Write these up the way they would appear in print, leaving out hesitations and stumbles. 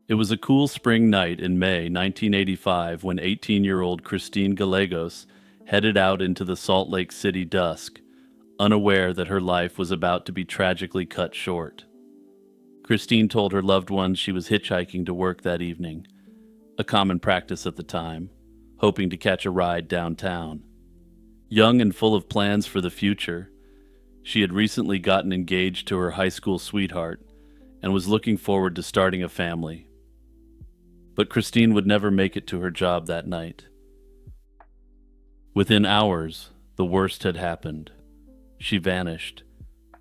It was a cool spring night in May 1985 when 18-year-old Christine Gallegos headed out into the Salt Lake City dusk, unaware that her life was about to be tragically cut short. Christine told her loved ones she was hitchhiking to work that evening, a common practice at the time, hoping to catch a ride downtown. Young and full of plans for the future, she had recently gotten engaged to her high school sweetheart and was looking forward to starting a family. But Christine would never make it to her job that night. Within hours, the worst had happened. She vanished,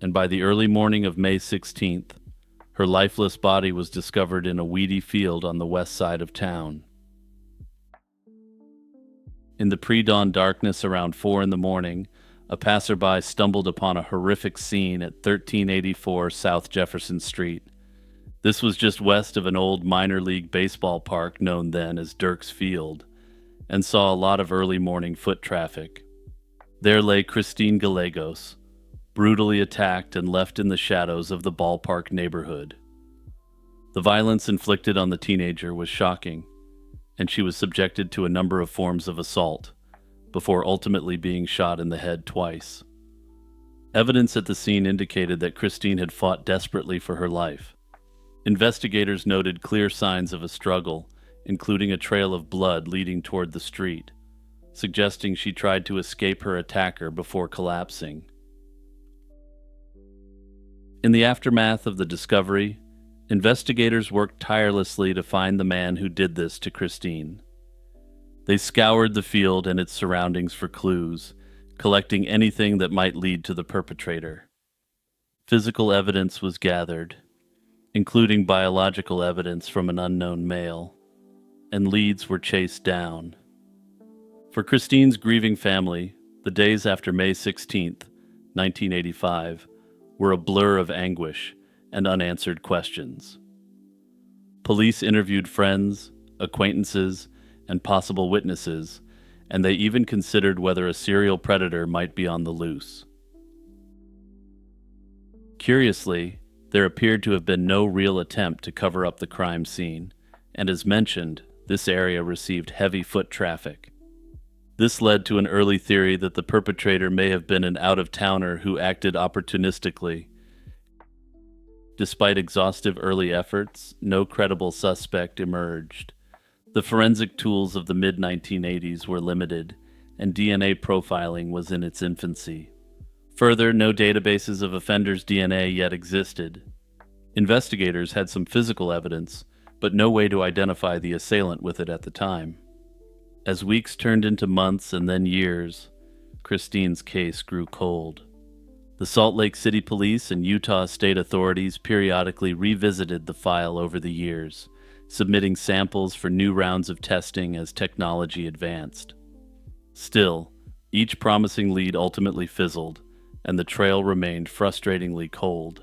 and by the early morning of May 16th, her lifeless body was discovered in a weedy field on the west side of town. In the pre-dawn darkness around 4 in the morning, a passerby stumbled upon a horrific scene at 1384 South Jefferson Street. This was just west of an old minor league baseball park known then as Dirks Field, and saw a lot of early morning foot traffic. There lay Christine Gallegos, brutally attacked and left in the shadows of the ballpark neighborhood. The violence inflicted on the teenager was shocking, and she was subjected to a number of forms of assault, before ultimately being shot in the head twice. Evidence at the scene indicated that Christine had fought desperately for her life. Investigators noted clear signs of a struggle, including a trail of blood leading toward the street, suggesting she tried to escape her attacker before collapsing. In the aftermath of the discovery, investigators worked tirelessly to find the man who did this to Christine. They scoured the field and its surroundings for clues, collecting anything that might lead to the perpetrator. Physical evidence was gathered, including biological evidence from an unknown male, and leads were chased down. For Christine's grieving family, the days after May 16th, 1985, were a blur of anguish and unanswered questions. Police interviewed friends, acquaintances, and possible witnesses, and they even considered whether a serial predator might be on the loose. Curiously, there appeared to have been no real attempt to cover up the crime scene, and as mentioned, this area received heavy foot traffic. This led to an early theory that the perpetrator may have been an out-of-towner who acted opportunistically. Despite exhaustive early efforts, no credible suspect emerged. The forensic tools of the mid-1980s were limited, and DNA profiling was in its infancy. Further, no databases of offenders' DNA yet existed. Investigators had some physical evidence, but no way to identify the assailant with it at the time. As weeks turned into months and then years, Christine's case grew cold. The Salt Lake City Police and Utah state authorities periodically revisited the file over the years, submitting samples for new rounds of testing as technology advanced. Still, each promising lead ultimately fizzled, and the trail remained frustratingly cold.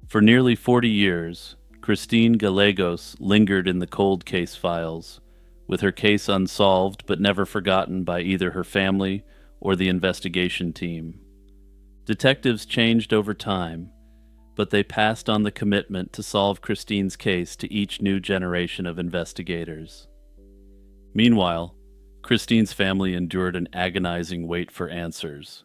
For nearly 40 years, Christine Gallegos lingered in the cold case files, with her case unsolved but never forgotten by either her family or the investigation team. Detectives changed over time, but they passed on the commitment to solve Christine's case to each new generation of investigators. Meanwhile, Christine's family endured an agonizing wait for answers.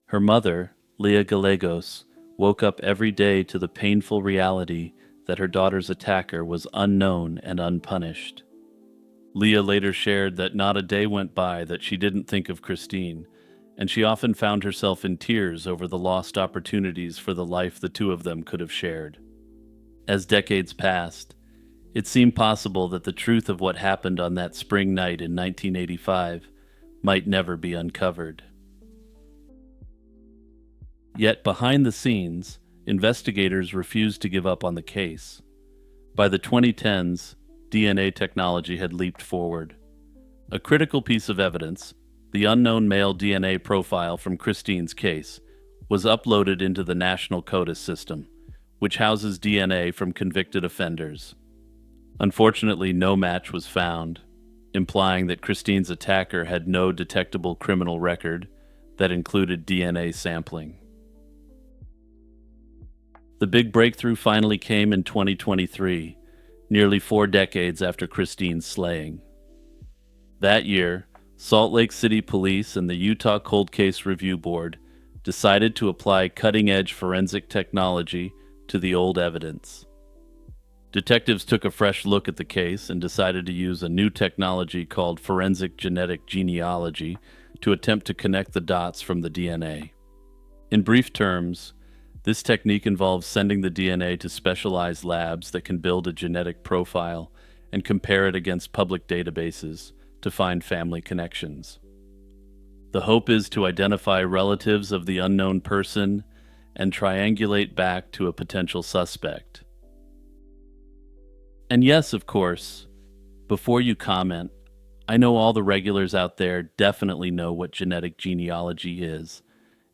Her mother, Leah Gallegos, woke up every day to the painful reality that her daughter's attacker was unknown and unpunished. Leah later shared that not a day went by that she didn't think of Christine, and she often found herself in tears over the lost opportunities for the life the two of them could have shared. As decades passed, it seemed possible that the truth of what happened on that spring night in 1985 might never be uncovered. Yet behind the scenes, investigators refused to give up on the case. By the 2010s, DNA technology had leaped forward. A critical piece of evidence, the unknown male DNA profile from Christine's case, was uploaded into the National CODIS system, which houses DNA from convicted offenders. Unfortunately, no match was found, implying that Christine's attacker had no detectable criminal record that included DNA sampling. The big breakthrough finally came in 2023, nearly 4 decades after Christine's slaying. That year, Salt Lake City Police and the Utah Cold Case Review Board decided to apply cutting-edge forensic technology to the old evidence. Detectives took a fresh look at the case and decided to use a new technology called forensic genetic genealogy to attempt to connect the dots from the DNA. In brief terms, this technique involves sending the DNA to specialized labs that can build a genetic profile and compare it against public databases to find family connections. The hope is to identify relatives of the unknown person and triangulate back to a potential suspect. And yes, of course, before you comment, I know all the regulars out there definitely know what genetic genealogy is,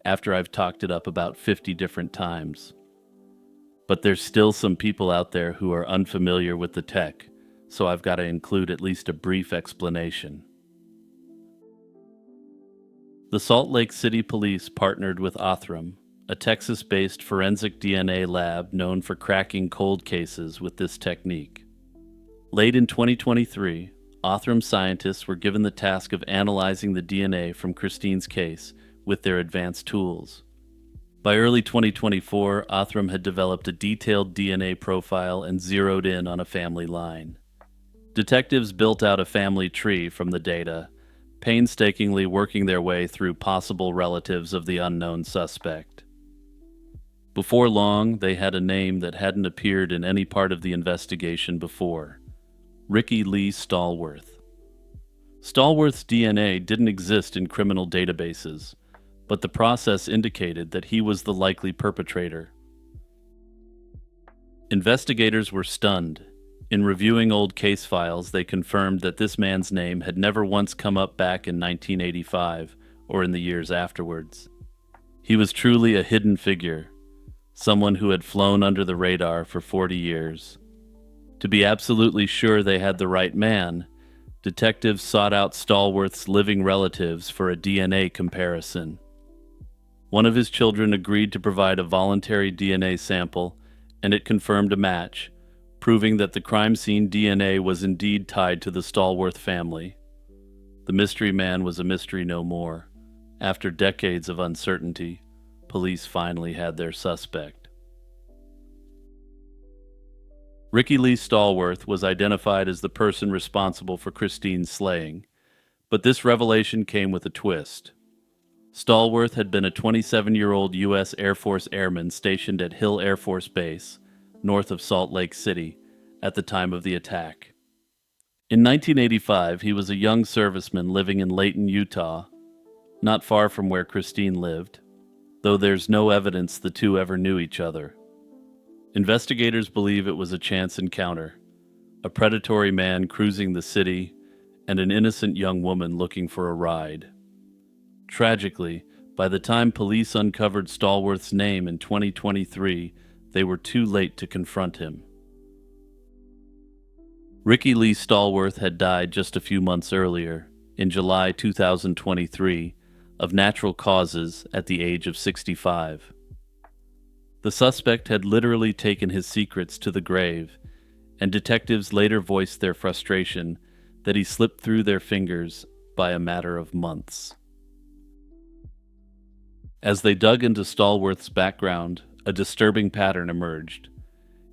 after I've talked it up about 50 different times. But there's still some people out there who are unfamiliar with the tech, so I've got to include at least a brief explanation. The Salt Lake City Police partnered with Othram, a Texas-based forensic DNA lab known for cracking cold cases with this technique. Late in 2023, Othram scientists were given the task of analyzing the DNA from Christine's case with their advanced tools. By early 2024, Othram had developed a detailed DNA profile and zeroed in on a family line. Detectives built out a family tree from the data, painstakingly working their way through possible relatives of the unknown suspect. Before long, they had a name that hadn't appeared in any part of the investigation before: Ricky Lee Stallworth. Stallworth's DNA didn't exist in criminal databases, but the process indicated that he was the likely perpetrator. Investigators were stunned. In reviewing old case files, they confirmed that this man's name had never once come up back in 1985 or in the years afterwards. He was truly a hidden figure, someone who had flown under the radar for 40 years. To be absolutely sure they had the right man, detectives sought out Stallworth's living relatives for a DNA comparison. One of his children agreed to provide a voluntary DNA sample, and it confirmed a match, proving that the crime scene DNA was indeed tied to the Stallworth family. The mystery man was a mystery no more. After decades of uncertainty, police finally had their suspect. Ricky Lee Stallworth was identified as the person responsible for Christine's slaying, but this revelation came with a twist. Stallworth had been a 27-year-old U.S. Air Force airman stationed at Hill Air Force Base, north of Salt Lake City, at the time of the attack. In 1985, he was a young serviceman living in Layton, Utah, not far from where Christine lived, though there's no evidence the two ever knew each other. Investigators believe it was a chance encounter, a predatory man cruising the city, and an innocent young woman looking for a ride. Tragically, by the time police uncovered Stallworth's name in 2023, they were too late to confront him. Ricky Lee Stallworth had died just a few months earlier, in July 2023, of natural causes at the age of 65. The suspect had literally taken his secrets to the grave, and detectives later voiced their frustration that he slipped through their fingers by a matter of months. As they dug into Stallworth's background, a disturbing pattern emerged.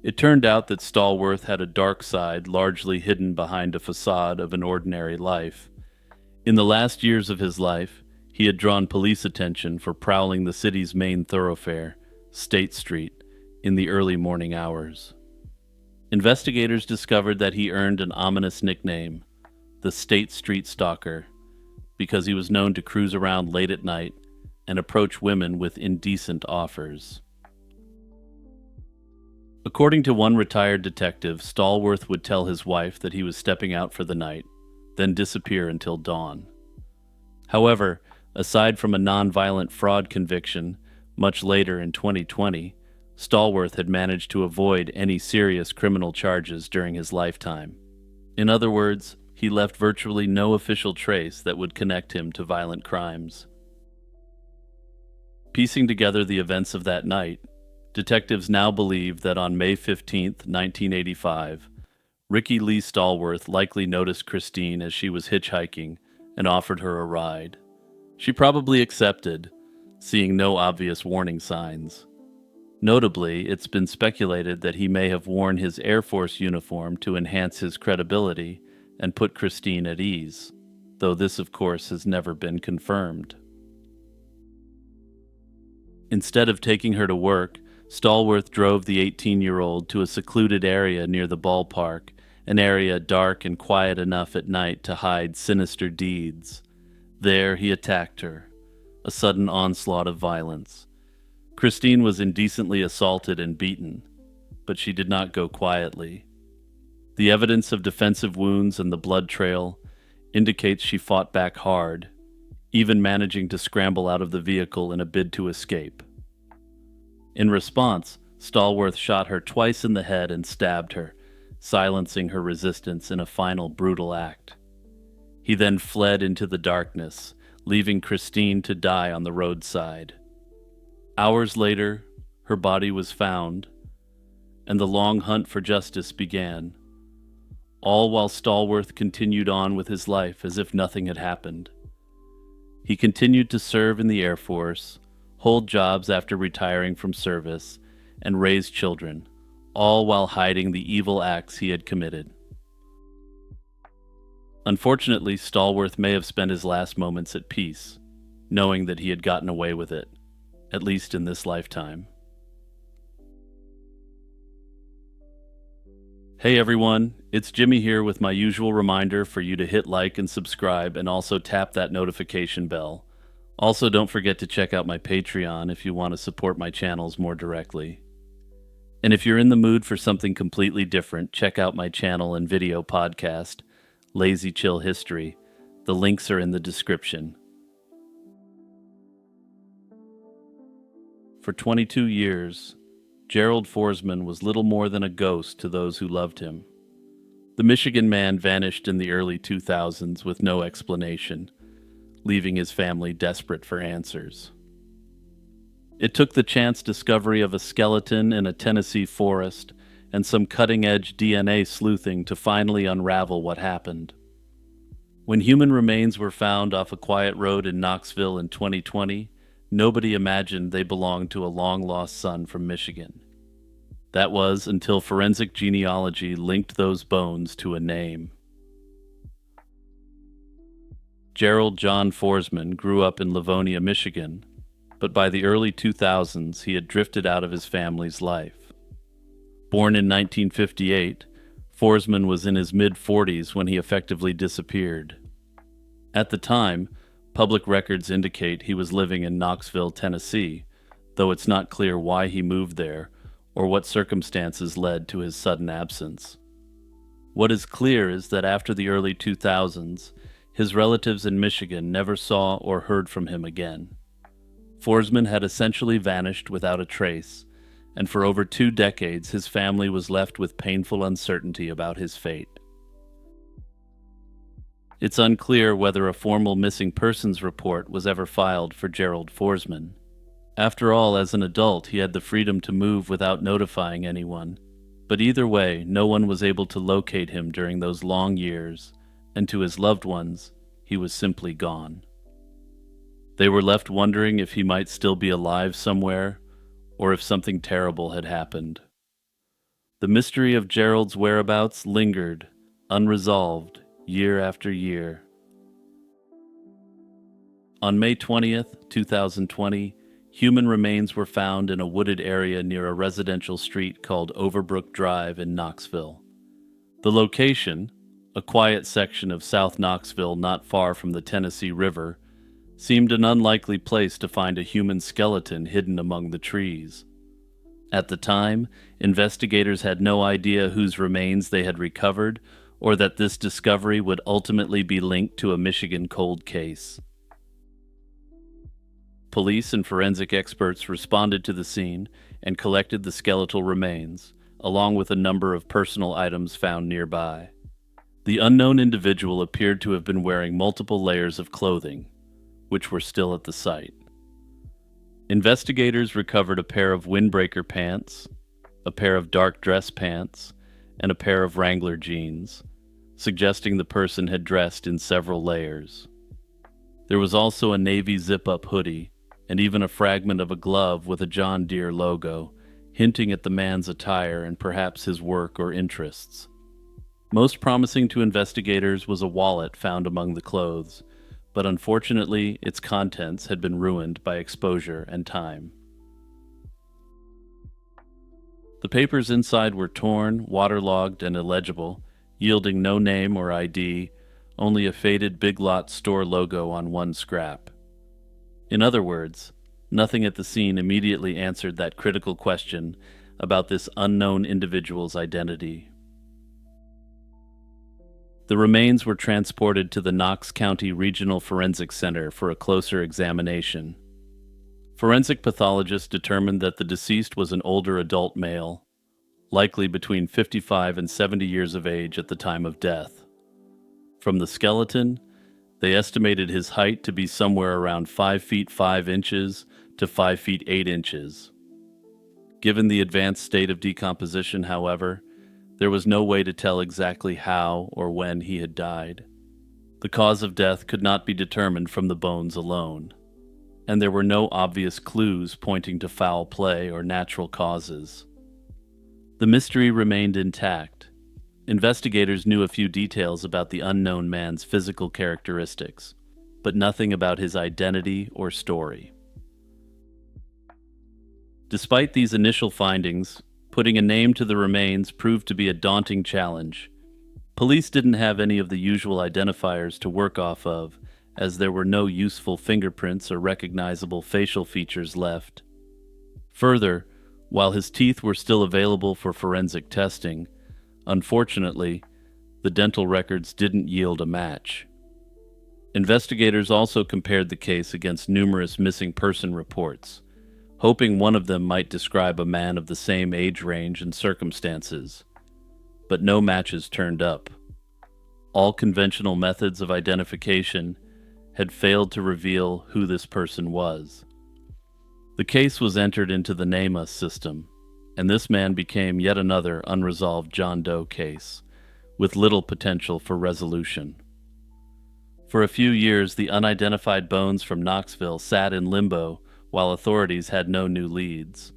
It turned out that Stallworth had a dark side largely hidden behind a facade of an ordinary life. In the last years of his life, he had drawn police attention for prowling the city's main thoroughfare, State Street, in the early morning hours. Investigators discovered that he earned an ominous nickname, the State Street Stalker, because he was known to cruise around late at night and approach women with indecent offers. According to one retired detective, Stallworth would tell his wife that he was stepping out for the night, then disappear until dawn. However, aside from a non-violent fraud conviction, much later in 2020, Stallworth had managed to avoid any serious criminal charges during his lifetime. In other words, he left virtually no official trace that would connect him to violent crimes. Piecing together the events of that night, Detectives now believe that on May 15th, 1985, Ricky Lee Stallworth likely noticed Christine as she was hitchhiking and offered her a ride. She probably accepted, seeing no obvious warning signs. Notably, it's been speculated that he may have worn his Air Force uniform to enhance his credibility and put Christine at ease, though this, of course, has never been confirmed. Instead of taking her to work, Stallworth drove the 18-year-old to a secluded area near the ballpark, an area dark and quiet enough at night to hide sinister deeds. There he attacked her, a sudden onslaught of violence. Christine was indecently assaulted and beaten, but she did not go quietly. The evidence of defensive wounds and the blood trail indicates she fought back hard, even managing to scramble out of the vehicle in a bid to escape. In response, Stallworth shot her twice in the head and stabbed her, silencing her resistance in a final brutal act. He then fled into the darkness, leaving Christine to die on the roadside. Hours later, her body was found, and the long hunt for justice began, all while Stallworth continued on with his life as if nothing had happened. He continued to serve in the Air Force, hold jobs after retiring from service, and raise children, all while hiding the evil acts he had committed. Unfortunately, Stallworth may have spent his last moments at peace, knowing that he had gotten away with it, at least in this lifetime. Hey everyone, it's Jimmy here with my usual reminder for you to hit like and subscribe and also tap that notification bell. Also, don't forget to check out my Patreon if you want to support my channels more directly. And if you're in the mood for something completely different, check out my channel and video podcast, Lazy Chill History. The links are in the description. For 22 years, Gerald Forsman was little more than a ghost to those who loved him. The Michigan man vanished in the early 2000s with no explanation, leaving his family desperate for answers. It took the chance discovery of a skeleton in a Tennessee forest and some cutting-edge DNA sleuthing to finally unravel what happened. When human remains were found off a quiet road in Knoxville in 2020, nobody imagined they belonged to a long-lost son from Michigan. That was until forensic genealogy linked those bones to a name. Gerald John Forsman grew up in Livonia, Michigan, but by the early 2000s he had drifted out of his family's life. Born in 1958, Forsman was in his mid-40s when he effectively disappeared. At the time, public records indicate he was living in Knoxville, Tennessee, though it's not clear why he moved there or what circumstances led to his sudden absence. What is clear is that after the early 2000s, his relatives in Michigan never saw or heard from him again. Forsman had essentially vanished without a trace, and for over 2 decades his family was left with painful uncertainty about his fate. It's unclear whether a formal missing persons report was ever filed for Gerald Forsman. After all, as an adult, he had the freedom to move without notifying anyone. But either way, no one was able to locate him during those long years, and to his loved ones, he was simply gone. They were left wondering if he might still be alive somewhere, or if something terrible had happened. The mystery of Gerald's whereabouts lingered, unresolved, year after year. On May 20th, 2020, human remains were found in a wooded area near a residential street called Overbrook Drive in Knoxville. The location, a quiet section of South Knoxville not far from the Tennessee River, seemed an unlikely place to find a human skeleton hidden among the trees. At the time, investigators had no idea whose remains they had recovered or that this discovery would ultimately be linked to a Michigan cold case. Police and forensic experts responded to the scene and collected the skeletal remains, along with a number of personal items found nearby. The unknown individual appeared to have been wearing multiple layers of clothing, which were still at the site. Investigators recovered a pair of windbreaker pants, a pair of dark dress pants, and a pair of Wrangler jeans, suggesting the person had dressed in several layers. There was also a navy zip-up hoodie, and even a fragment of a glove with a John Deere logo, hinting at the man's attire and perhaps his work or interests. Most promising to investigators was a wallet found among the clothes, but unfortunately its contents had been ruined by exposure and time. The papers inside were torn, waterlogged, and illegible, yielding no name or ID, only a faded Big Lots store logo on one scrap. In other words, nothing at the scene immediately answered that critical question about this unknown individual's identity. The remains were transported to the Knox County Regional Forensic Center for a closer examination. Forensic pathologists determined that the deceased was an older adult male, likely between 55 and 70 years of age at the time of death. From the skeleton, they estimated his height to be somewhere around 5 feet 5 inches to 5 feet 8 inches. Given the advanced state of decomposition, however, there was no way to tell exactly how or when he had died. The cause of death could not be determined from the bones alone, and there were no obvious clues pointing to foul play or natural causes. The mystery remained intact. Investigators knew a few details about the unknown man's physical characteristics, but nothing about his identity or story. Despite these initial findings, putting a name to the remains proved to be a daunting challenge. Police didn't have any of the usual identifiers to work off of, as there were no useful fingerprints or recognizable facial features left. Further, while his teeth were still available for forensic testing, unfortunately, the dental records didn't yield a match. Investigators also compared the case against numerous missing person reports, hoping one of them might describe a man of the same age range and circumstances. But no matches turned up. All conventional methods of identification had failed to reveal who this person was. The case was entered into the NAMA system, and this man became yet another unresolved John Doe case, with little potential for resolution. For a few years, the unidentified bones from Knoxville sat in limbo while authorities had no new leads.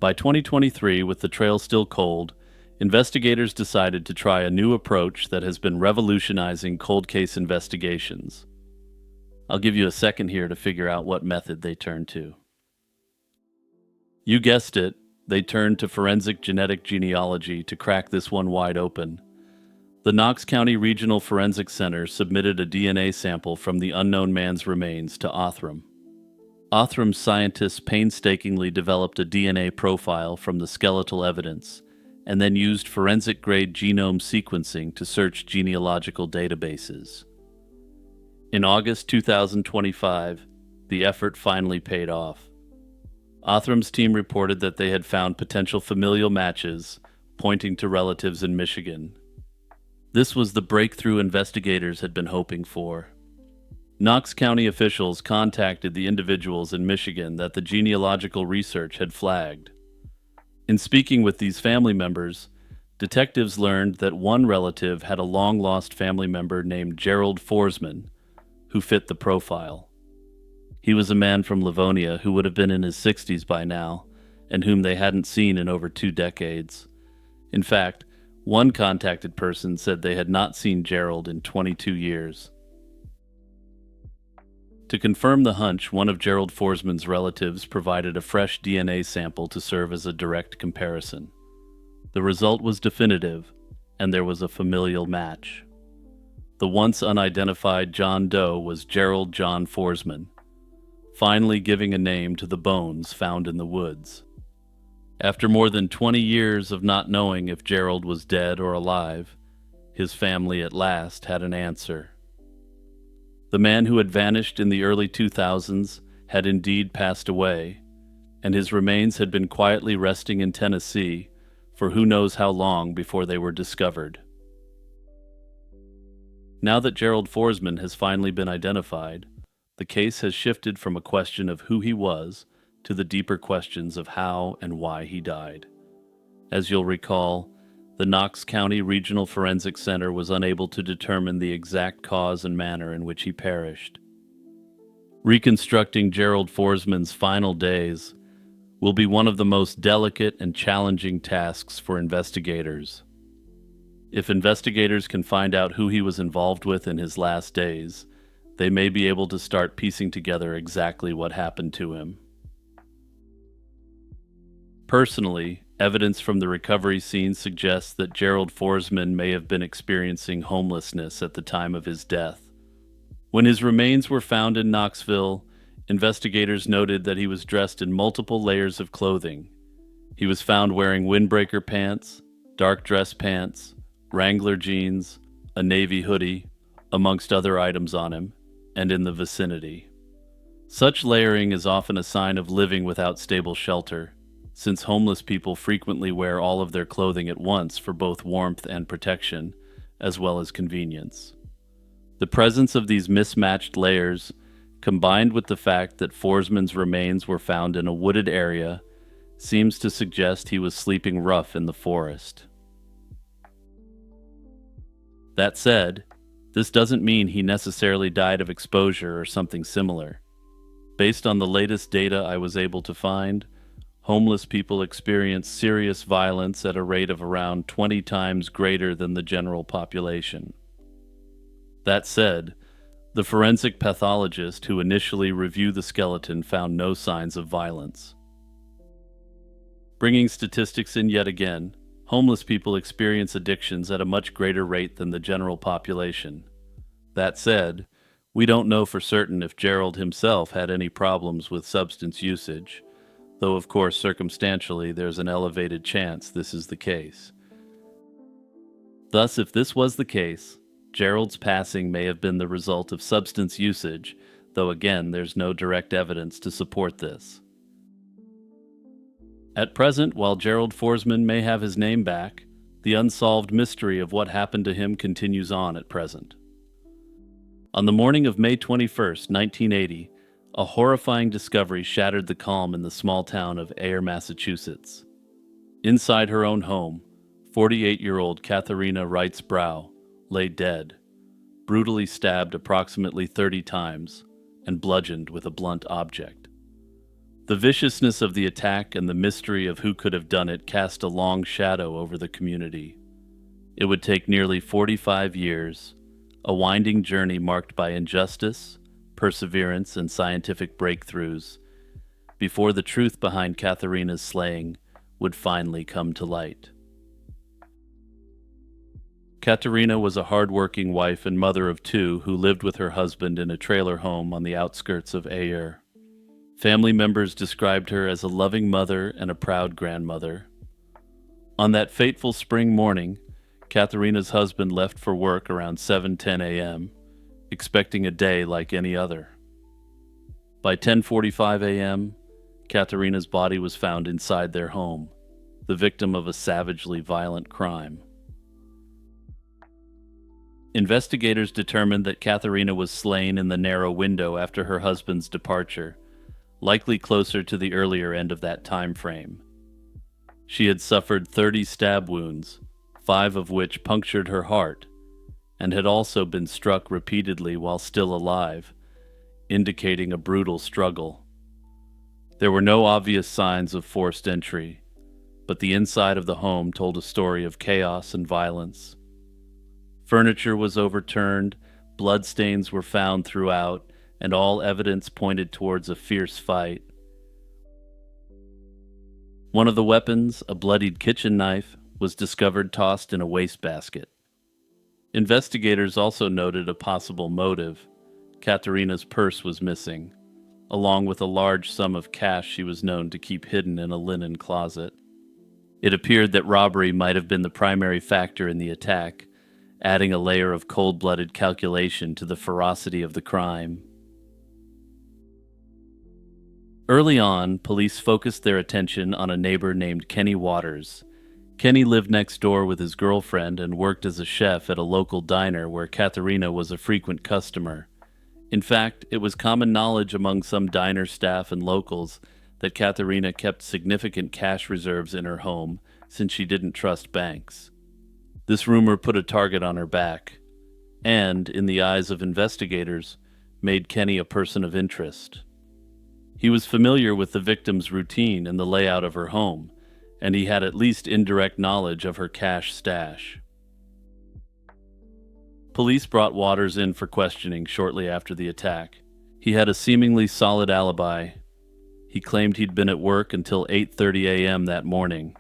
By 2023, with the trail still cold, investigators decided to try a new approach that has been revolutionizing cold case investigations. I'll give you a second here to figure out what method they turned to. You guessed it, they turned to forensic genetic genealogy to crack this one wide open. The Knox County Regional Forensic Center submitted a DNA sample from the unknown man's remains to Othram. Othram's scientists painstakingly developed a DNA profile from the skeletal evidence, and then used forensic-grade genome sequencing to search genealogical databases. In August 2025, the effort finally paid off. Othram's team reported that they had found potential familial matches, pointing to relatives in Michigan. This was the breakthrough investigators had been hoping for. Knox County officials contacted the individuals in Michigan that the genealogical research had flagged. In speaking with these family members, detectives learned that one relative had a long-lost family member named Gerald Forsman, who fit the profile. He was a man from Livonia who would have been in his 60s by now, and whom they hadn't seen in over 2 decades. In fact, one contacted person said they had not seen Gerald in 22 years. To confirm the hunch, one of Gerald Forsman's relatives provided a fresh DNA sample to serve as a direct comparison. The result was definitive, and there was a familial match. The once unidentified John Doe was Gerald John Forsman, finally giving a name to the bones found in the woods. After more than 20 years of not knowing if Gerald was dead or alive, his family at last had an answer. The man who had vanished in the early 2000s had indeed passed away, and his remains had been quietly resting in Tennessee for who knows how long before they were discovered. Now that Gerald Forsman has finally been identified, the case has shifted from a question of who he was to the deeper questions of how and why he died. As you'll recall, the Knox County Regional Forensic Center was unable to determine the exact cause and manner in which he perished. Reconstructing Gerald Forsman's final days will be one of the most delicate and challenging tasks for investigators. If investigators can find out who he was involved with in his last days, they may be able to start piecing together exactly what happened to him. Personally, evidence from the recovery scene suggests that Gerald Forsman may have been experiencing homelessness at the time of his death. When his remains were found in Knoxville, investigators noted that he was dressed in multiple layers of clothing. He was found wearing windbreaker pants, dark dress pants, Wrangler jeans, a navy hoodie, amongst other items on him, and in the vicinity. Such layering is often a sign of living without stable shelter, since homeless people frequently wear all of their clothing at once for both warmth and protection, as well as convenience. The presence of these mismatched layers, combined with the fact that Forsman's remains were found in a wooded area, seems to suggest he was sleeping rough in the forest. That said, this doesn't mean he necessarily died of exposure or something similar. Based on the latest data I was able to find, homeless people experience serious violence at a rate of around 20 times greater than the general population. That said, the forensic pathologist who initially reviewed the skeleton found no signs of violence. Bringing statistics in yet again, homeless people experience addictions at a much greater rate than the general population. That said, we don't know for certain if Gerald himself had any problems with substance usage, though of course circumstantially there's an elevated chance this is the case. Thus, if this was the case, Gerald's passing may have been the result of substance usage, though again there's no direct evidence to support this. At present, while Gerald Forsman may have his name back, the unsolved mystery of what happened to him continues on at present. On the morning of May 21st, 1980, a horrifying discovery shattered the calm in the small town of Ayer, Massachusetts. Inside her own home, 48-year-old Katharina Wrights Brow lay dead, brutally stabbed approximately 30 times and bludgeoned with a blunt object. The viciousness of the attack and the mystery of who could have done it cast a long shadow over the community. It would take nearly 45 years, a winding journey marked by injustice, perseverance, and scientific breakthroughs, before the truth behind Katharina's slaying would finally come to light. Katharina was a hard-working wife and mother of two who lived with her husband in a trailer home on the outskirts of Ayer. Family members described her as a loving mother and a proud grandmother. On that fateful spring morning, Katharina's husband left for work around 7:10 a.m., expecting a day like any other. By 10:45 a.m., Katharina's body was found inside their home, the victim of a savagely violent crime. Investigators determined that Katharina was slain in the narrow window after her husband's departure, likely closer to the earlier end of that time frame. She had suffered 30 stab wounds, 5 of which punctured her heart, and had also been struck repeatedly while still alive, indicating a brutal struggle. There were no obvious signs of forced entry, but the inside of the home told a story of chaos and violence. Furniture was overturned, bloodstains were found throughout, and all evidence pointed towards a fierce fight. One of the weapons, a bloodied kitchen knife, was discovered tossed in a wastebasket. Investigators also noted a possible motive. Katharina's purse was missing, along with a large sum of cash she was known to keep hidden in a linen closet. It appeared that robbery might have been the primary factor in the attack, adding a layer of cold-blooded calculation to the ferocity of the crime. Early on, police focused their attention on a neighbor named Kenny Waters. Kenny lived next door with his girlfriend and worked as a chef at a local diner where Katharina was a frequent customer. In fact, it was common knowledge among some diner staff and locals that Katharina kept significant cash reserves in her home since she didn't trust banks. This rumor put a target on her back, and, in the eyes of investigators, made Kenny a person of interest. He was familiar with the victim's routine and the layout of her home, and he had at least indirect knowledge of her cash stash. Police brought Waters in for questioning shortly after the attack. He had a seemingly solid alibi. He claimed he'd been at work until 8:30 a.m. that morning,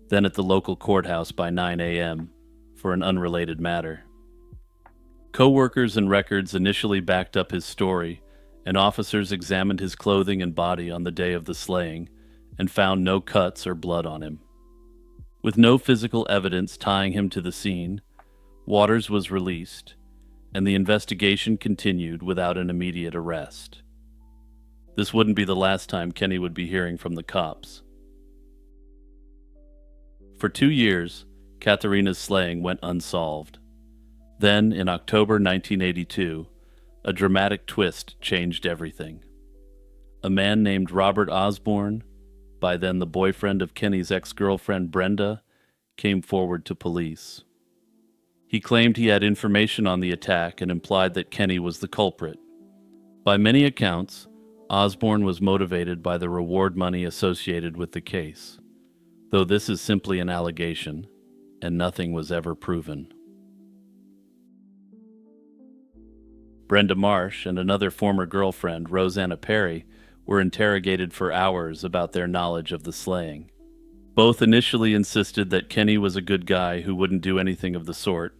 then at the local courthouse by 9 a.m. for an unrelated matter. Co-workers and records initially backed up his story, and officers examined his clothing and body on the day of the slaying and found no cuts or blood on him. With no physical evidence tying him to the scene, Waters was released, and the investigation continued without an immediate arrest. This wouldn't be the last time Kenny would be hearing from the cops. For 2 years, Katharina's slaying went unsolved. Then, in October 1982, a dramatic twist changed everything. A man named Robert Osborne, by then the boyfriend of Kenny's ex-girlfriend Brenda, came forward to police. He claimed he had information on the attack and implied that Kenny was the culprit. By many accounts, Osborne was motivated by the reward money associated with the case, though this is simply an allegation, and nothing was ever proven. Brenda Marsh and another former girlfriend, Rosanna Perry, were interrogated for hours about their knowledge of the slaying. Both initially insisted that Kenny was a good guy who wouldn't do anything of the sort.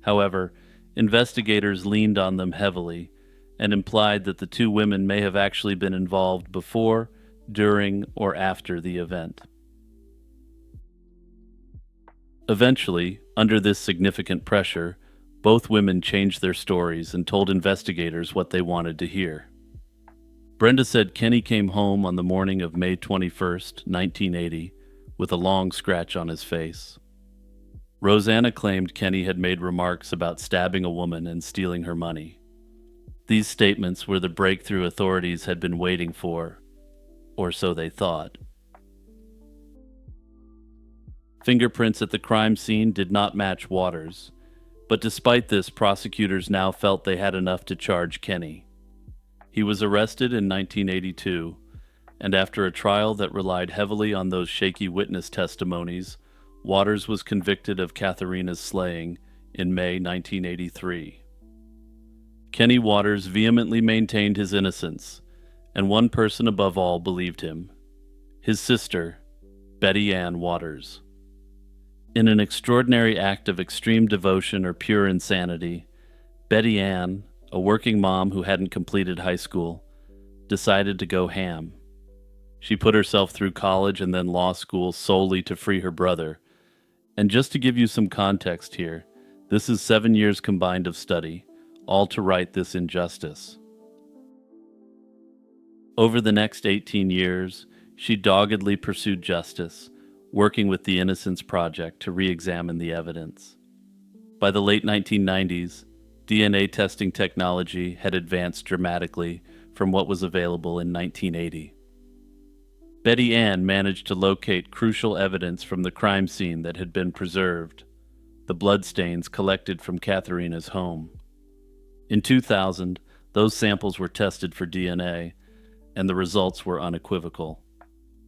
However, investigators leaned on them heavily and implied that the two women may have actually been involved before, during, or after the event. Eventually, under this significant pressure, both women changed their stories and told investigators what they wanted to hear. Brenda said Kenny came home on the morning of May 21st, 1980, with a long scratch on his face. Rosanna claimed Kenny had made remarks about stabbing a woman and stealing her money. These statements were the breakthrough authorities had been waiting for, or so they thought. Fingerprints at the crime scene did not match Waters, but despite this, prosecutors now felt they had enough to charge Kenny. He was arrested in 1982, and after a trial that relied heavily on those shaky witness testimonies, Waters was convicted of Katharina's slaying in May 1983. Kenny Waters vehemently maintained his innocence, and one person above all believed him: his sister, Betty Ann Waters. In an extraordinary act of extreme devotion or pure insanity, Betty Ann, a working mom who hadn't completed high school, decided to go ham. She put herself through college and then law school solely to free her brother. And just to give you some context here, this is 7 years combined of study, all to right this injustice. Over the next 18 years, she doggedly pursued justice, working with the Innocence Project to re-examine the evidence. By the late 1990s, DNA testing technology had advanced dramatically from what was available in 1980. Betty Ann managed to locate crucial evidence from the crime scene that had been preserved, the bloodstains collected from Katharina's home. In 2000, those samples were tested for DNA, and the results were unequivocal.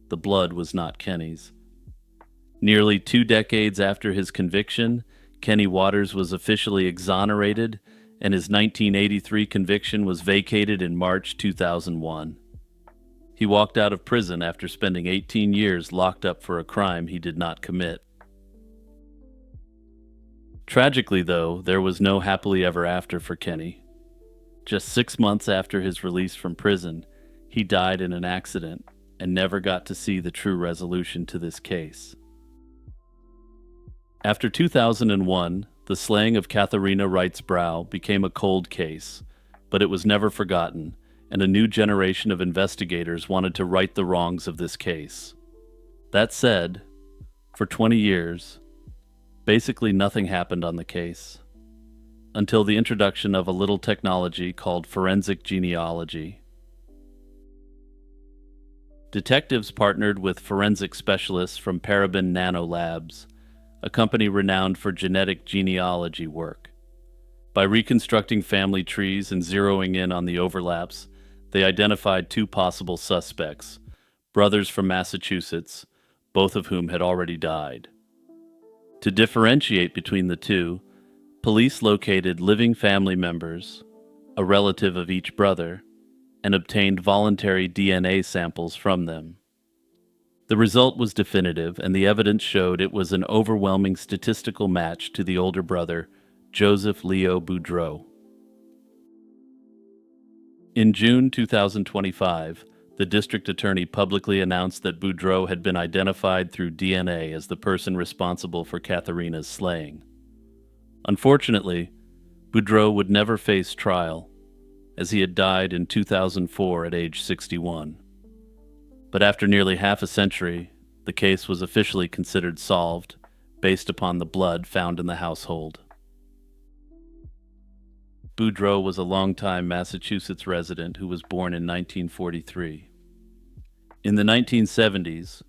The blood was not Kenny's. Nearly 2 decades after his conviction, Kenny Waters was officially exonerated, and his 1983 conviction was vacated in March 2001. He walked out of prison after spending 18 years locked up for a crime he did not commit. Tragically, though, there was no happily ever after for Kenny. Just 6 months after his release from prison, he died in an accident and never got to see the true resolution to this case. After 2001, the slaying of Katharina Wright's brow became a cold case, but it was never forgotten, and a new generation of investigators wanted to right the wrongs of this case. That said, for 20 years, basically nothing happened on the case. until the introduction of a little technology called forensic genealogy. Detectives partnered with forensic specialists from Parabon Nanolabs, a company renowned for genetic genealogy work. By reconstructing family trees and zeroing in on the overlaps, they identified two possible suspects, brothers from Massachusetts, both of whom had already died. To differentiate between the two, police located living family members, a relative of each brother, and obtained voluntary DNA samples from them. The result was definitive, and the evidence showed it was an overwhelming statistical match to the older brother, Joseph Leo Boudreau. In June 2025, the district attorney publicly announced that Boudreau had been identified through DNA as the person responsible for Katharina's slaying. Unfortunately, Boudreau would never face trial, as he had died in 2004 at age 61. But after nearly half a century, the case was officially considered solved, based upon the blood found in the household. Boudreau was a longtime Massachusetts resident who was born in 1943. In the 1970s,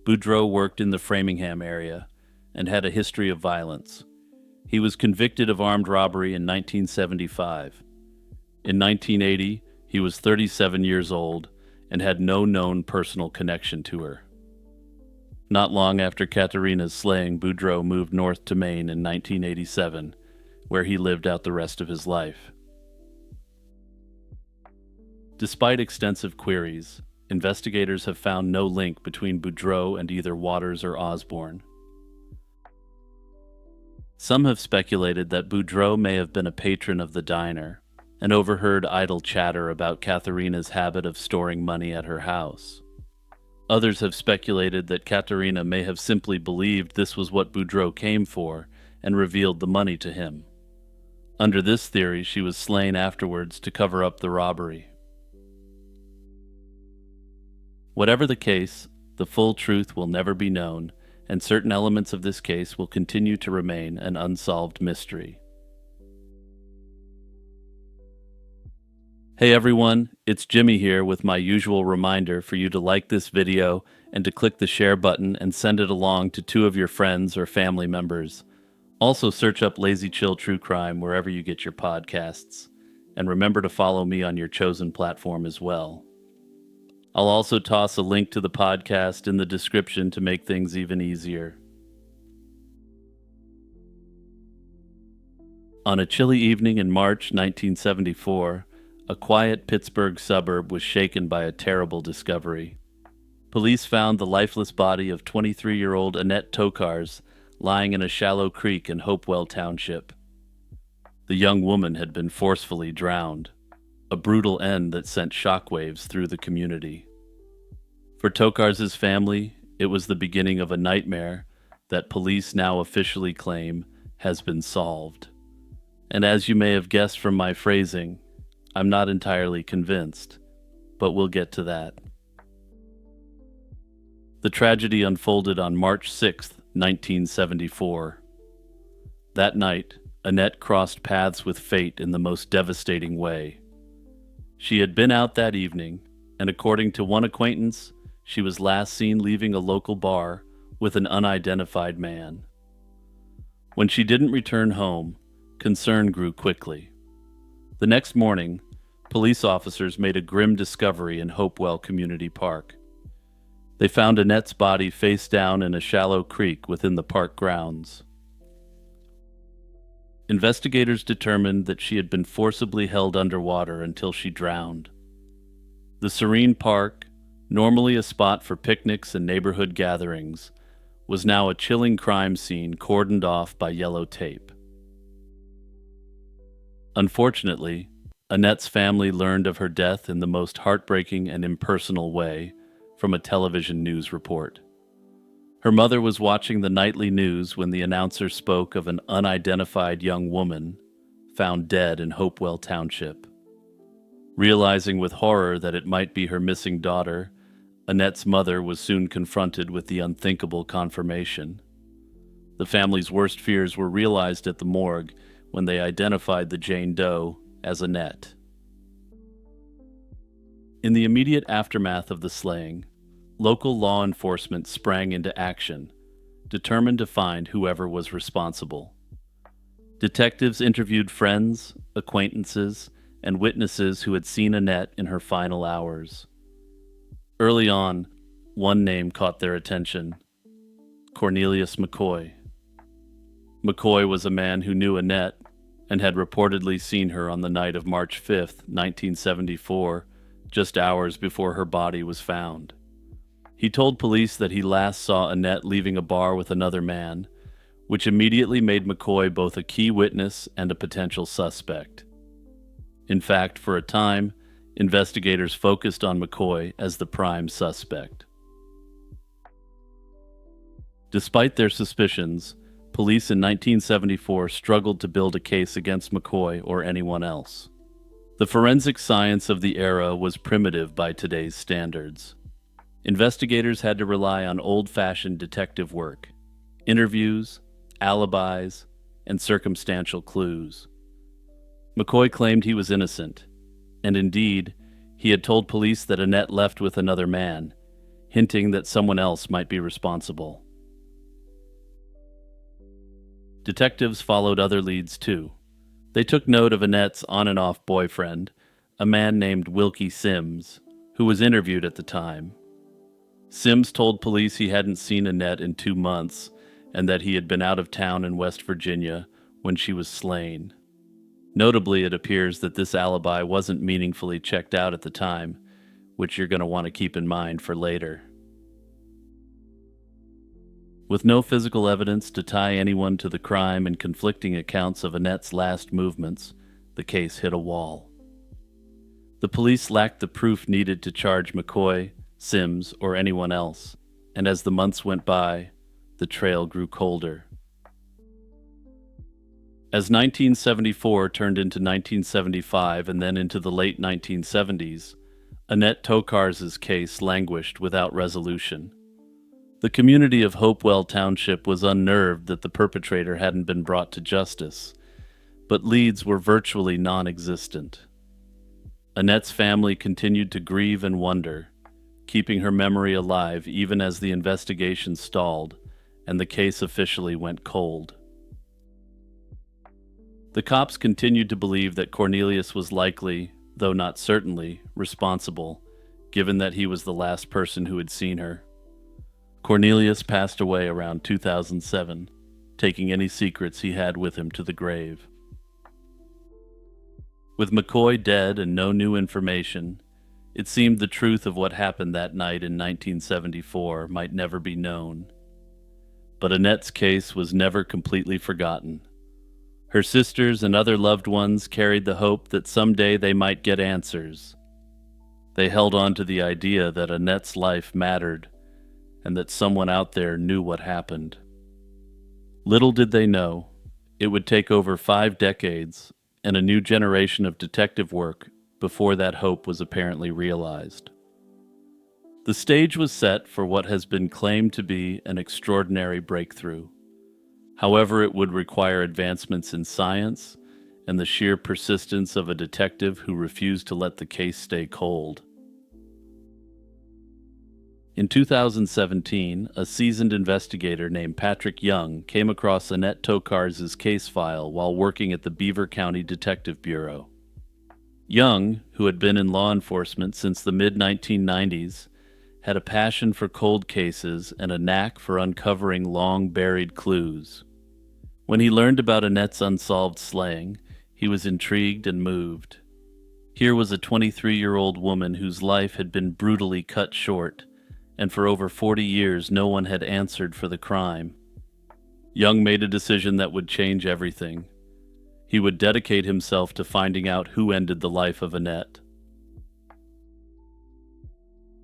Boudreau worked in the Framingham area and had a history of violence. He was convicted of armed robbery in 1975. In 1980, he was 37 years old and had no known personal connection to her. Not long after Katharina's slaying, Boudreau moved north to Maine in 1987, where he lived out the rest of his life. Despite extensive queries, investigators have found no link between Boudreau and either Waters or Osborne. Some have speculated that Boudreau may have been a patron of the diner and overheard idle chatter about Katharina's habit of storing money at her house. Others have speculated that Katharina may have simply believed this was what Boudreau came for and revealed the money to him. Under this theory, she was slain afterwards to cover up the robbery. Whatever the case, the full truth will never be known, and certain elements of this case will continue to remain an unsolved mystery. Hey everyone, it's Jimmy here with my usual reminder for you to like this video and to click the share button and send it along to 2 of your friends or family members. Also search up Lazy Chill True Crime wherever you get your podcasts, and remember to follow me on your chosen platform as well. I'll also toss a link to the podcast in the description to make things even easier. On a chilly evening in March 1974, a quiet Pittsburgh suburb was shaken by a terrible discovery. Police found the lifeless body of 23-year-old Annette Tokars lying in a shallow creek in Hopewell Township. The young woman had been forcefully drowned, a brutal end that sent shockwaves through the community. For Tokars' family, it was the beginning of a nightmare that police now officially claim has been solved. And as you may have guessed from my phrasing, I'm not entirely convinced, but we'll get to that. The tragedy unfolded on March 6, 1974. That night, Annette crossed paths with fate in the most devastating way. She had been out that evening, and according to one acquaintance, she was last seen leaving a local bar with an unidentified man. When she didn't return home, concern grew quickly. The next morning, police officers made a grim discovery in Hopewell Community Park. They found Annette's body face down in a shallow creek within the park grounds. Investigators determined that she had been forcibly held underwater until she drowned. The serene park, normally a spot for picnics and neighborhood gatherings, was now a chilling crime scene cordoned off by yellow tape. Unfortunately, Annette's family learned of her death in the most heartbreaking and impersonal way from a television news report. Her mother was watching the nightly news when the announcer spoke of an unidentified young woman found dead in Hopewell Township. Realizing with horror that it might be her missing daughter, Annette's mother was soon confronted with the unthinkable confirmation. The family's worst fears were realized at the morgue when they identified the Jane Doe as Annette. In the immediate aftermath of the slaying, local law enforcement sprang into action, determined to find whoever was responsible. Detectives interviewed friends, acquaintances, and witnesses who had seen Annette in her final hours. Early on, one name caught their attention: Cornelius McCoy. McCoy was a man who knew Annette and had reportedly seen her on the night of March 5, 1974, just hours before her body was found. He told police that he last saw Annette leaving a bar with another man, which immediately made McCoy both a key witness and a potential suspect. In fact, for a time, investigators focused on McCoy as the prime suspect. Despite their suspicions, police in 1974 struggled to build a case against McCoy or anyone else. The forensic science of the era was primitive by today's standards. Investigators had to rely on old-fashioned detective work, interviews, alibis, and circumstantial clues. McCoy claimed he was innocent, and indeed, he had told police that Annette left with another man, hinting that someone else might be responsible. Detectives followed other leads too. They took note of Annette's on-and-off boyfriend, a man named Wilkie Sims, who was interviewed at the time. Sims told police he hadn't seen Annette in 2 months and that he had been out of town in West Virginia when she was slain. Notably, it appears that this alibi wasn't meaningfully checked out at the time, which you're going to want to keep in mind for later. With no physical evidence to tie anyone to the crime and conflicting accounts of Annette's last movements, the case hit a wall. The police lacked the proof needed to charge McCoy, Sims, or anyone else, and as the months went by, the trail grew colder. As 1974 turned into 1975 and then into the late 1970s, Annette Tokars's case languished without resolution. The community of Hopewell Township was unnerved that the perpetrator hadn't been brought to justice, but leads were virtually non-existent. Annette's family continued to grieve and wonder, keeping her memory alive even as the investigation stalled and the case officially went cold. The cops continued to believe that Cornelius was likely, though not certainly, responsible, given that he was the last person who had seen her. Cornelius passed away around 2007, taking any secrets he had with him to the grave. With McCoy dead and no new information, it seemed the truth of what happened that night in 1974 might never be known. But Annette's case was never completely forgotten. Her sisters and other loved ones carried the hope that someday they might get answers. They held on to the idea that Annette's life mattered and that someone out there knew what happened. Little did they know, it would take over 5 decades and a new generation of detective work before that hope was apparently realized. The stage was set for what has been claimed to be an extraordinary breakthrough. However, it would require advancements in science and the sheer persistence of a detective who refused to let the case stay cold. In 2017, a seasoned investigator named Patrick Young came across Annette Tokars's case file while working at the Beaver County Detective Bureau. Young, who had been in law enforcement since the mid-1990s, had a passion for cold cases and a knack for uncovering long-buried clues. When he learned about Annette's unsolved slaying, he was intrigued and moved. Here was a 23-year-old woman whose life had been brutally cut short, and for over 40 years no one had answered for the crime. Young made a decision that would change everything. He would dedicate himself to finding out who ended the life of Annette.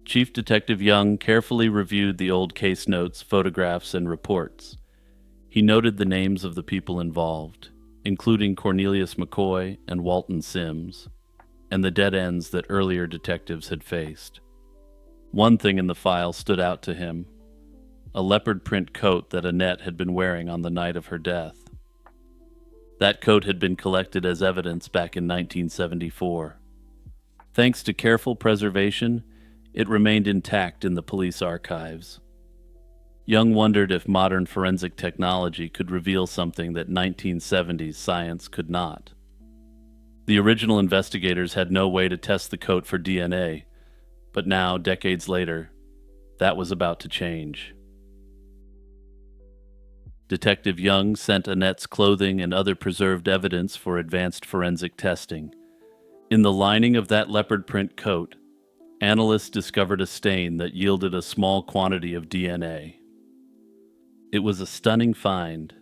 Chief Detective Young carefully reviewed the old case notes, photographs, and reports. He noted the names of the people involved, including Cornelius McCoy and Walton Sims, and the dead ends that earlier detectives had faced. One thing in the file stood out to him: a leopard print coat that Annette had been wearing on the night of her death. That coat had been collected as evidence back in 1974. Thanks to careful preservation, it remained intact in the police archives. Young wondered if modern forensic technology could reveal something that 1970s science could not. The original investigators had no way to test the coat for DNA, but now, decades later, that was about to change. Detective Young sent Annette's clothing and other preserved evidence for advanced forensic testing. In the lining of that leopard print coat, analysts discovered a stain that yielded a small quantity of DNA. It was a stunning find,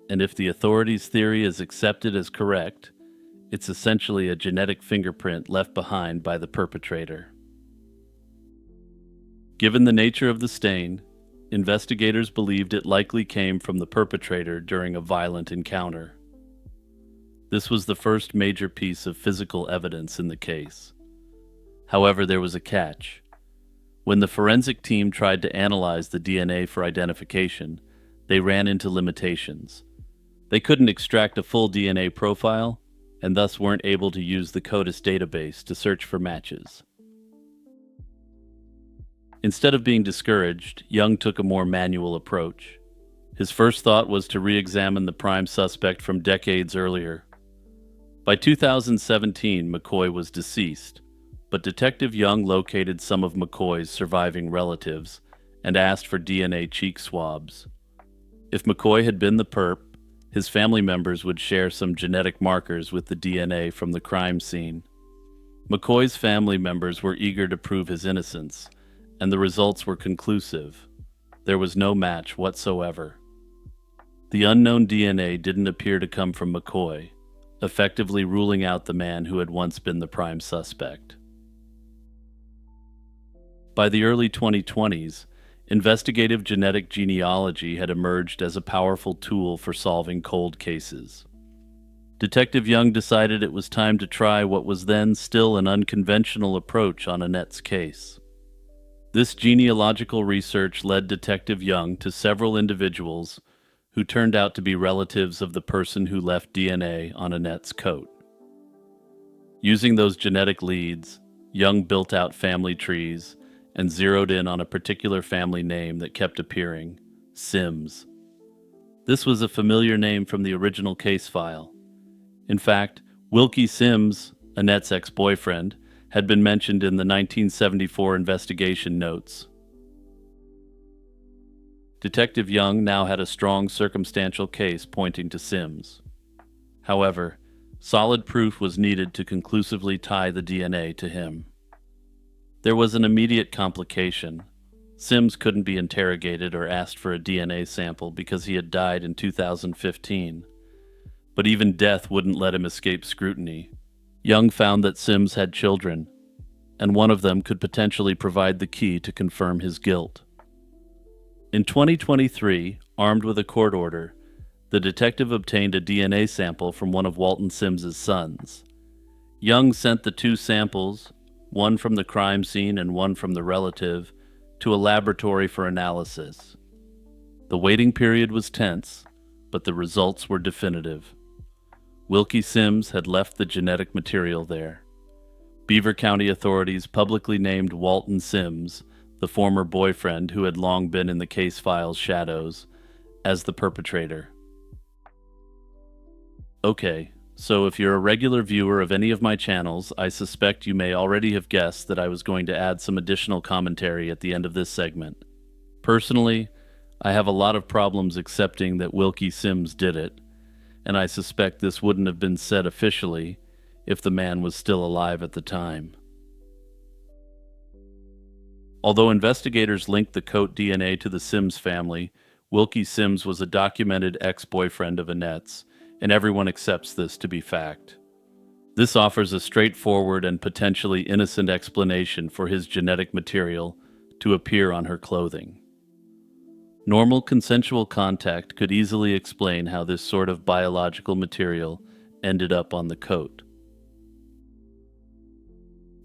and if the authorities' theory is accepted as correct, it's essentially a genetic fingerprint left behind by the perpetrator. Given the nature of the stain, investigators believed it likely came from the perpetrator during a violent encounter. This was the first major piece of physical evidence in the case. However, there was a catch. When the forensic team tried to analyze the DNA for identification, they ran into limitations. They couldn't extract a full DNA profile, and thus weren't able to use the CODIS database to search for matches. Instead of being discouraged, Young took a more manual approach. His first thought was to re-examine the prime suspect from decades earlier. By 2017, McCoy was deceased, but Detective Young located some of McCoy's surviving relatives and asked for DNA cheek swabs. If McCoy had been the perp, his family members would share some genetic markers with the DNA from the crime scene. McCoy's family members were eager to prove his innocence, and the results were conclusive. There was no match whatsoever. The unknown DNA didn't appear to come from McCoy, effectively ruling out the man who had once been the prime suspect. By the early 2020s, investigative genetic genealogy had emerged as a powerful tool for solving cold cases. Detective Young decided it was time to try what was then still an unconventional approach on Annette's case. This genealogical research led Detective Young to several individuals who turned out to be relatives of the person who left DNA on Annette's coat. Using those genetic leads, Young built out family trees and zeroed in on a particular family name that kept appearing, Sims. This was a familiar name from the original case file. In fact, Wilkie Sims, Annette's ex-boyfriend, had been mentioned in the 1974 investigation notes. Detective Young now had a strong circumstantial case pointing to Sims. However, solid proof was needed to conclusively tie the DNA to him. There was an immediate complication. Sims couldn't be interrogated or asked for a DNA sample because he had died in 2015. But even death wouldn't let him escape scrutiny. Young found that Sims had children, and one of them could potentially provide the key to confirm his guilt. In 2023, armed with a court order, the detective obtained a DNA sample from one of Walton Sims's sons. Young sent the two samples, one from the crime scene and one from the relative, to a laboratory for analysis. The waiting period was tense, but the results were definitive. Wilkie Sims had left the genetic material there. Beaver County authorities publicly named Walton Sims, the former boyfriend who had long been in the case file's shadows, as the perpetrator. Okay, so if you're a regular viewer of any of my channels, I suspect you may already have guessed that I was going to add some additional commentary at the end of this segment. Personally, I have a lot of problems accepting that Wilkie Sims did it, and I suspect this wouldn't have been said officially if the man was still alive at the time. Although investigators linked the coat DNA to the Sims family, Wilkie Sims was a documented ex-boyfriend of Annette's, and everyone accepts this to be fact. This offers a straightforward and potentially innocent explanation for his genetic material to appear on her clothing. Normal consensual contact could easily explain how this sort of biological material ended up on the coat.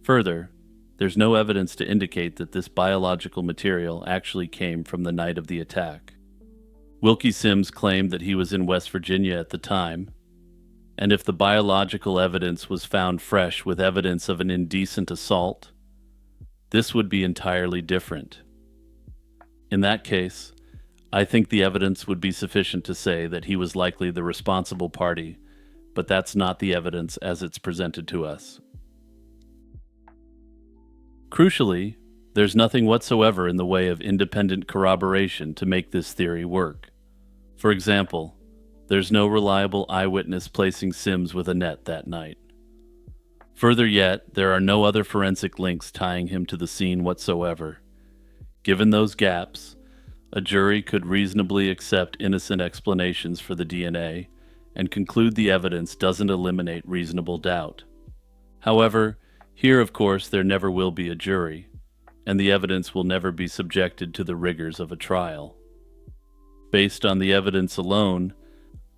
Further, there's no evidence to indicate that this biological material actually came from the night of the attack. Wilkie Sims claimed that he was in West Virginia at the time, And if the biological evidence was found fresh with evidence of an indecent assault, this would be entirely different. In that case, I think the evidence would be sufficient to say that he was likely the responsible party, but that's not the evidence as it's presented to us. Crucially, there's nothing whatsoever in the way of independent corroboration to make this theory work. For example, there's no reliable eyewitness placing Sims with Annette that night. Further yet, there are no other forensic links tying him to the scene whatsoever. Given those gaps, a jury could reasonably accept innocent explanations for the DNA and conclude the evidence doesn't eliminate reasonable doubt. However, here, of course, there never will be a jury, and the evidence will never be subjected to the rigors of a trial. Based on the evidence alone,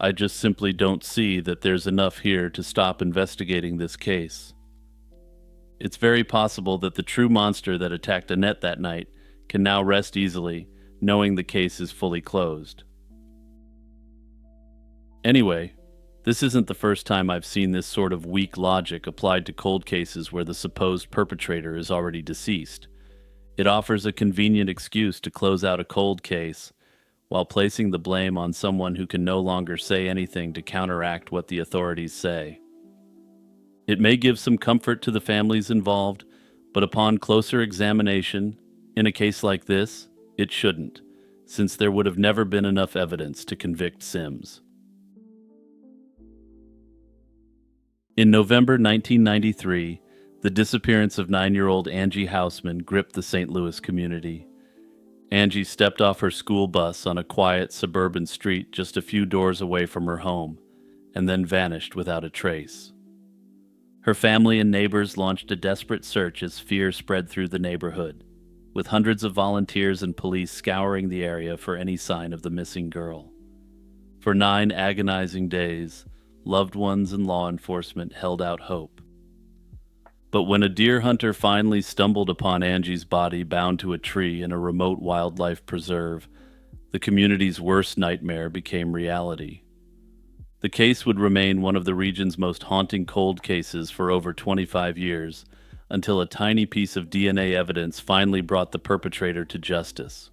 I just simply don't see that there's enough here to stop investigating this case. It's very possible that the true monster that attacked Annette that night can now rest easily, knowing the case is fully closed. Anyway, this isn't the first time I've seen this sort of weak logic applied to cold cases where the supposed perpetrator is already deceased. It offers a convenient excuse to close out a cold case while placing the blame on someone who can no longer say anything to counteract what the authorities say. It may give some comfort to the families involved, but upon closer examination, in a case like this, it shouldn't, since there would have never been enough evidence to convict Sims. In November 1993, the disappearance of 9-year-old Angie Hausman gripped the St. Louis community. Angie stepped off her school bus on a quiet suburban street just a few doors away from her home, and then vanished without a trace. Her family and neighbors launched a desperate search as fear spread through the neighborhood, with hundreds of volunteers and police scouring the area for any sign of the missing girl. For 9 agonizing days, loved ones and law enforcement held out hope. But when a deer hunter finally stumbled upon Angie's body bound to a tree in a remote wildlife preserve, the community's worst nightmare became reality. The case would remain one of the region's most haunting cold cases for over 25 years, until a tiny piece of DNA evidence finally brought the perpetrator to justice.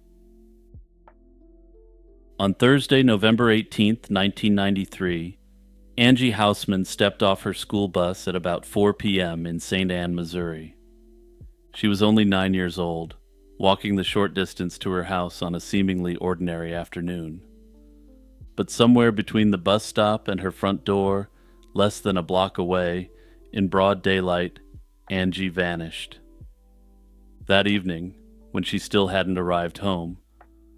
On Thursday, November 18, 1993, Angie Hausman stepped off her school bus at about 4 p.m. in St. Anne, Missouri. She was only 9 years old, walking the short distance to her house on a seemingly ordinary afternoon. But somewhere between the bus stop and her front door, less than a block away, in broad daylight, Angie vanished. That evening, when she still hadn't arrived home,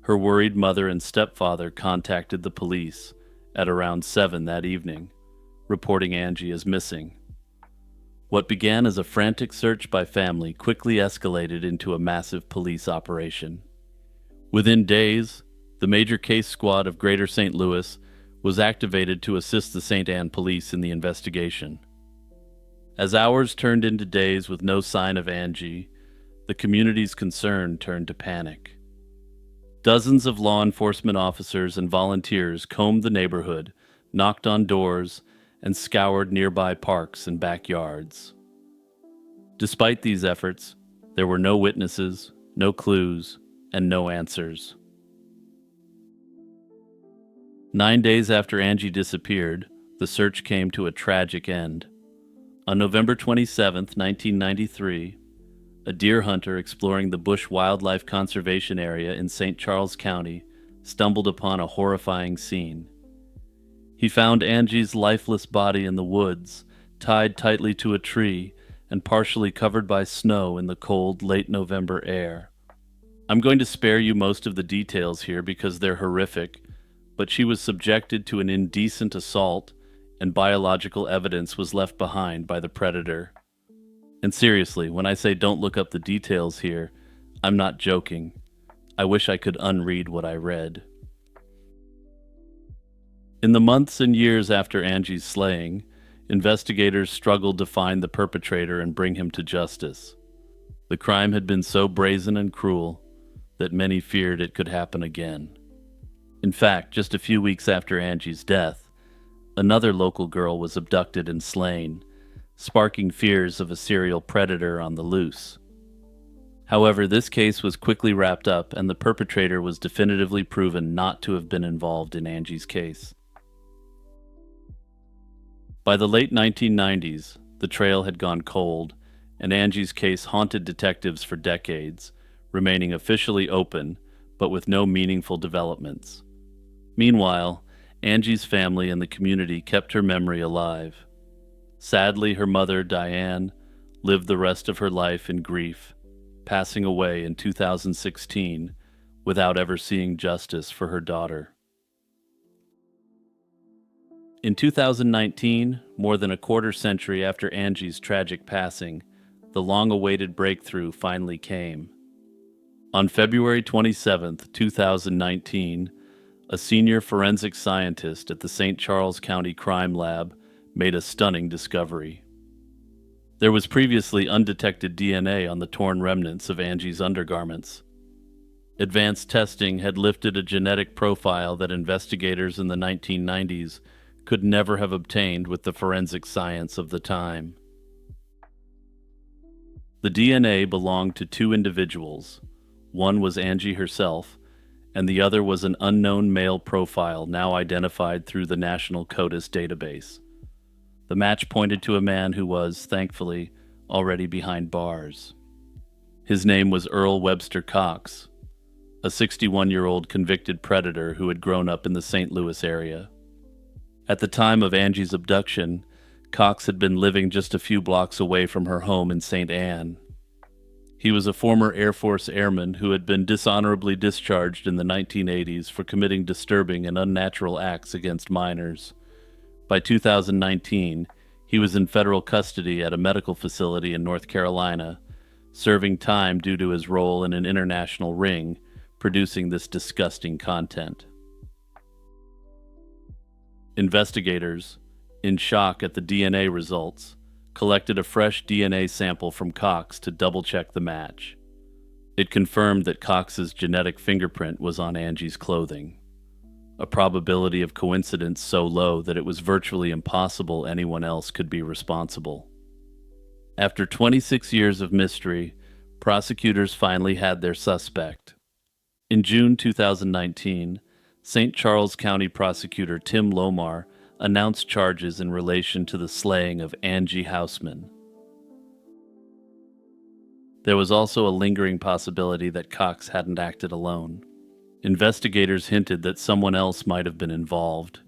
her worried mother and stepfather contacted the police at around 7 that evening, reporting Angie as missing. What began as a frantic search by family quickly escalated into a massive police operation. Within days, the major case squad of Greater St. Louis was activated to assist the St. Anne police in the investigation. As hours turned into days with no sign of Angie, the community's concern turned to panic. Dozens of law enforcement officers and volunteers combed the neighborhood, knocked on doors, and scoured nearby parks and backyards. Despite these efforts, there were no witnesses, no clues, and no answers. 9 days after Angie disappeared, the search came to a tragic end. On November 27, 1993, a deer hunter exploring the Bush Wildlife Conservation Area in St. Charles County stumbled upon a horrifying scene. He found Angie's lifeless body in the woods, tied tightly to a tree and partially covered by snow in the cold, late November air. I'm going to spare you most of the details here because they're horrific, but she was subjected to an indecent assault, and biological evidence was left behind by the predator. And seriously, when I say don't look up the details here, I'm not joking. I wish I could unread what I read. In the months and years after Angie's slaying, investigators struggled to find the perpetrator and bring him to justice. The crime had been so brazen and cruel that many feared it could happen again. In fact, just a few weeks after Angie's death, Another local girl was abducted and slain, sparking fears of a serial predator on the loose. However, this case was quickly wrapped up and the perpetrator was definitively proven not to have been involved in Angie's case. By the late 1990s, the trail had gone cold, and Angie's case haunted detectives for decades, remaining officially open, but with no meaningful developments. Meanwhile, Angie's family and the community kept her memory alive. Sadly, her mother, Diane, lived the rest of her life in grief, passing away in 2016 without ever seeing justice for her daughter. In 2019, more than a quarter century after Angie's tragic passing, the long-awaited breakthrough finally came. On February 27, 2019, a senior forensic scientist at the St. Charles County Crime Lab made a stunning discovery. There was previously undetected DNA on the torn remnants of Angie's undergarments. Advanced testing had lifted a genetic profile that investigators in the 1990s could never have obtained with the forensic science of the time. The DNA belonged to two individuals. One was Angie herself, and the other was an unknown male profile now identified through the National CODIS database. The match pointed to a man who was, thankfully, already behind bars. His name was Earl Webster Cox, a 61-year-old convicted predator who had grown up in the St. Louis area. At the time of Angie's abduction, Cox had been living just a few blocks away from her home in St. Anne. He was a former Air Force airman who had been dishonorably discharged in the 1980s for committing disturbing and unnatural acts against minors. By 2019, he was in federal custody at a medical facility in North Carolina, serving time due to his role in an international ring producing this disgusting content. Investigators, in shock at the DNA results, collected a fresh DNA sample from Cox to double-check the match. It confirmed that Cox's genetic fingerprint was on Angie's clothing, a probability of coincidence so low that it was virtually impossible anyone else could be responsible. After 26 years of mystery, prosecutors finally had their suspect. In June 2019, St. Charles County Prosecutor Tim Lomar announced charges in relation to the slaying of Angie Houseman. There was also a lingering possibility that Cox hadn't acted alone. Investigators hinted that someone else might have been involved,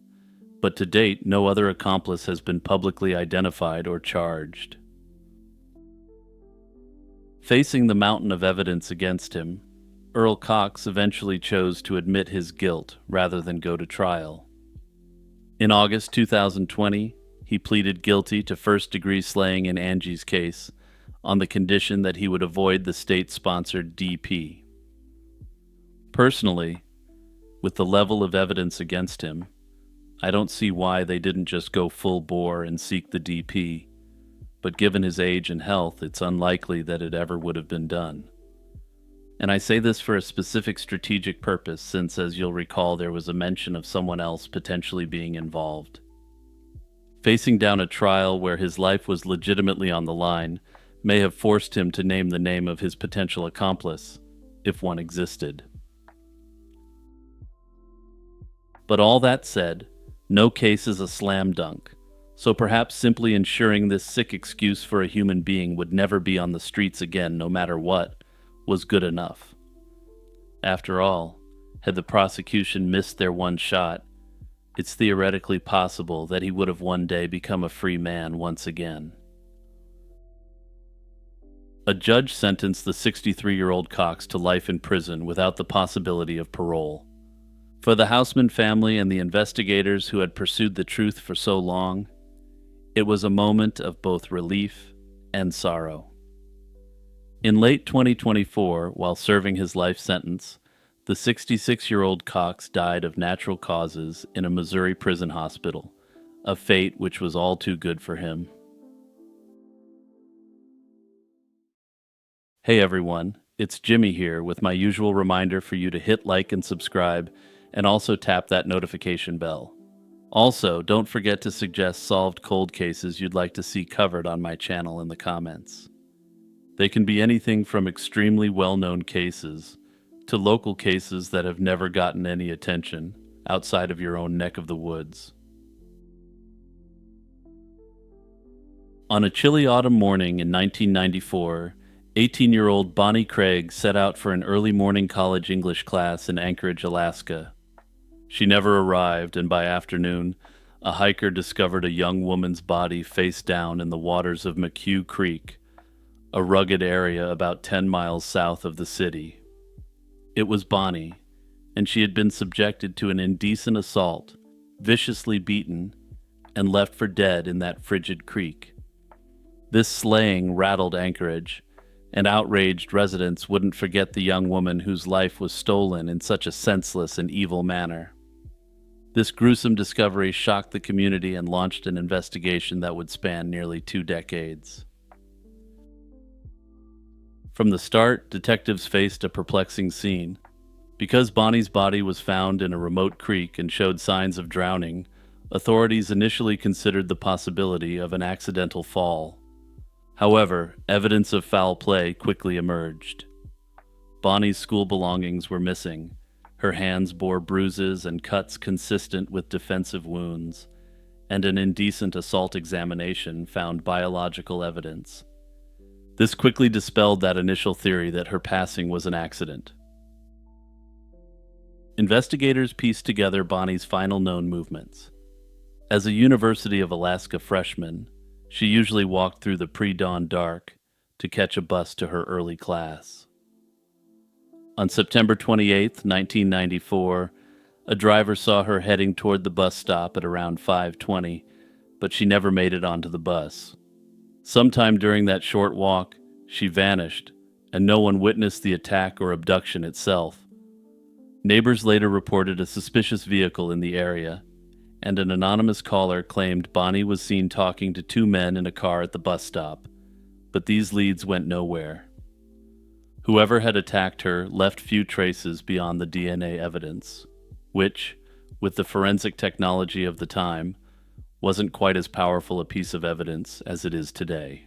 but to date, no other accomplice has been publicly identified or charged. Facing the mountain of evidence against him, Earl Cox eventually chose to admit his guilt rather than go to trial. In August 2020, he pleaded guilty to first-degree slaying in Angie's case on the condition that he would avoid the state-sponsored DP. Personally, with the level of evidence against him, I don't see why they didn't just go full bore and seek the DP, but given his age and health, it's unlikely that it ever would have been done. And I say this for a specific strategic purpose, since, as you'll recall, there was a mention of someone else potentially being involved. Facing down a trial where his life was legitimately on the line may have forced him to name the name of his potential accomplice, if one existed. But all that said, no case is a slam dunk, so perhaps simply ensuring this sick excuse for a human being would never be on the streets again no matter what was good enough. After all, had the prosecution missed their one shot, it's theoretically possible that he would have one day become a free man once again. A judge sentenced the 63-year-old Cox to life in prison without the possibility of parole. For the Houseman family and the investigators who had pursued the truth for so long, it was a moment of both relief and sorrow. In late 2024, while serving his life sentence, the 66-year-old Cox died of natural causes in a Missouri prison hospital, a fate which was all too good for him. Hey everyone, it's Jimmy here with my usual reminder for you to hit like and subscribe, and also tap that notification bell. Also, don't forget to suggest solved cold cases you'd like to see covered on my channel in the comments. They can be anything from extremely well-known cases to local cases that have never gotten any attention outside of your own neck of the woods. On a chilly autumn morning in 1994, 18-year-old Bonnie Craig set out for an early morning college English class in Anchorage, Alaska. She never arrived, and by afternoon, a hiker discovered a young woman's body face down in the waters of McHugh Creek, a rugged area about 10 miles south of the city. It was Bonnie, and she had been subjected to an indecent assault, viciously beaten, and left for dead in that frigid creek. This slaying rattled Anchorage, and outraged residents wouldn't forget the young woman whose life was stolen in such a senseless and evil manner. This gruesome discovery shocked the community and launched an investigation that would span nearly 2 decades. From the start, detectives faced a perplexing scene. Because Bonnie's body was found in a remote creek and showed signs of drowning, authorities initially considered the possibility of an accidental fall. However, evidence of foul play quickly emerged. Bonnie's school belongings were missing. Her hands bore bruises and cuts consistent with defensive wounds, and an indecent assault examination found biological evidence. This quickly dispelled that initial theory that her passing was an accident. Investigators pieced together Bonnie's final known movements. As a University of Alaska freshman, she usually walked through the pre-dawn dark to catch a bus to her early class. On September 28, 1994, a driver saw her heading toward the bus stop at around 5:20, but she never made it onto the bus. Sometime during that short walk, she vanished, and no one witnessed the attack or abduction itself. Neighbors later reported a suspicious vehicle in the area, and an anonymous caller claimed Bonnie was seen talking to 2 men in a car at the bus stop, but these leads went nowhere. Whoever had attacked her left few traces beyond the DNA evidence, which, with the forensic technology of the time, wasn't quite as powerful a piece of evidence as it is today.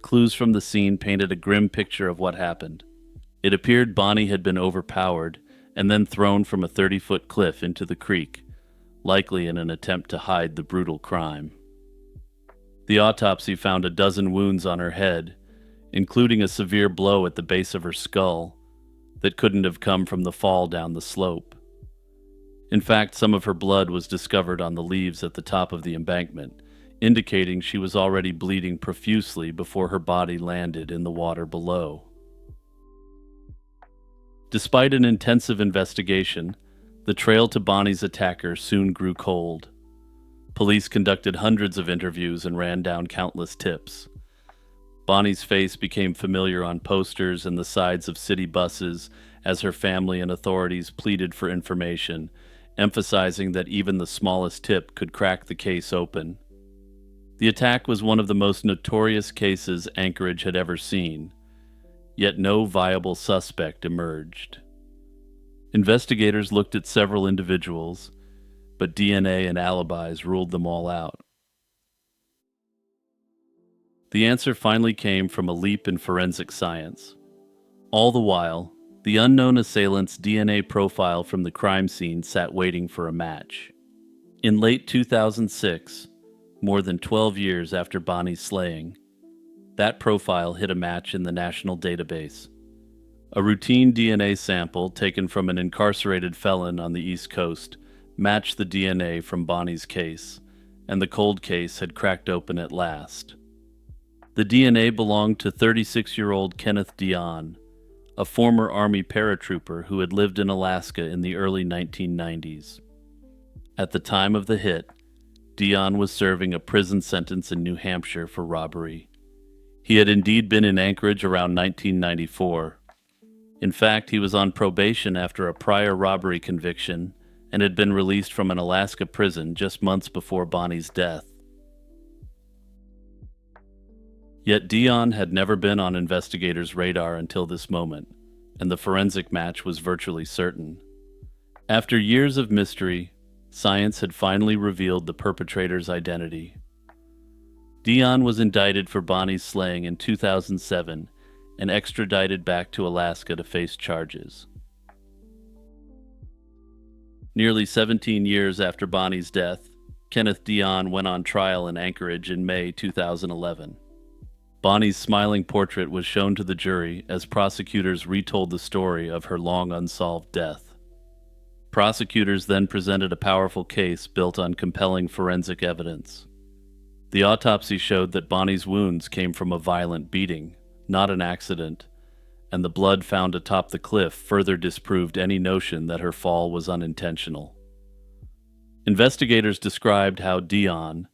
Clues from the scene painted a grim picture of what happened. It appeared Bonnie had been overpowered and then thrown from a 30-foot cliff into the creek, likely in an attempt to hide the brutal crime. The autopsy found a dozen wounds on her head, including a severe blow at the base of her skull that couldn't have come from the fall down the slope. In fact, some of her blood was discovered on the leaves at the top of the embankment, indicating she was already bleeding profusely before her body landed in the water below. Despite an intensive investigation, the trail to Bonnie's attacker soon grew cold. Police conducted hundreds of interviews and ran down countless tips. Bonnie's face became familiar on posters and the sides of city buses as her family and authorities pleaded for information, emphasizing that even the smallest tip could crack the case open. The attack was one of the most notorious cases Anchorage had ever seen, yet no viable suspect emerged. Investigators looked at several individuals, but DNA and alibis ruled them all out. The answer finally came from a leap in forensic science. All the while, the unknown assailant's DNA profile from the crime scene sat waiting for a match. In late 2006, more than 12 years after Bonnie's slaying, that profile hit a match in the national database. A routine DNA sample taken from an incarcerated felon on the East Coast matched the DNA from Bonnie's case, and the cold case had cracked open at last. The DNA belonged to 36-year-old Kenneth Dion, a former Army paratrooper who had lived in Alaska in the early 1990s. At the time of the hit, Dion was serving a prison sentence in New Hampshire for robbery. He had indeed been in Anchorage around 1994. In fact, he was on probation after a prior robbery conviction and had been released from an Alaska prison just months before Bonnie's death. Yet Dion had never been on investigators' radar until this moment, and the forensic match was virtually certain. After years of mystery, science had finally revealed the perpetrator's identity. Dion was indicted for Bonnie's slaying in 2007 and extradited back to Alaska to face charges. Nearly 17 years after Bonnie's death, Kenneth Dion went on trial in Anchorage in May 2011. Bonnie's smiling portrait was shown to the jury as prosecutors retold the story of her long unsolved death. Prosecutors then presented a powerful case built on compelling forensic evidence. The autopsy showed that Bonnie's wounds came from a violent beating, not an accident, and the blood found atop the cliff further disproved any notion that her fall was unintentional. Investigators described how Dion,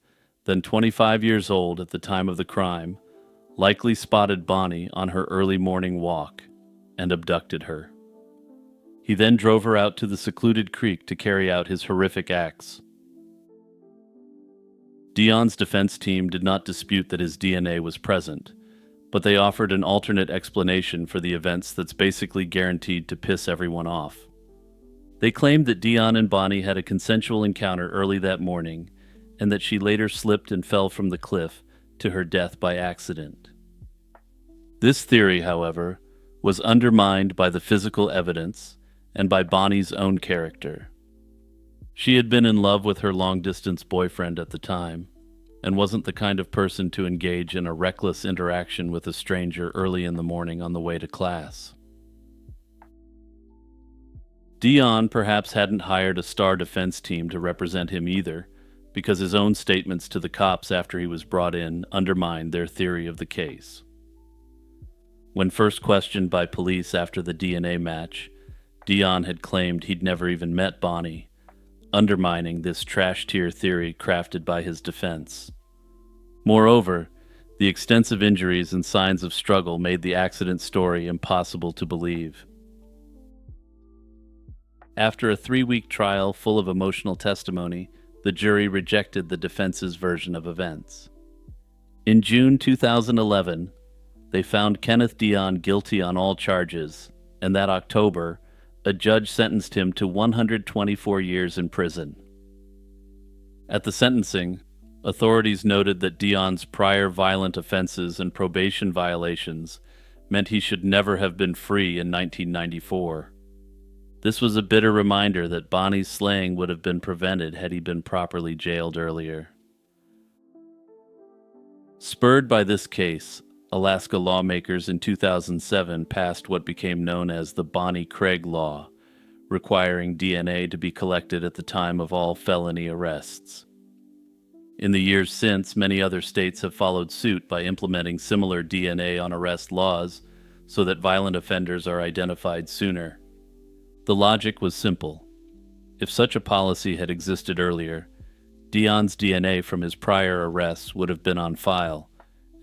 then 25 years old at the time of the crime, likely spotted Bonnie on her early morning walk and abducted her. He then drove her out to the secluded creek to carry out his horrific acts. Dion's defense team did not dispute that his DNA was present, but they offered an alternate explanation for the events that's basically guaranteed to piss everyone off. They claimed that Dion and Bonnie had a consensual encounter early that morning, and that she later slipped and fell from the cliff to her death by accident. This theory, however, was undermined by the physical evidence and by Bonnie's own character. She had been in love with her long-distance boyfriend at the time, and wasn't the kind of person to engage in a reckless interaction with a stranger early in the morning on the way to class. Dion perhaps hadn't hired a star defense team to represent him either, because his own statements to the cops after he was brought in undermined their theory of the case. When first questioned by police after the DNA match, Dion had claimed he'd never even met Bonnie, undermining this trash-tier theory crafted by his defense. Moreover, the extensive injuries and signs of struggle made the accident story impossible to believe. After a 3-week trial full of emotional testimony, the jury rejected the defense's version of events. In June 2011, they found Kenneth Dion guilty on all charges, and that October, a judge sentenced him to 124 years in prison. At the sentencing, authorities noted that Dion's prior violent offenses and probation violations meant he should never have been free in 1994. This was a bitter reminder that Bonnie's slaying would have been prevented had he been properly jailed earlier. Spurred by this case, Alaska lawmakers in 2007 passed what became known as the Bonnie Craig Law, requiring DNA to be collected at the time of all felony arrests. In the years since, many other states have followed suit by implementing similar DNA on arrest laws so that violent offenders are identified sooner. The logic was simple. If such a policy had existed earlier, Dion's DNA from his prior arrests would have been on file,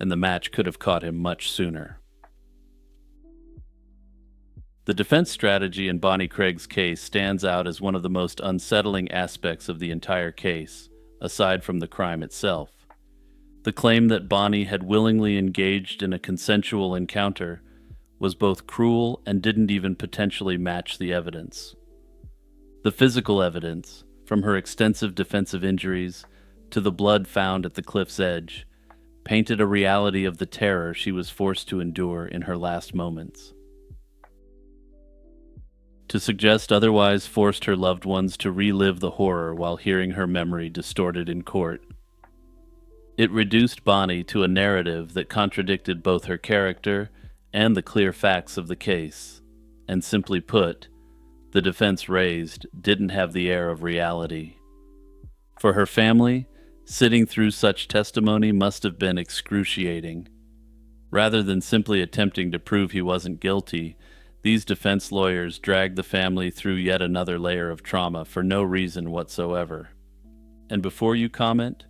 and the match could have caught him much sooner. The defense strategy in Bonnie Craig's case stands out as one of the most unsettling aspects of the entire case, aside from the crime itself. The claim that Bonnie had willingly engaged in a consensual encounter was both cruel and didn't even potentially match the evidence. The physical evidence, from her extensive defensive injuries to the blood found at the cliff's edge, painted a reality of the terror she was forced to endure in her last moments. To suggest otherwise forced her loved ones to relive the horror while hearing her memory distorted in court. It reduced Bonnie to a narrative that contradicted both her character and the clear facts of the case, and simply put, the defense raised didn't have the air of reality. For her family, sitting through such testimony must have been excruciating. Rather than simply attempting to prove he wasn't guilty, these defense lawyers dragged the family through yet another layer of trauma for no reason whatsoever. And before you comment,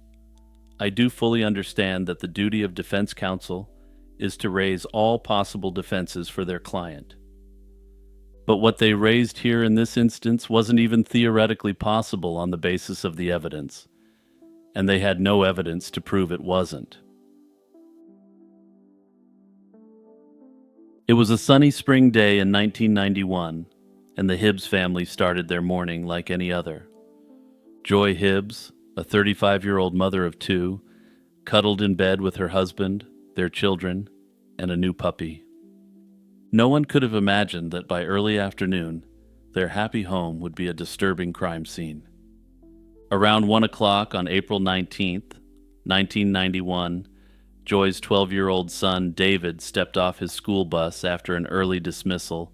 I do fully understand that the duty of defense counsel is to raise all possible defenses for their client. But what they raised here in this instance wasn't even theoretically possible on the basis of the evidence, and they had no evidence to prove it wasn't. It was a sunny spring day in 1991, and the Hibbs family started their morning like any other. Joy Hibbs, a 35-year-old mother of two, cuddled in bed with her husband, their children, and a new puppy. No one could have imagined that by early afternoon, their happy home would be a disturbing crime scene. Around 1 o'clock on April 19th, 1991, Joy's 12-year-old son, David, stepped off his school bus after an early dismissal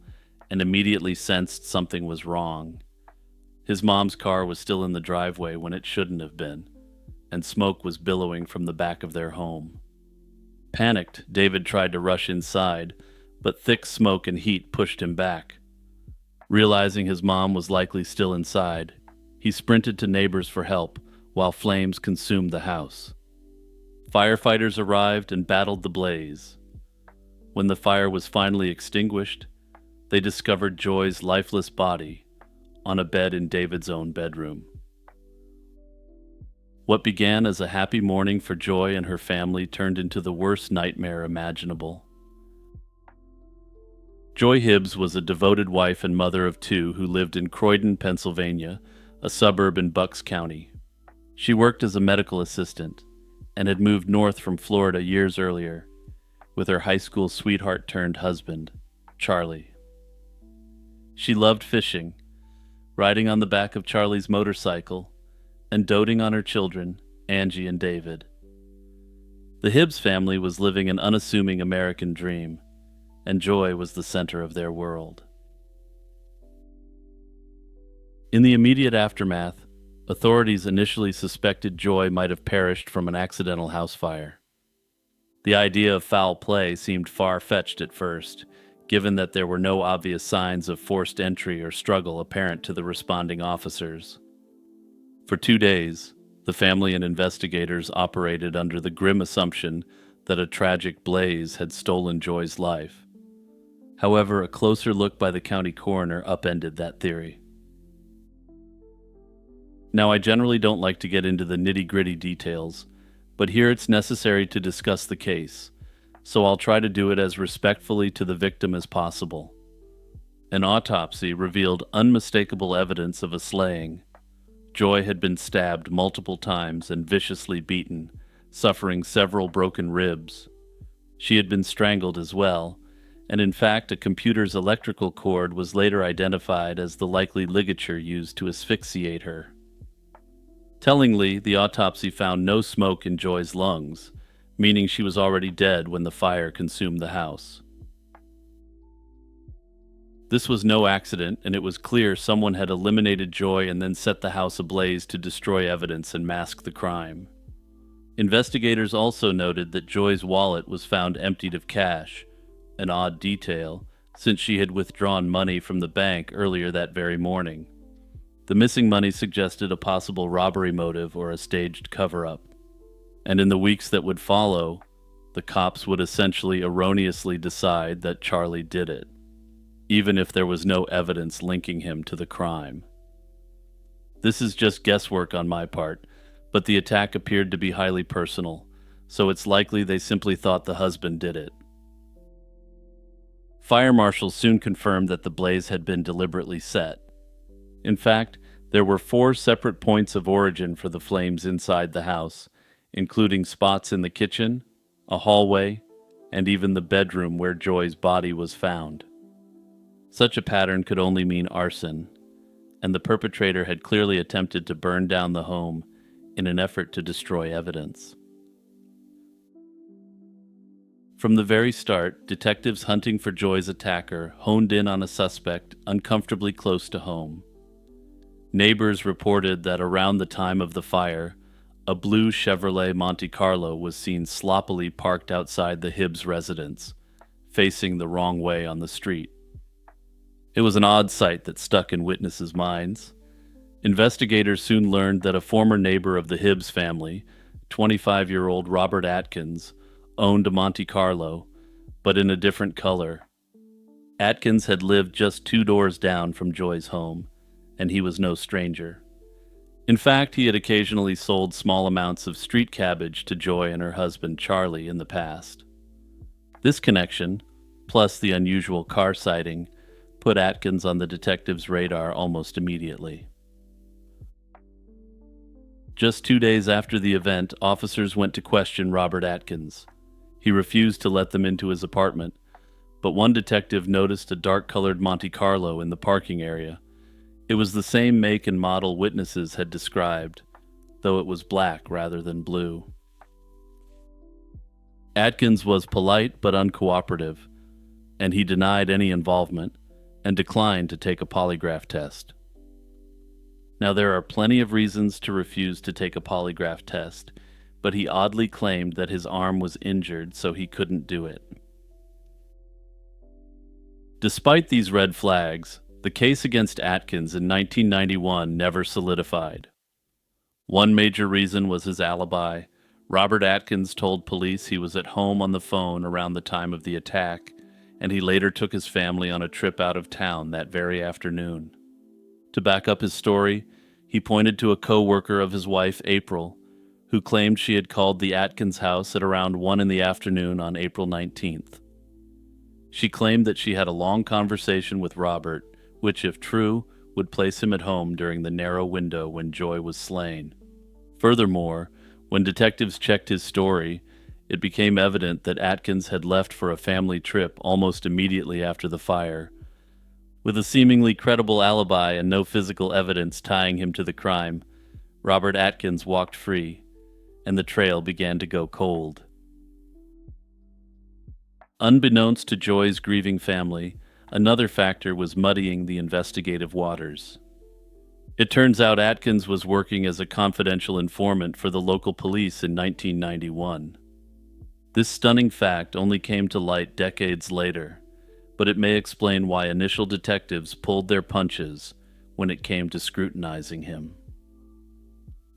and immediately sensed something was wrong. His mom's car was still in the driveway when it shouldn't have been, and smoke was billowing from the back of their home. Panicked, David tried to rush inside, but thick smoke and heat pushed him back. Realizing his mom was likely still inside, he sprinted to neighbors for help while flames consumed the house. Firefighters arrived and battled the blaze. When the fire was finally extinguished, they discovered Joy's lifeless body on a bed in David's own bedroom. What began as a happy morning for Joy and her family turned into the worst nightmare imaginable. Joy Hibbs was a devoted wife and mother of two who lived in Croydon, Pennsylvania, a suburb in Bucks County. She worked as a medical assistant and had moved north from Florida years earlier with her high school sweetheart-turned-husband, Charlie. She loved fishing, riding on the back of Charlie's motorcycle, and doting on her children, Angie and David. The Hibbs family was living an unassuming American dream, and Joy was the center of their world. In the immediate aftermath, authorities initially suspected Joy might have perished from an accidental house fire. The idea of foul play seemed far-fetched at first, given that there were no obvious signs of forced entry or struggle apparent to the responding officers. For 2 days, the family and investigators operated under the grim assumption that a tragic blaze had stolen Joy's life. However, a closer look by the county coroner upended that theory. Now, I generally don't like to get into the nitty-gritty details, but here it's necessary to discuss the case, so I'll try to do it as respectfully to the victim as possible. An autopsy revealed unmistakable evidence of a slaying. Joy had been stabbed multiple times and viciously beaten, suffering several broken ribs. She had been strangled as well, and in fact a computer's electrical cord was later identified as the likely ligature used to asphyxiate her. Tellingly, the autopsy found no smoke in Joy's lungs, meaning she was already dead when the fire consumed the house. This was no accident, and it was clear someone had eliminated Joy and then set the house ablaze to destroy evidence and mask the crime. Investigators also noted that Joy's wallet was found emptied of cash, an odd detail, since she had withdrawn money from the bank earlier that very morning. The missing money suggested a possible robbery motive or a staged cover-up. And in the weeks that would follow, the cops would essentially erroneously decide that Charlie did it, even if there was no evidence linking him to the crime. This is just guesswork on my part, but the attack appeared to be highly personal, so it's likely they simply thought the husband did it. Fire marshals soon confirmed that the blaze had been deliberately set. In fact, there were 4 separate points of origin for the flames inside the house, including spots in the kitchen, a hallway, and even the bedroom where Joy's body was found. Such a pattern could only mean arson, and the perpetrator had clearly attempted to burn down the home in an effort to destroy evidence. From the very start, detectives hunting for Joy's attacker honed in on a suspect uncomfortably close to home. Neighbors reported that around the time of the fire, a blue Chevrolet Monte Carlo was seen sloppily parked outside the Hibbs residence, facing the wrong way on the street. It was an odd sight that stuck in witnesses' minds. Investigators soon learned that a former neighbor of the Hibbs family, 25-year-old Robert Atkins, owned a Monte Carlo, but in a different color. Atkins had lived just 2 doors down from Joy's home, and he was no stranger. In fact, he had occasionally sold small amounts of street cabbage to Joy and her husband Charlie in the past. This connection, plus the unusual car sighting, put Atkins on the detectives' radar almost immediately. Just 2 days after the event, officers went to question Robert Atkins. He refused to let them into his apartment, but one detective noticed a dark-colored Monte Carlo in the parking area. It was the same make and model witnesses had described, though it was black rather than blue. Atkins was polite but uncooperative, and he denied any involvement and declined to take a polygraph test. Now, there are plenty of reasons to refuse to take a polygraph test, but he oddly claimed that his arm was injured, so he couldn't do it. Despite these red flags, the case against Atkins in 1991 never solidified. One major reason was his alibi. Robert Atkins told police he was at home on the phone around the time of the attack, and he later took his family on a trip out of town that very afternoon. To back up his story, he pointed to a co-worker of his wife, April, who claimed she had called the Atkins house at around 1 in the afternoon on April 19th. She claimed that she had a long conversation with Robert, which, if true, would place him at home during the narrow window when Joy was slain. Furthermore, when detectives checked his story, it became evident that Atkins had left for a family trip almost immediately after the fire. With a seemingly credible alibi and no physical evidence tying him to the crime, Robert Atkins walked free, and the trail began to go cold. Unbeknownst to Joy's grieving family, another factor was muddying the investigative waters. It turns out Atkins was working as a confidential informant for the local police in 1991. This stunning fact only came to light decades later, but it may explain why initial detectives pulled their punches when it came to scrutinizing him.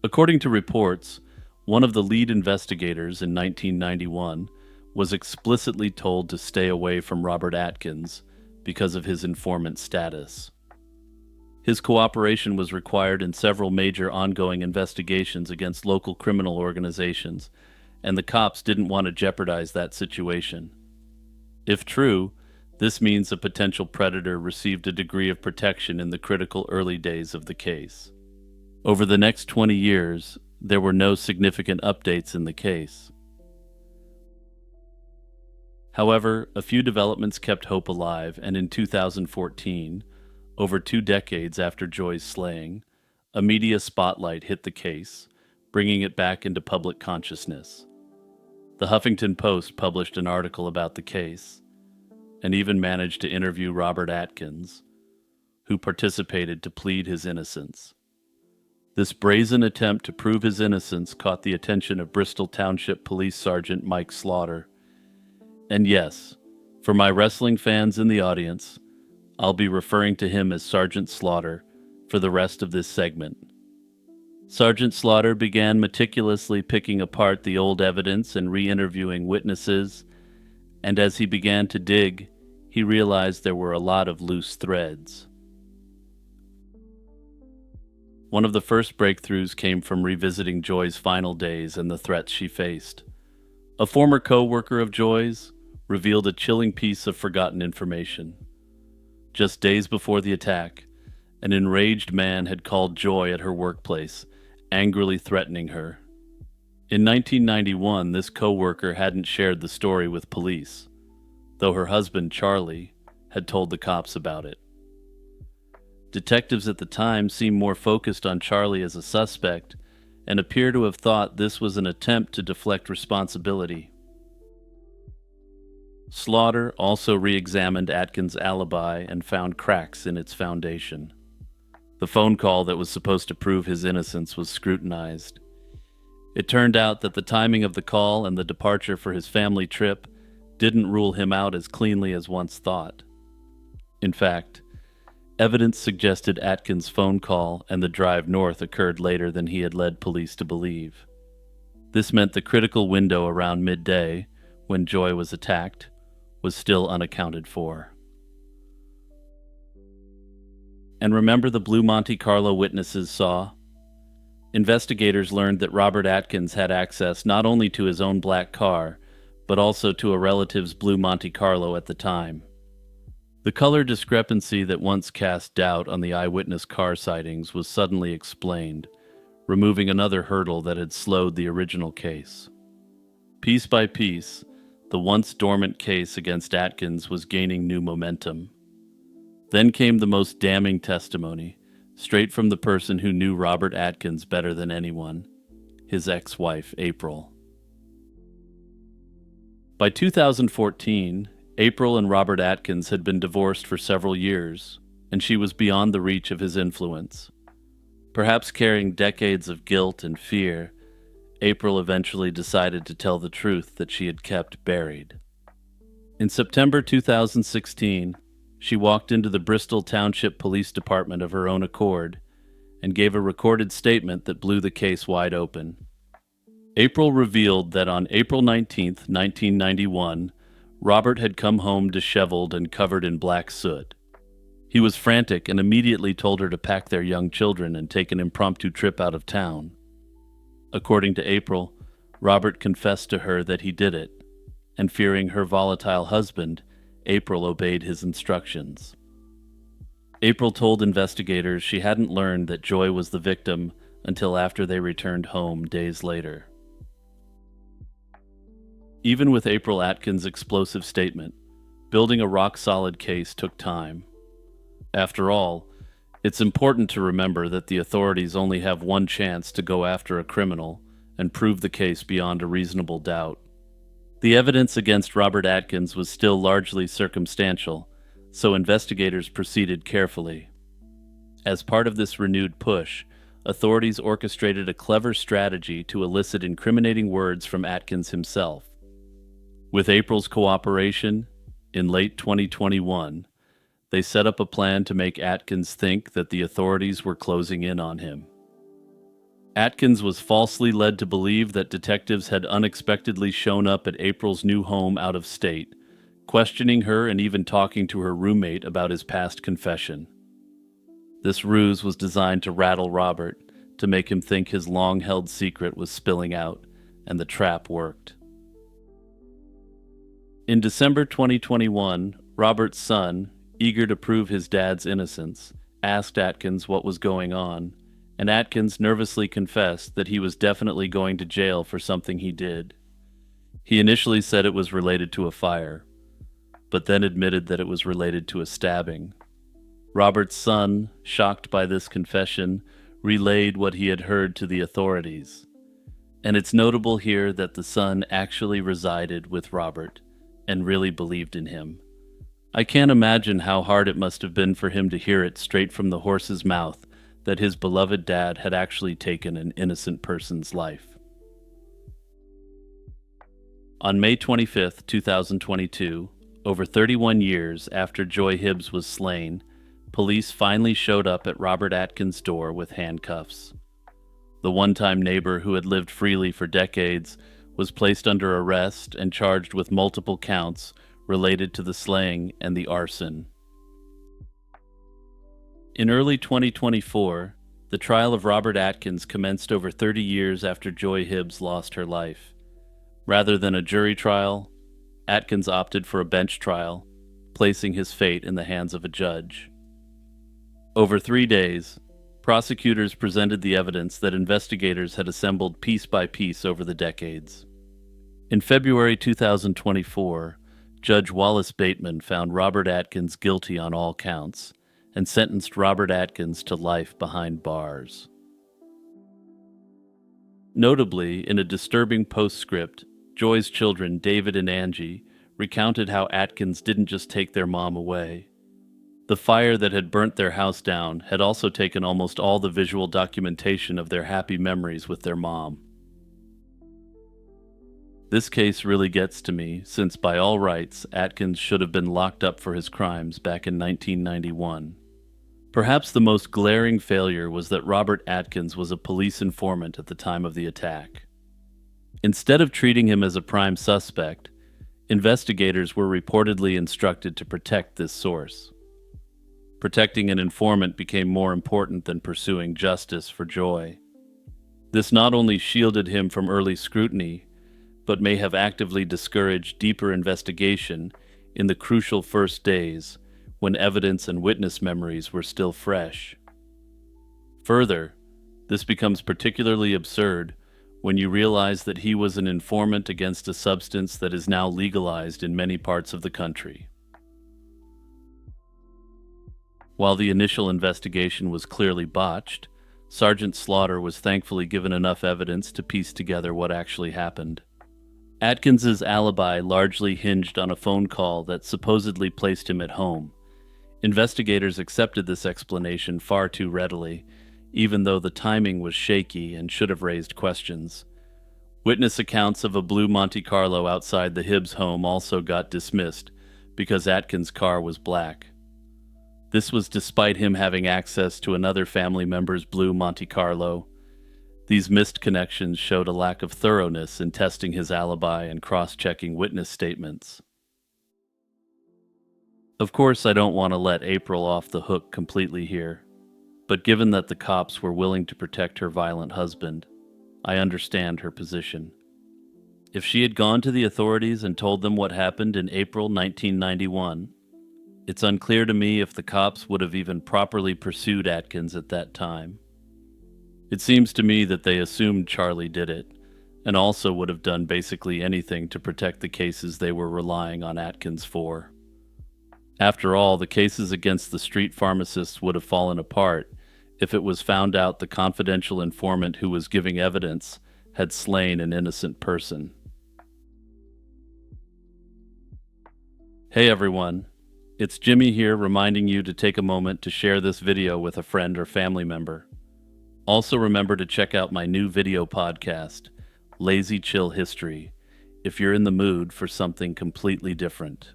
According to reports, one of the lead investigators in 1991 was explicitly told to stay away from Robert Atkins because of his informant status. His cooperation was required in several major ongoing investigations against local criminal organizations, and the cops didn't want to jeopardize that situation. If true, this means a potential predator received a degree of protection in the critical early days of the case. Over the next 20 years, there were no significant updates in the case. However, a few developments kept hope alive, and in 2014, over 2 decades after Joy's slaying, a media spotlight hit the case, bringing it back into public consciousness. The Huffington Post published an article about the case, and even managed to interview Robert Atkins, who participated to plead his innocence. This brazen attempt to prove his innocence caught the attention of Bristol Township Police Sergeant Mike Slaughter. And yes, for my wrestling fans in the audience, I'll be referring to him as Sergeant Slaughter for the rest of this segment. Sergeant Slaughter began meticulously picking apart the old evidence and re-interviewing witnesses, and as he began to dig, he realized there were a lot of loose threads. One of the first breakthroughs came from revisiting Joy's final days and the threats she faced. A former co-worker of Joy's revealed a chilling piece of forgotten information. Just days before the attack, an enraged man had called Joy at her workplace, angrily threatening her. In 1991, this co-worker hadn't shared the story with police, though her husband, Charlie, had told the cops about it. Detectives at the time seemed more focused on Charlie as a suspect and appear to have thought this was an attempt to deflect responsibility. Slaughter also re-examined Atkins' alibi and found cracks in its foundation. The phone call that was supposed to prove his innocence was scrutinized. It turned out that the timing of the call and the departure for his family trip didn't rule him out as cleanly as once thought. In fact, evidence suggested Atkins' phone call and the drive north occurred later than he had led police to believe. This meant the critical window around midday, when Joy was attacked, was still unaccounted for. And remember the blue Monte Carlo witnesses saw? Investigators learned that Robert Atkins had access not only to his own black car, but also to a relative's blue Monte Carlo at the time. The color discrepancy that once cast doubt on the eyewitness car sightings was suddenly explained, removing another hurdle that had slowed the original case. Piece by piece, the once dormant case against Atkins was gaining new momentum. Then came the most damning testimony, straight from the person who knew Robert Atkins better than anyone, his ex-wife, April. By 2014, April and Robert Atkins had been divorced for several years, and she was beyond the reach of his influence. Perhaps carrying decades of guilt and fear, April eventually decided to tell the truth that she had kept buried. In September 2016, she walked into the Bristol Township Police Department of her own accord and gave a recorded statement that blew the case wide open. April revealed that on April 19, 1991, Robert had come home disheveled and covered in black soot. He was frantic and immediately told her to pack their young children and take an impromptu trip out of town. According to April, Robert confessed to her that he did it, and fearing her volatile husband, April obeyed his instructions. April told investigators she hadn't learned that Joy was the victim until after they returned home days later. Even with April Atkins' explosive statement, building a rock-solid case took time. After all, it's important to remember that the authorities only have one chance to go after a criminal and prove the case beyond a reasonable doubt. The evidence against Robert Atkins was still largely circumstantial, so investigators proceeded carefully. As part of this renewed push, authorities orchestrated a clever strategy to elicit incriminating words from Atkins himself. With April's cooperation, in late 2021, they set up a plan to make Atkins think that the authorities were closing in on him. Atkins was falsely led to believe that detectives had unexpectedly shown up at April's new home out of state, questioning her and even talking to her roommate about his past confession. This ruse was designed to rattle Robert, to make him think his long-held secret was spilling out, and the trap worked. In December 2021, Robert's son, eager to prove his dad's innocence, asked Atkins what was going on, and Atkins nervously confessed that he was definitely going to jail for something he did. He initially said it was related to a fire, but then admitted that it was related to a stabbing. Robert's son, shocked by this confession, relayed what he had heard to the authorities. And it's notable here that the son actually resided with Robert and really believed in him. I can't imagine how hard it must have been for him to hear it straight from the horse's mouth that his beloved dad had actually taken an innocent person's life. On May 25, 2022, over 31 years after Joy Hibbs was slain, police finally showed up at Robert Atkins' door with handcuffs. The one-time neighbor who had lived freely for decades was placed under arrest and charged with multiple counts related to the slaying and the arson. In early 2024, the trial of Robert Atkins commenced over 30 years after Joy Hibbs lost her life. Rather than a jury trial, Atkins opted for a bench trial, placing his fate in the hands of a judge. Over 3 days, prosecutors presented the evidence that investigators had assembled piece by piece over the decades. In February 2024, Judge Wallace Bateman found Robert Atkins guilty on all counts and sentenced Robert Atkins to life behind bars. Notably, in a disturbing postscript, Joy's children, David and Angie, recounted how Atkins didn't just take their mom away. The fire that had burnt their house down had also taken almost all the visual documentation of their happy memories with their mom. This case really gets to me, since by all rights, Atkins should have been locked up for his crimes back in 1991. Perhaps the most glaring failure was that Robert Atkins was a police informant at the time of the attack. Instead of treating him as a prime suspect, investigators were reportedly instructed to protect this source. Protecting an informant became more important than pursuing justice for Joy. This not only shielded him from early scrutiny, but may have actively discouraged deeper investigation in the crucial first days when evidence and witness memories were still fresh. Further, this becomes particularly absurd when you realize that he was an informant against a substance that is now legalized in many parts of the country. While the initial investigation was clearly botched, Sergeant Slaughter was thankfully given enough evidence to piece together what actually happened. Atkins's alibi largely hinged on a phone call that supposedly placed him at home. Investigators accepted this explanation far too readily, even though the timing was shaky and should have raised questions. Witness accounts of a blue Monte Carlo outside the Hibbs home also got dismissed because Atkins' car was black. This was despite him having access to another family member's blue Monte Carlo. These missed connections showed a lack of thoroughness in testing his alibi and cross-checking witness statements. Of course, I don't want to let April off the hook completely here, but given that the cops were willing to protect her violent husband, I understand her position. If she had gone to the authorities and told them what happened in April 1991, it's unclear to me if the cops would have even properly pursued Atkins at that time. It seems to me that they assumed Charlie did it, and also would have done basically anything to protect the cases they were relying on Atkins for. After all, the cases against the street pharmacists would have fallen apart if it was found out the confidential informant who was giving evidence had slain an innocent person. Hey everyone, it's Jimmy here reminding you to take a moment to share this video with a friend or family member. Also remember to check out my new video podcast, Lazy Chill History, if you're in the mood for something completely different.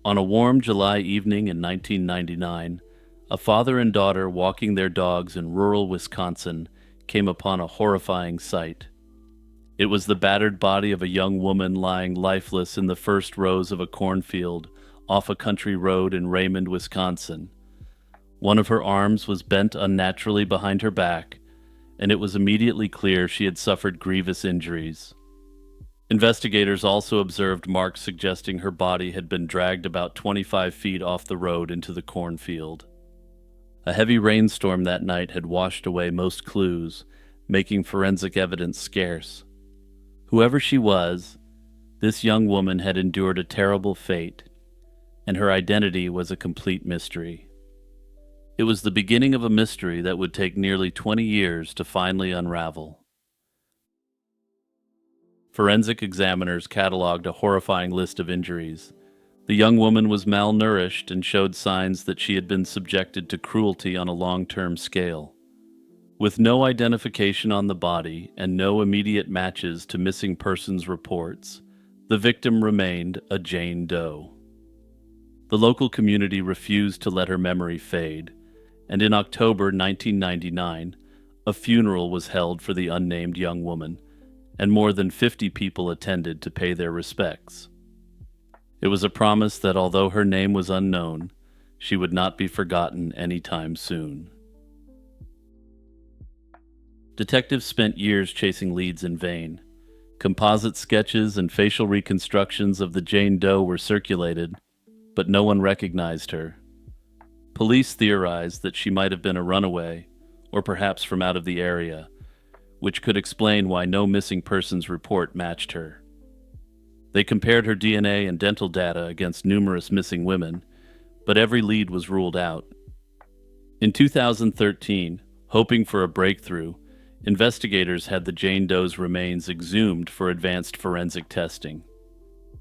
On a warm July evening in 1999, a father and daughter walking their dogs in rural Wisconsin came upon a horrifying sight. It was the battered body of a young woman lying lifeless in the first rows of a cornfield off a country road in Raymond, Wisconsin. One of her arms was bent unnaturally behind her back, and it was immediately clear she had suffered grievous injuries. Investigators also observed marks suggesting her body had been dragged about 25 feet off the road into the cornfield. A heavy rainstorm that night had washed away most clues, making forensic evidence scarce. Whoever she was, this young woman had endured a terrible fate, and her identity was a complete mystery. It was the beginning of a mystery that would take nearly 20 years to finally unravel. Forensic examiners cataloged a horrifying list of injuries. The young woman was malnourished and showed signs that she had been subjected to cruelty on a long-term scale. With no identification on the body and no immediate matches to missing persons reports, the victim remained a Jane Doe. The local community refused to let her memory fade, and in October 1999, a funeral was held for the unnamed young woman, and more than 50 people attended to pay their respects. It was a promise that although her name was unknown, she would not be forgotten anytime soon. Detectives spent years chasing leads in vain. Composite sketches and facial reconstructions of the Jane Doe were circulated, but no one recognized her. Police theorized that she might have been a runaway, or perhaps from out of the area, which could explain why no missing persons report matched her. They compared her DNA and dental data against numerous missing women, but every lead was ruled out. In 2013, hoping for a breakthrough, investigators had the Jane Doe's remains exhumed for advanced forensic testing.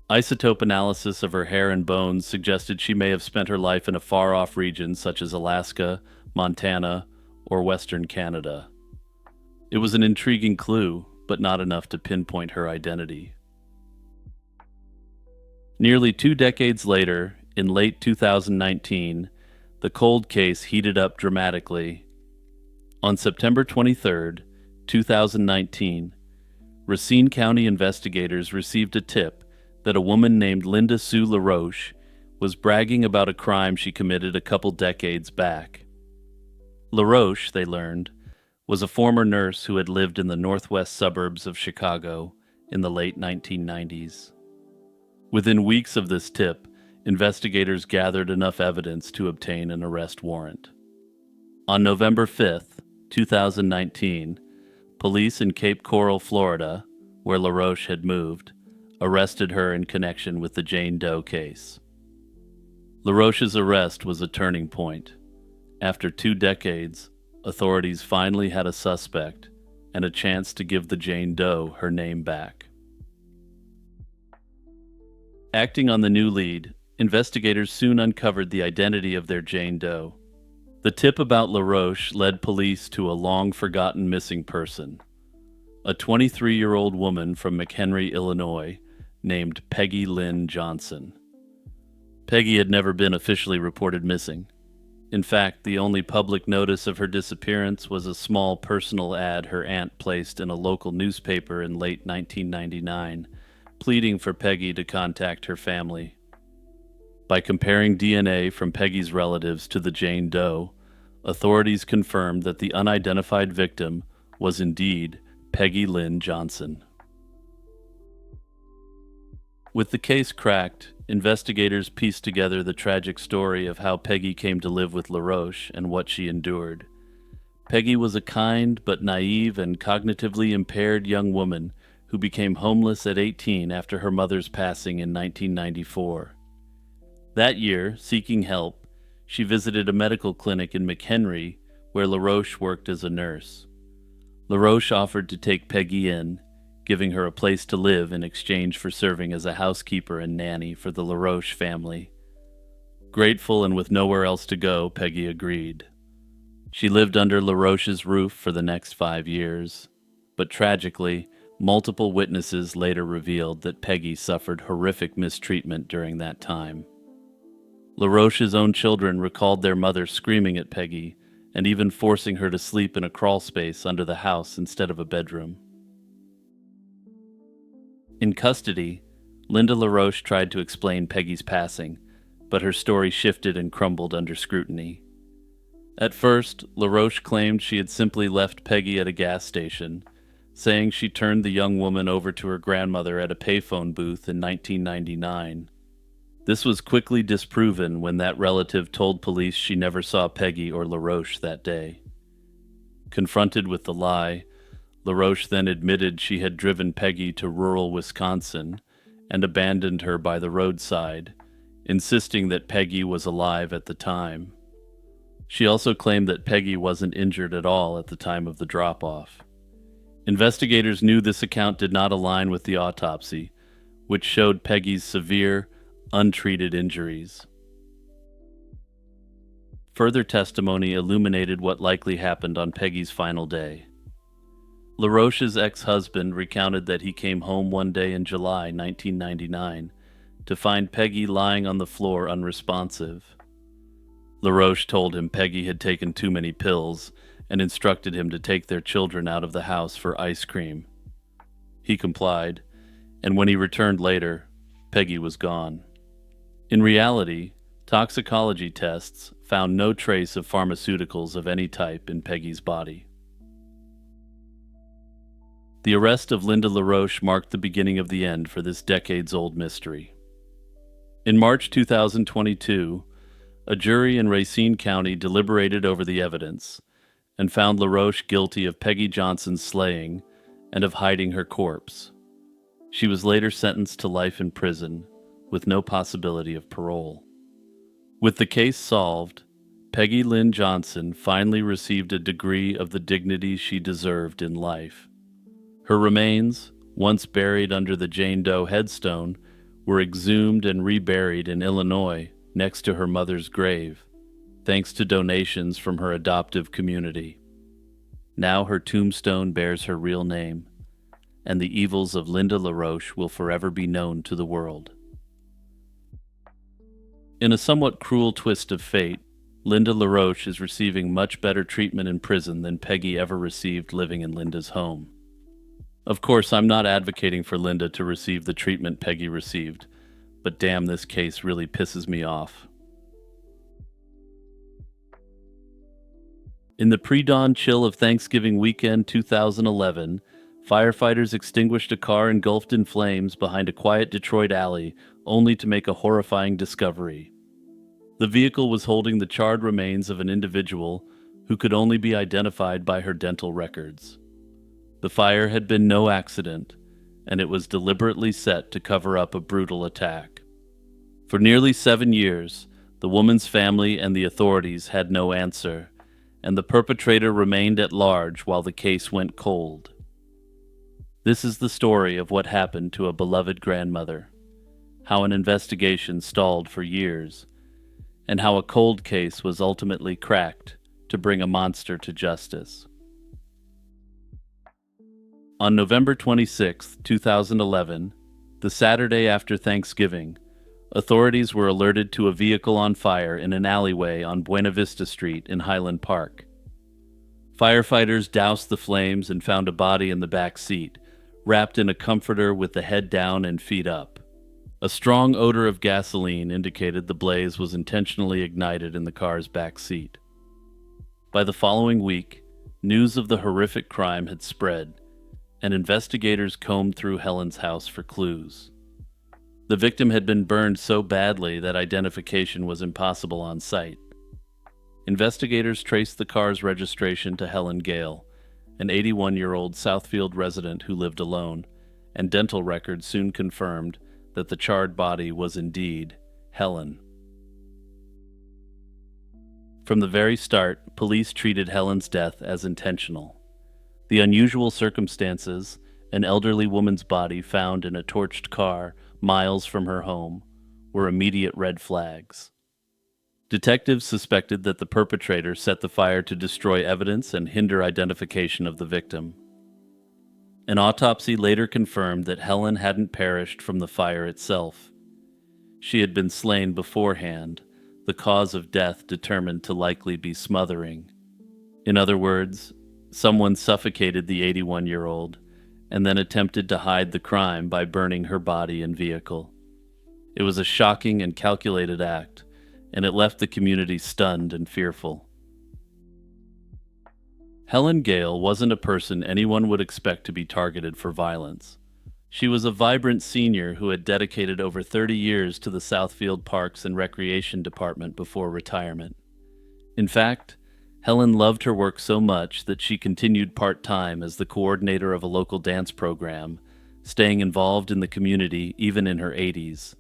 Isotope analysis of her hair and bones suggested she may have spent her life in a far-off region such as Alaska, Montana, or Western Canada. It was an intriguing clue, but not enough to pinpoint her identity. Nearly 2 decades later, in late 2019, the cold case heated up dramatically. On September 23, 2019, Racine County investigators received a tip that a woman named Linda Sue LaRoche was bragging about a crime she committed a couple decades back. LaRoche, they learned, was a former nurse who had lived in the northwest suburbs of Chicago in the late 1990s. Within weeks of this tip, investigators gathered enough evidence to obtain an arrest warrant. On November 5th, 2019, police in Cape Coral, Florida, where LaRoche had moved, arrested her in connection with the Jane Doe case. LaRoche's arrest was a turning point. After 2 decades, authorities finally had a suspect and a chance to give the Jane Doe her name back. Acting on the new lead, investigators soon uncovered the identity of their Jane Doe. The tip about LaRoche led police to a long-forgotten missing person, a 23-year-old woman from McHenry, Illinois, named Peggy Lynn Johnson. Peggy had never been officially reported missing. In fact, the only public notice of her disappearance was a small personal ad her aunt placed in a local newspaper in late 1999, pleading for Peggy to contact her family. By comparing DNA from Peggy's relatives to the Jane Doe, authorities confirmed that the unidentified victim was indeed Peggy Lynn Johnson. With the case cracked, investigators pieced together the tragic story of how Peggy came to live with LaRoche and what she endured. Peggy was a kind but naive and cognitively impaired young woman who became homeless at 18 after her mother's passing in 1994. That year, seeking help, she visited a medical clinic in McHenry where LaRoche worked as a nurse. LaRoche offered to take Peggy in, giving her a place to live in exchange for serving as a housekeeper and nanny for the LaRoche family. Grateful and with nowhere else to go, Peggy agreed. She lived under LaRoche's roof for the next 5 years, but tragically, multiple witnesses later revealed that Peggy suffered horrific mistreatment during that time. LaRoche's own children recalled their mother screaming at Peggy and even forcing her to sleep in a crawl space under the house instead of a bedroom. In custody, Linda LaRoche tried to explain Peggy's passing, but her story shifted and crumbled under scrutiny. At first, LaRoche claimed she had simply left Peggy at a gas station, saying she turned the young woman over to her grandmother at a payphone booth in 1999. This was quickly disproven when that relative told police she never saw Peggy or LaRoche that day. Confronted with the lie, LaRoche then admitted she had driven Peggy to rural Wisconsin and abandoned her by the roadside, insisting that Peggy was alive at the time. She also claimed that Peggy wasn't injured at all at the time of the drop-off. Investigators knew this account did not align with the autopsy, which showed Peggy's severe, untreated injuries. Further testimony illuminated what likely happened on Peggy's final day. LaRoche's ex-husband recounted that he came home one day in July 1999 to find Peggy lying on the floor unresponsive. LaRoche told him Peggy had taken too many pills and instructed him to take their children out of the house for ice cream. He complied, and when he returned later, Peggy was gone. In reality, toxicology tests found no trace of pharmaceuticals of any type in Peggy's body. The arrest of Linda LaRoche marked the beginning of the end for this decades-old mystery. In March 2022, a jury in Racine County deliberated over the evidence and found LaRoche guilty of Peggy Johnson's slaying and of hiding her corpse. She was later sentenced to life in prison, with no possibility of parole. With the case solved, Peggy Lynn Johnson finally received a degree of the dignity she deserved in life. Her remains, once buried under the Jane Doe headstone, were exhumed and reburied in Illinois next to her mother's grave, thanks to donations from her adoptive community. Now her tombstone bears her real name, and the evils of Linda LaRoche will forever be known to the world. In a somewhat cruel twist of fate, Linda LaRoche is receiving much better treatment in prison than Peggy ever received living in Linda's home. Of course, I'm not advocating for Linda to receive the treatment Peggy received, but damn, this case really pisses me off. In the pre-dawn chill of Thanksgiving weekend 2011, Firefighters extinguished a car engulfed in flames behind a quiet Detroit alley, only to make a horrifying discovery. The vehicle was holding the charred remains of an individual who could only be identified by her dental records. The fire had been no accident, and it was deliberately set to cover up a brutal attack. For nearly 7 years, the woman's family and the authorities had no answer, and the perpetrator remained at large while the case went cold. This is the story of what happened to a beloved grandmother, how an investigation stalled for years, and how a cold case was ultimately cracked to bring a monster to justice. On November 26, 2011, the Saturday after Thanksgiving, authorities were alerted to a vehicle on fire in an alleyway on Buena Vista Street in Highland Park. Firefighters doused the flames and found a body in the back seat, wrapped in a comforter with the head down and feet up. A strong odor of gasoline indicated the blaze was intentionally ignited in the car's back seat. By the following week, news of the horrific crime had spread, and investigators combed through Helen's house for clues. The victim had been burned so badly that identification was impossible on site. Investigators traced the car's registration to Helen Gale, an 81-year-old Southfield resident who lived alone, and dental records soon confirmed that the charred body was indeed Helen. From the very start, police treated Helen's death as intentional. The unusual circumstances, an elderly woman's body found in a torched car miles from her home, were immediate red flags. Detectives suspected that the perpetrator set the fire to destroy evidence and hinder identification of the victim. An autopsy later confirmed that Helen hadn't perished from the fire itself. She had been slain beforehand, the cause of death determined to likely be smothering. In other words, someone suffocated the 81-year-old and then attempted to hide the crime by burning her body and vehicle. It was a shocking and calculated act, and it left the community stunned and fearful. Helen Gale wasn't a person anyone would expect to be targeted for violence. She was a vibrant senior who had dedicated over 30 years to the Southfield Parks and Recreation Department before retirement. In fact, Helen loved her work so much that she continued part-time as the coordinator of a local dance program, staying involved in the community even in her 80s.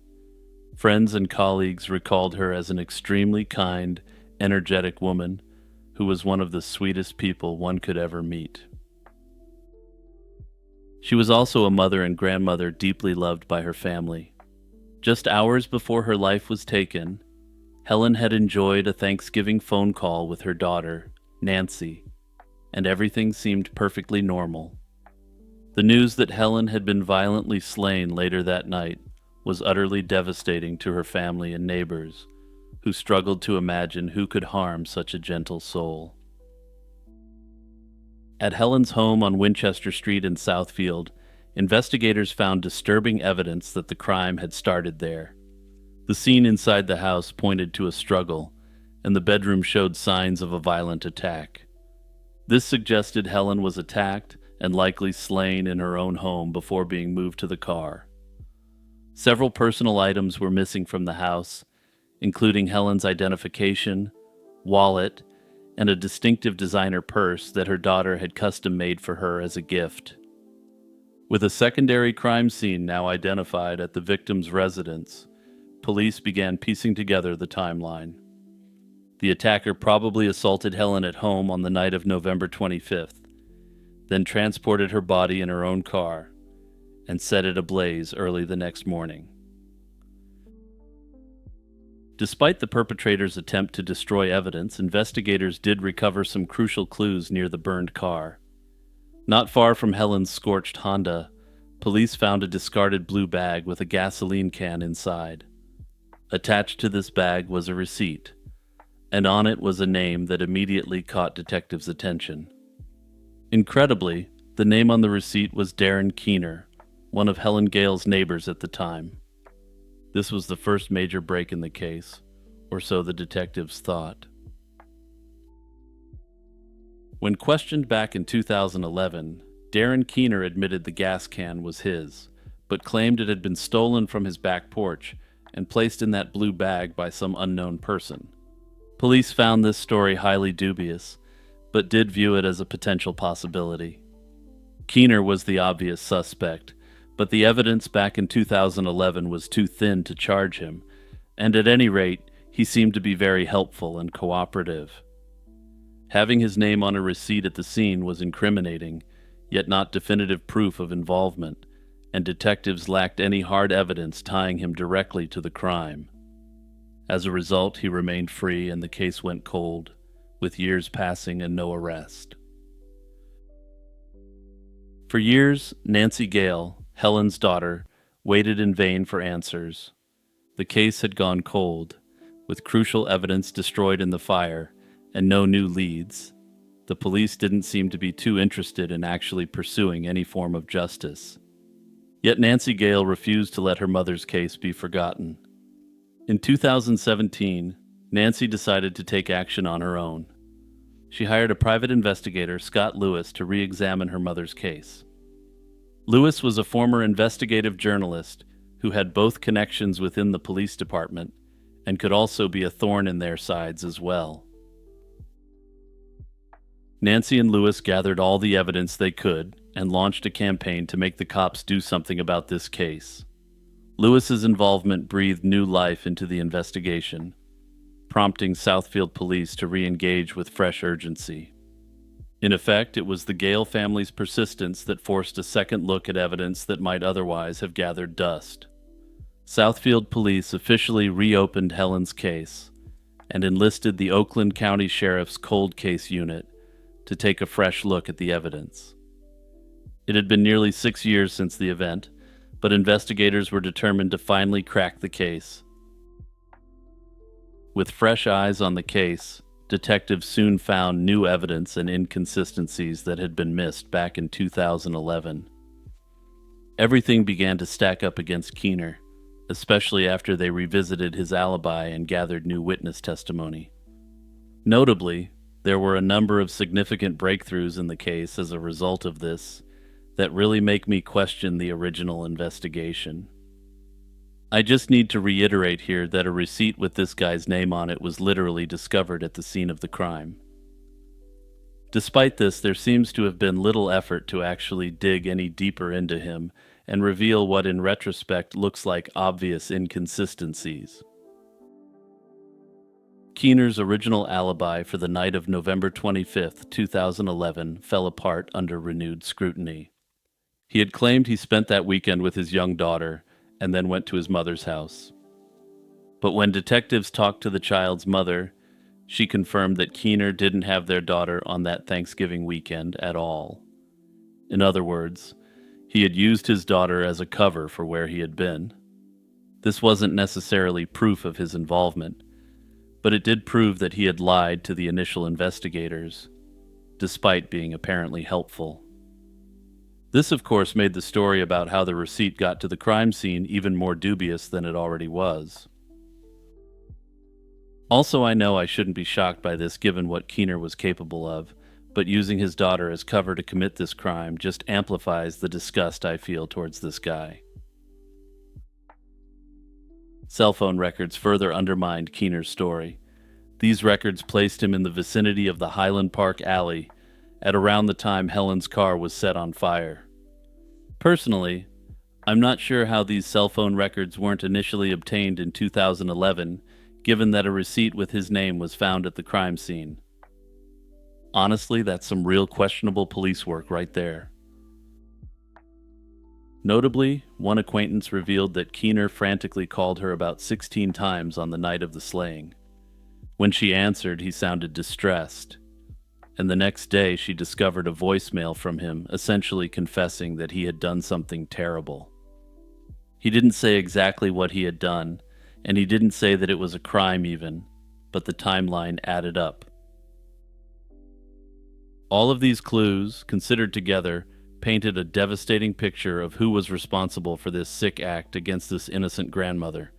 Friends and colleagues recalled her as an extremely kind, energetic woman who was one of the sweetest people one could ever meet. She was also a mother and grandmother deeply loved by her family. Just hours before her life was taken, Helen had enjoyed a Thanksgiving phone call with her daughter, Nancy, and everything seemed perfectly normal. The news that Helen had been violently slain later that night was utterly devastating to her family and neighbors, who struggled to imagine who could harm such a gentle soul. At Helen's home on Winchester Street in Southfield, investigators found disturbing evidence that the crime had started there. The scene inside the house pointed to a struggle, and the bedroom showed signs of a violent attack. This suggested Helen was attacked and likely slain in her own home before being moved to the car. Several personal items were missing from the house, including Helen's identification, wallet, and a distinctive designer purse that her daughter had custom-made for her as a gift. With a secondary crime scene now identified at the victim's residence, police began piecing together the timeline. The attacker probably assaulted Helen at home on the night of November 25th, then transported her body in her own car and set it ablaze early the next morning. Despite the perpetrator's attempt to destroy evidence, investigators did recover some crucial clues near the burned car. Not far from Helen's scorched Honda, police found a discarded blue bag with a gasoline can inside. Attached to this bag was a receipt, and on it was a name that immediately caught detectives' attention. Incredibly, the name on the receipt was Darren Keener, one of Helen Gale's neighbors at the time. This was the first major break in the case, or so the detectives thought. When questioned back in 2011, Darren Keener admitted the gas can was his, but claimed it had been stolen from his back porch and placed in that blue bag by some unknown person. Police found this story highly dubious, but did view it as a potential possibility. Keener was the obvious suspect, but the evidence back in 2011 was too thin to charge him, and at any rate, he seemed to be very helpful and cooperative. Having his name on a receipt at the scene was incriminating, yet not definitive proof of involvement, and detectives lacked any hard evidence tying him directly to the crime. As a result, he remained free and the case went cold, with years passing and no arrest. For years, Nancy Gale, Helen's daughter, waited in vain for answers. The case had gone cold, with crucial evidence destroyed in the fire and no new leads. The police didn't seem to be too interested in actually pursuing any form of justice. Yet Nancy Gale refused to let her mother's case be forgotten. In 2017, Nancy decided to take action on her own. She hired a private investigator, Scott Lewis, to re-examine her mother's case. Lewis was a former investigative journalist who had both connections within the police department and could also be a thorn in their sides as well. Nancy and Lewis gathered all the evidence they could and launched a campaign to make the cops do something about this case. Lewis's involvement breathed new life into the investigation, prompting Southfield police to re-engage with fresh urgency. In effect, it was the Gale family's persistence that forced a second look at evidence that might otherwise have gathered dust. Southfield police officially reopened Helen's case and enlisted the Oakland County Sheriff's Cold Case Unit to take a fresh look at the evidence. It had been nearly 6 years since the event, but investigators were determined to finally crack the case. With fresh eyes on the case, detectives soon found new evidence and inconsistencies that had been missed back in 2011. Everything began to stack up against Keener, especially after they revisited his alibi and gathered new witness testimony. Notably, there were a number of significant breakthroughs in the case as a result of this that really make me question the original investigation. I just need to reiterate here that a receipt with this guy's name on it was literally discovered at the scene of the crime. Despite this, there seems to have been little effort to actually dig any deeper into him and reveal what in retrospect looks like obvious inconsistencies. Keener's original alibi for the night of November 25, 2011 fell apart under renewed scrutiny. He had claimed he spent that weekend with his young daughter and then went to his mother's house. But when detectives talked to the child's mother, she confirmed that Keener didn't have their daughter on that Thanksgiving weekend at all. In other words, he had used his daughter as a cover for where he had been. This wasn't necessarily proof of his involvement, but it did prove that he had lied to the initial investigators, despite being apparently helpful. This, of course, made the story about how the receipt got to the crime scene even more dubious than it already was. Also, I know I shouldn't be shocked by this given what Keener was capable of, but using his daughter as cover to commit this crime just amplifies the disgust I feel towards this guy. Cell phone records further undermined Keener's story. These records placed him in the vicinity of the Highland Park alley at around the time Helen's car was set on fire. Personally, I'm not sure how these cell phone records weren't initially obtained in 2011, given that a receipt with his name was found at the crime scene. Honestly, that's some real questionable police work right there. Notably, one acquaintance revealed that Keener frantically called her about 16 times on the night of the slaying. When she answered, he sounded distressed, and the next day she discovered a voicemail from him essentially confessing that he had done something terrible. He didn't say exactly what he had done, and he didn't say that it was a crime even, but the timeline added up. All of these clues, considered together, painted a devastating picture of who was responsible for this sick act against this innocent grandmother.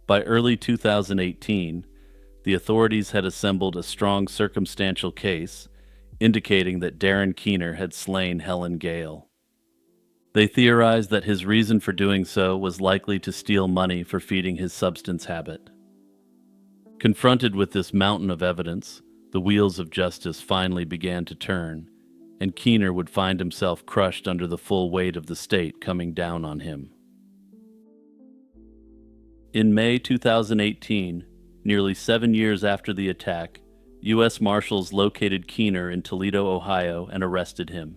By early 2018, the authorities had assembled a strong circumstantial case, indicating that Darren Keener had slain Helen Gale. They theorized that his reason for doing so was likely to steal money for feeding his substance habit. Confronted with this mountain of evidence, the wheels of justice finally began to turn, and Keener would find himself crushed under the full weight of the state coming down on him. In May 2018, nearly 7 years after the attack, U.S. Marshals located Keener in Toledo, Ohio, and arrested him.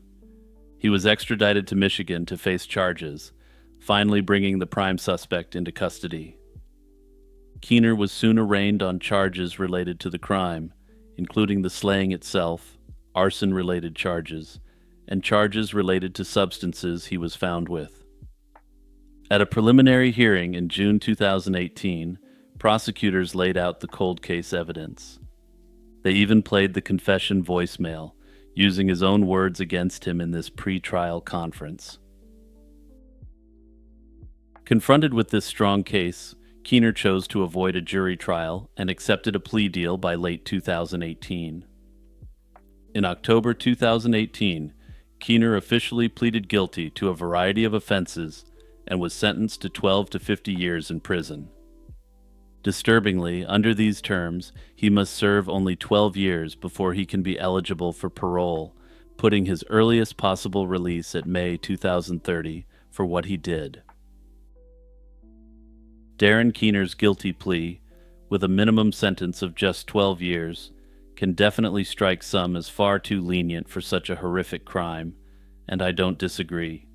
He was extradited to Michigan to face charges, finally bringing the prime suspect into custody. Keener was soon arraigned on charges related to the crime, including the slaying itself, arson-related charges, and charges related to substances he was found with. At a preliminary hearing in June 2018, prosecutors laid out the cold case evidence. They even played the confession voicemail, using his own words against him in this pre-trial conference. Confronted with this strong case, Keener chose to avoid a jury trial and accepted a plea deal by late 2018. In October 2018, Keener officially pleaded guilty to a variety of offenses and was sentenced to 12 to 50 years in prison. Disturbingly, under these terms, he must serve only 12 years before he can be eligible for parole, putting his earliest possible release at May 2030 for what he did. Darren Keener's guilty plea, with a minimum sentence of just 12 years, can definitely strike some as far too lenient for such a horrific crime, and I don't disagree.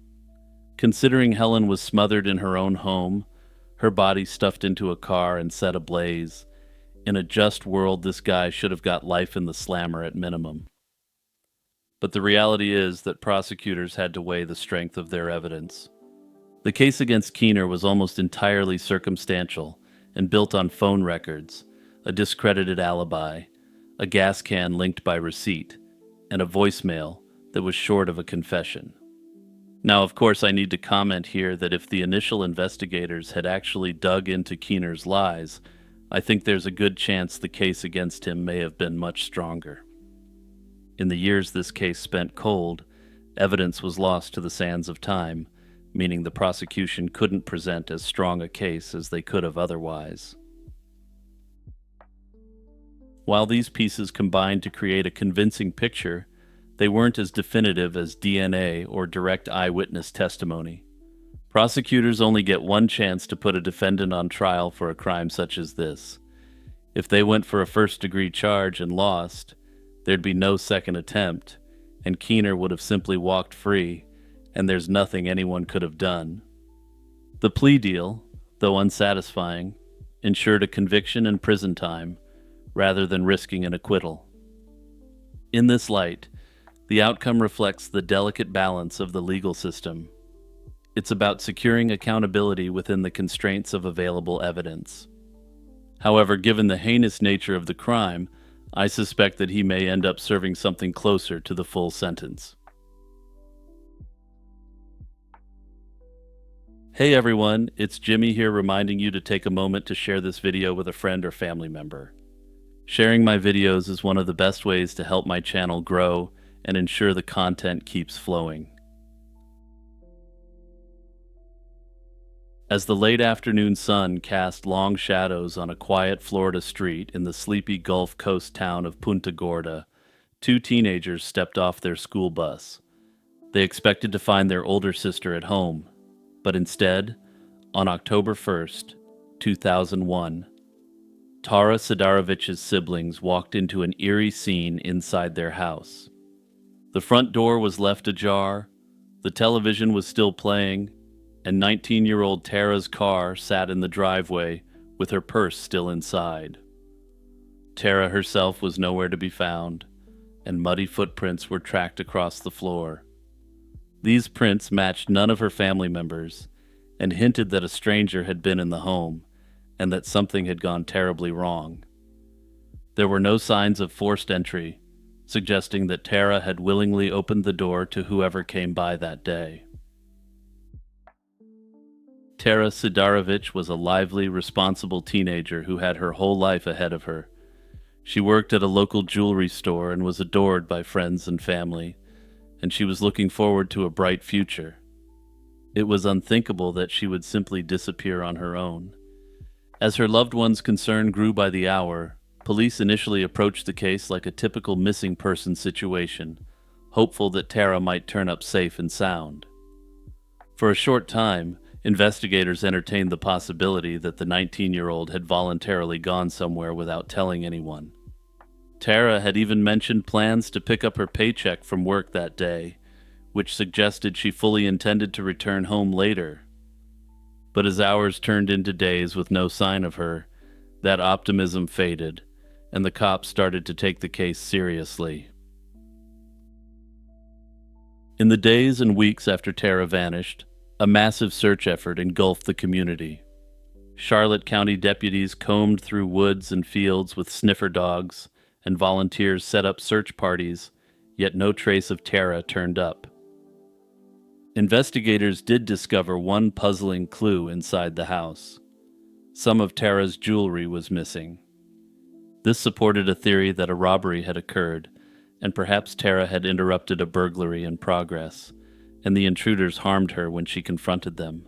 Considering Helen was smothered in her own home, her body stuffed into a car and set ablaze, in a just world this guy should have got life in the slammer at minimum. But the reality is that prosecutors had to weigh the strength of their evidence. The case against Keener was almost entirely circumstantial and built on phone records, a discredited alibi, a gas can linked by receipt, and a voicemail that was short of a confession. Now, of course, I need to comment here that if the initial investigators had actually dug into Keener's lies, I think there's a good chance the case against him may have been much stronger. In the years this case spent cold, evidence was lost to the sands of time, meaning the prosecution couldn't present as strong a case as they could have otherwise. While these pieces combined to create a convincing picture, they weren't as definitive as DNA or direct eyewitness testimony. Prosecutors only get one chance to put a defendant on trial for a crime such as this. If they went for a first-degree charge and lost, there'd be no second attempt, and Keener would have simply walked free, and there's nothing anyone could have done. The plea deal, though unsatisfying, ensured a conviction and prison time, rather than risking an acquittal. In this light, the outcome reflects the delicate balance of the legal system. It's about securing accountability within the constraints of available evidence. However, given the heinous nature of the crime, I suspect that he may end up serving something closer to the full sentence. Hey everyone, it's Jimmy here reminding you to take a moment to share this video with a friend or family member. Sharing my videos is one of the best ways to help my channel grow and ensure the content keeps flowing. As the late afternoon sun cast long shadows on a quiet Florida street in the sleepy Gulf Coast town of Punta Gorda, two teenagers stepped off their school bus. They expected to find their older sister at home, but instead, on October 1st, 2001, Tara Sidarovich's siblings walked into an eerie scene inside their house. The front door was left ajar, the television was still playing, and 19-year-old Tara's car sat in the driveway with her purse still inside. Tara herself was nowhere to be found, and muddy footprints were tracked across the floor. These prints matched none of her family members and hinted that a stranger had been in the home and that something had gone terribly wrong. There were no signs of forced entry, suggesting that Tara had willingly opened the door to whoever came by that day. Tara Sidarovich was a lively, responsible teenager who had her whole life ahead of her. She worked at a local jewelry store and was adored by friends and family, and she was looking forward to a bright future. It was unthinkable that she would simply disappear on her own. As her loved one's concern grew by the hour, police initially approached the case like a typical missing person situation, hopeful that Tara might turn up safe and sound. For a short time, investigators entertained the possibility that the 19-year-old had voluntarily gone somewhere without telling anyone. Tara had even mentioned plans to pick up her paycheck from work that day, which suggested she fully intended to return home later. But as hours turned into days with no sign of her, that optimism faded, and the cops started to take the case seriously. In the days and weeks after Tara vanished, a massive search effort engulfed the community. Charlotte County deputies combed through woods and fields with sniffer dogs, and volunteers set up search parties, yet no trace of Tara turned up. Investigators did discover one puzzling clue inside the house. Some of Tara's jewelry was missing. This supported a theory that a robbery had occurred, and perhaps Tara had interrupted a burglary in progress, and the intruders harmed her when she confronted them.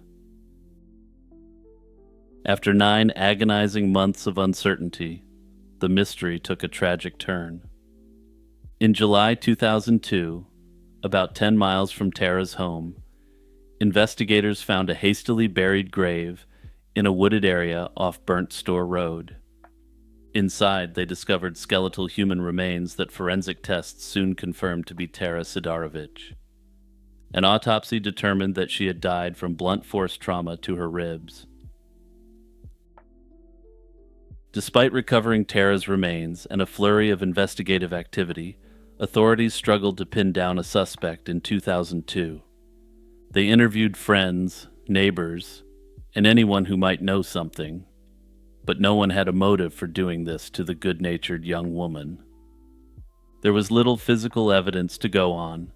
After 9 agonizing months of uncertainty, the mystery took a tragic turn. In July 2002, about 10 miles from Tara's home, investigators found a hastily buried grave in a wooded area off Burnt Store Road. Inside, they discovered skeletal human remains that forensic tests soon confirmed to be Tara Sidarovich. An autopsy determined that she had died from blunt force trauma to her ribs. Despite recovering Tara's remains and a flurry of investigative activity, authorities struggled to pin down a suspect in 2002. They interviewed friends, neighbors, and anyone who might know something, but no one had a motive for doing this to the good-natured young woman. There was little physical evidence to go on,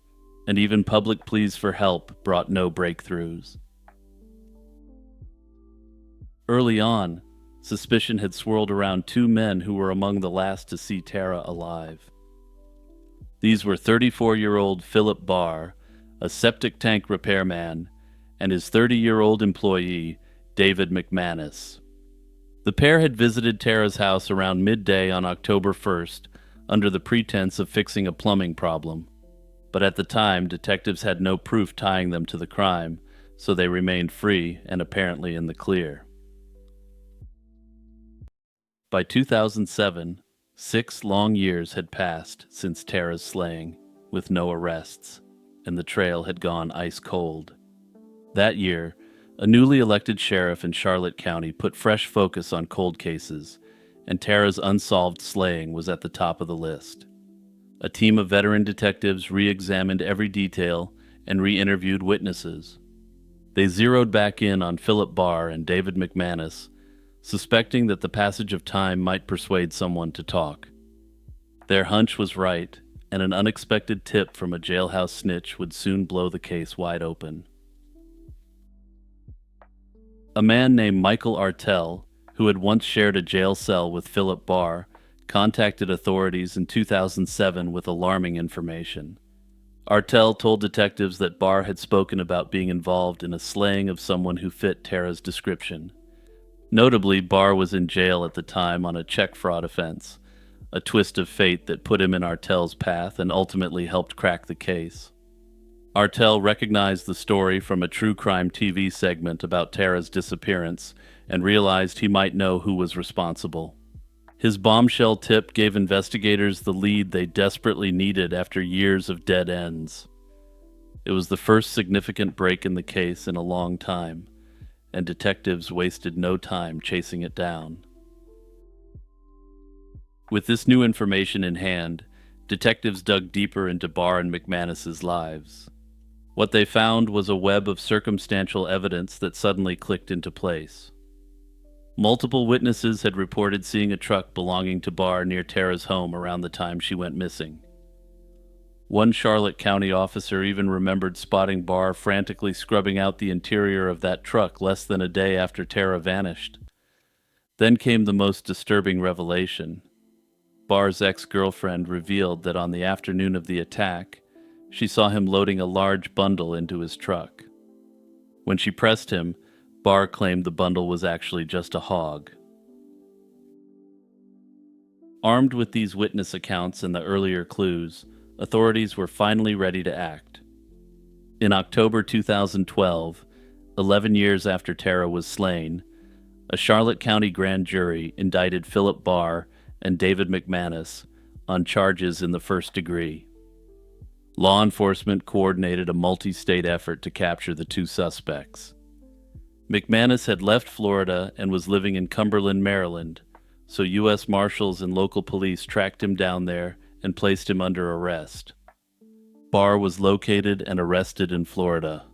and even public pleas for help brought no breakthroughs. Early on, suspicion had swirled around 2 men who were among the last to see Tara alive. These were 34-year-old Philip Barr, a septic tank repairman, and his 30-year-old employee, David McManus. The pair had visited Tara's house around midday on October 1st under the pretense of fixing a plumbing problem, but at the time detectives had no proof tying them to the crime, so they remained free and apparently in the clear. By 2007, 6 long years had passed since Tara's slaying, with no arrests, and the trail had gone ice cold. That year, a newly elected sheriff in Charlotte County put fresh focus on cold cases, and Tara's unsolved slaying was at the top of the list. A team of veteran detectives re-examined every detail and re-interviewed witnesses. They zeroed back in on Philip Barr and David McManus, suspecting that the passage of time might persuade someone to talk. Their hunch was right, and an unexpected tip from a jailhouse snitch would soon blow the case wide open. A man named Michael Artell, who had once shared a jail cell with Philip Barr, contacted authorities in 2007 with alarming information. Artell told detectives that Barr had spoken about being involved in a slaying of someone who fit Tara's description. Notably, Barr was in jail at the time on a check fraud offense, a twist of fate that put him in Artell's path and ultimately helped crack the case. Artell recognized the story from a true crime TV segment about Tara's disappearance and realized he might know who was responsible. His bombshell tip gave investigators the lead they desperately needed after years of dead ends. It was the first significant break in the case in a long time, and detectives wasted no time chasing it down. With this new information in hand, detectives dug deeper into Barr and McManus's lives. What they found was a web of circumstantial evidence that suddenly clicked into place. Multiple witnesses had reported seeing a truck belonging to Barr near Tara's home around the time she went missing. One Charlotte County officer even remembered spotting Barr frantically scrubbing out the interior of that truck less than a day after Tara vanished. Then came the most disturbing revelation. Barr's ex-girlfriend revealed that on the afternoon of the attack, she saw him loading a large bundle into his truck. When she pressed him, Barr claimed the bundle was actually just a hog. Armed with these witness accounts and the earlier clues, authorities were finally ready to act. In October 2012, 11 years after Tara was slain, a Charlotte County grand jury indicted Philip Barr and David McManus on charges in the first degree. Law enforcement coordinated a multi-state effort to capture the two suspects. McManus had left Florida and was living in Cumberland, Maryland, so U.S. Marshals and local police tracked him down there and placed him under arrest. Barr was located and arrested in Florida.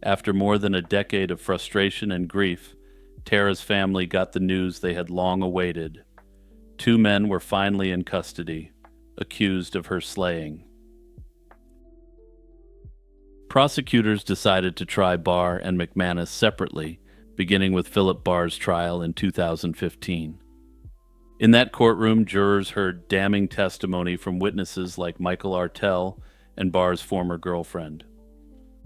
After more than a decade of frustration and grief, Tara's family got the news they had long awaited. Two men were finally in custody, accused of her slaying. Prosecutors decided to try Barr and McManus separately, beginning with Philip Barr's trial in 2015. In that courtroom, jurors heard damning testimony from witnesses like Michael Artell and Barr's former girlfriend.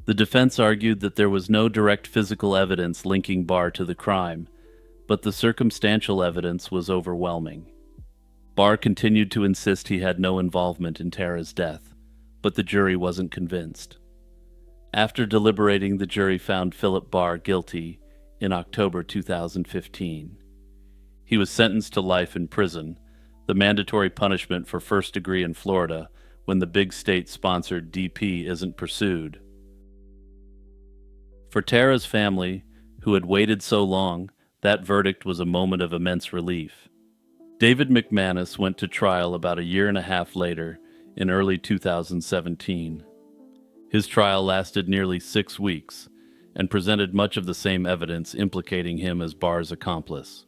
The defense argued that there was no direct physical evidence linking Barr to the crime, but the circumstantial evidence was overwhelming. Barr continued to insist he had no involvement in Tara's death, but the jury wasn't convinced. After deliberating, the jury found Philip Barr guilty in October 2015. He was sentenced to life in prison, the mandatory punishment for first degree in Florida when the big state-sponsored DP isn't pursued. For Tara's family, who had waited so long, that verdict was a moment of immense relief. David McManus went to trial about a year and a half later, in early 2017. His trial lasted nearly 6 weeks and presented much of the same evidence implicating him as Barr's accomplice.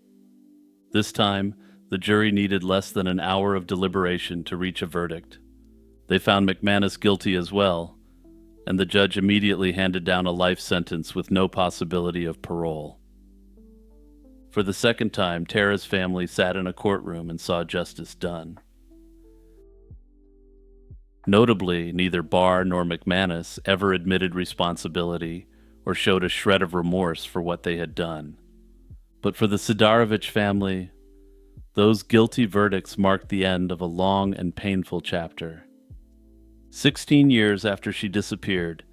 This time, the jury needed less than an hour of deliberation to reach a verdict. They found McManus guilty as well, and the judge immediately handed down a life sentence with no possibility of parole. For the second time, Tara's family sat in a courtroom and saw justice done. Notably, neither Barr nor McManus ever admitted responsibility or showed a shred of remorse for what they had done. But for the Sidarovich family, those guilty verdicts marked the end of a long and painful chapter. 16 years after she disappeared,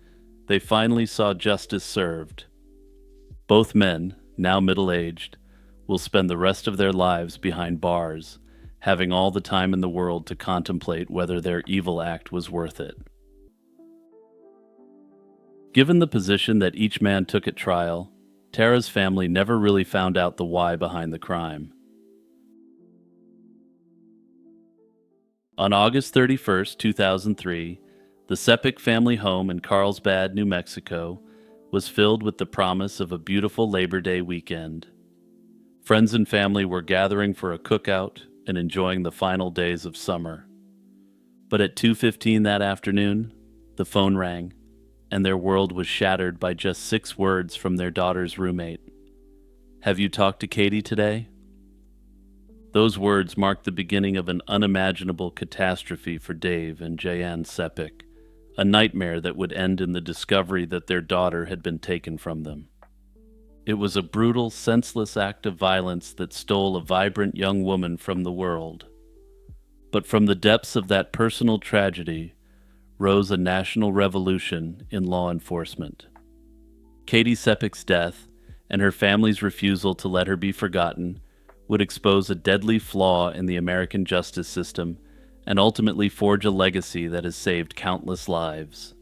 they finally saw justice served. Both men, now middle-aged, will spend the rest of their lives behind bars, having all the time in the world to contemplate whether their evil act was worth it. Given the position that each man took at trial, Tara's family never really found out the why behind the crime. On August 31, 2003, the Sepik family home in Carlsbad, New Mexico, was filled with the promise of a beautiful Labor Day weekend. Friends and family were gathering for a cookout and enjoying the final days of summer. But at 2:15 that afternoon, the phone rang, and their world was shattered by just 6 words from their daughter's roommate. "Have you talked to Katie today?" Those words marked the beginning of an unimaginable catastrophe for Dave and Jayanne Sepik, a nightmare that would end in the discovery that their daughter had been taken from them. It was a brutal, senseless act of violence that stole a vibrant young woman from the world. But from the depths of that personal tragedy rose a national revolution in law enforcement. Katie Sepik's death and her family's refusal to let her be forgotten would expose a deadly flaw in the American justice system and ultimately forge a legacy that has saved countless lives.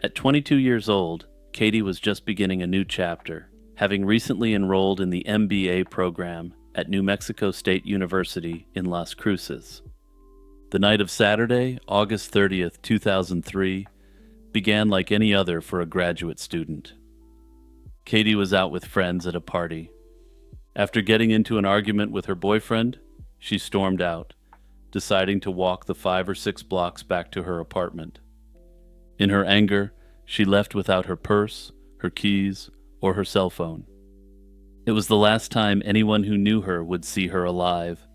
At 22 years old, Katie was just beginning a new chapter, having recently enrolled in the MBA program at New Mexico State University in Las Cruces. The night of Saturday, August 30th, 2003, began like any other for a graduate student. Katie was out with friends at a party. After getting into an argument with her boyfriend, she stormed out, deciding to walk the 5 or 6 blocks back to her apartment. In her anger, she left without her purse, her keys, or her cell phone. It was the last time anyone who knew her would see her alive.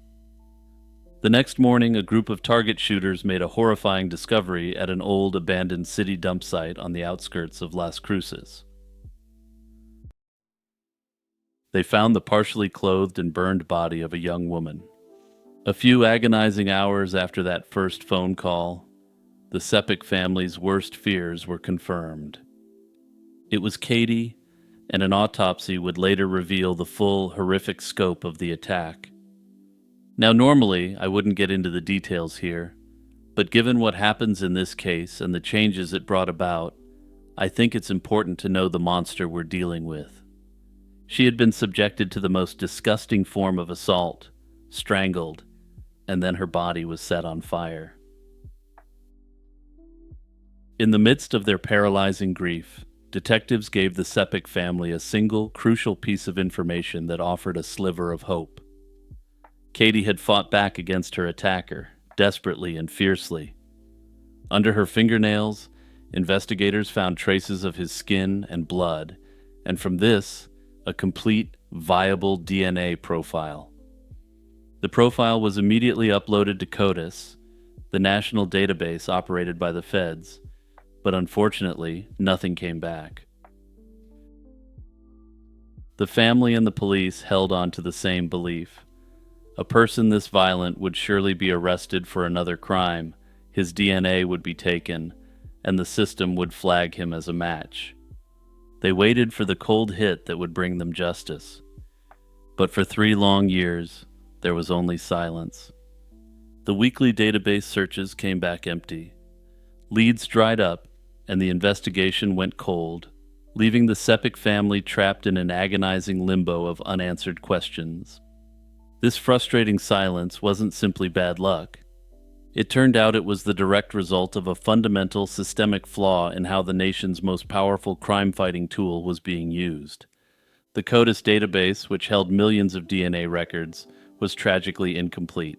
The next morning, a group of target shooters made a horrifying discovery at an old abandoned city dump site on the outskirts of Las Cruces. They found the partially clothed and burned body of a young woman. A few agonizing hours after that first phone call, the Sepik family's worst fears were confirmed. It was Katie, and an autopsy would later reveal the full, horrific scope of the attack. Now, normally, I wouldn't get into the details here, but given what happens in this case and the changes it brought about, I think it's important to know the monster we're dealing with. She had been subjected to the most disgusting form of assault, strangled, and then her body was set on fire. In the midst of their paralyzing grief, detectives gave the Sepik family a single, crucial piece of information that offered a sliver of hope. Katie had fought back against her attacker, desperately and fiercely. Under her fingernails, investigators found traces of his skin and blood, and from this, a complete, viable DNA profile. The profile was immediately uploaded to CODIS, the national database operated by the feds, but unfortunately, nothing came back. The family and the police held on to the same belief. A person this violent would surely be arrested for another crime, his DNA would be taken, and the system would flag him as a match. They waited for the cold hit that would bring them justice. But for 3 long years, there was only silence. The weekly database searches came back empty. Leads dried up, and the investigation went cold, leaving the Sepik family trapped in an agonizing limbo of unanswered questions. This frustrating silence wasn't simply bad luck. It turned out it was the direct result of a fundamental systemic flaw in how the nation's most powerful crime-fighting tool was being used. The CODIS database, which held millions of DNA records, was tragically incomplete.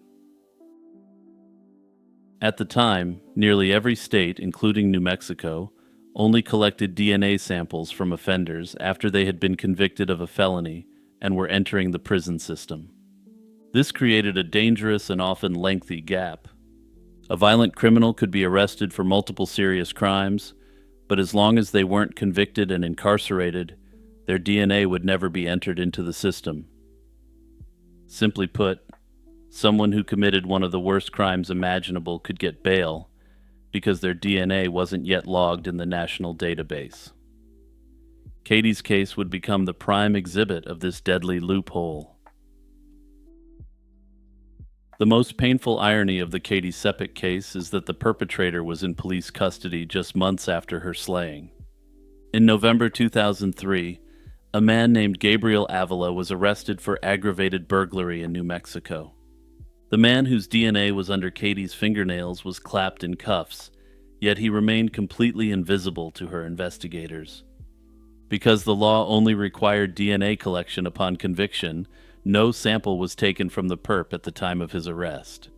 At the time, nearly every state, including New Mexico, only collected DNA samples from offenders after they had been convicted of a felony and were entering the prison system. This created a dangerous and often lengthy gap. A violent criminal could be arrested for multiple serious crimes, but as long as they weren't convicted and incarcerated, their DNA would never be entered into the system. Simply put, someone who committed one of the worst crimes imaginable could get bail because their DNA wasn't yet logged in the national database. Katie's case would become the prime exhibit of this deadly loophole. The most painful irony of the Katie Sepik case is that the perpetrator was in police custody just months after her slaying. In November 2003, a man named Gabriel Avila was arrested for aggravated burglary in New Mexico. The man whose DNA was under Katie's fingernails was clapped in cuffs, yet he remained completely invisible to her investigators. Because the law only required DNA collection upon conviction, no sample was taken from the perp at the time of his arrest.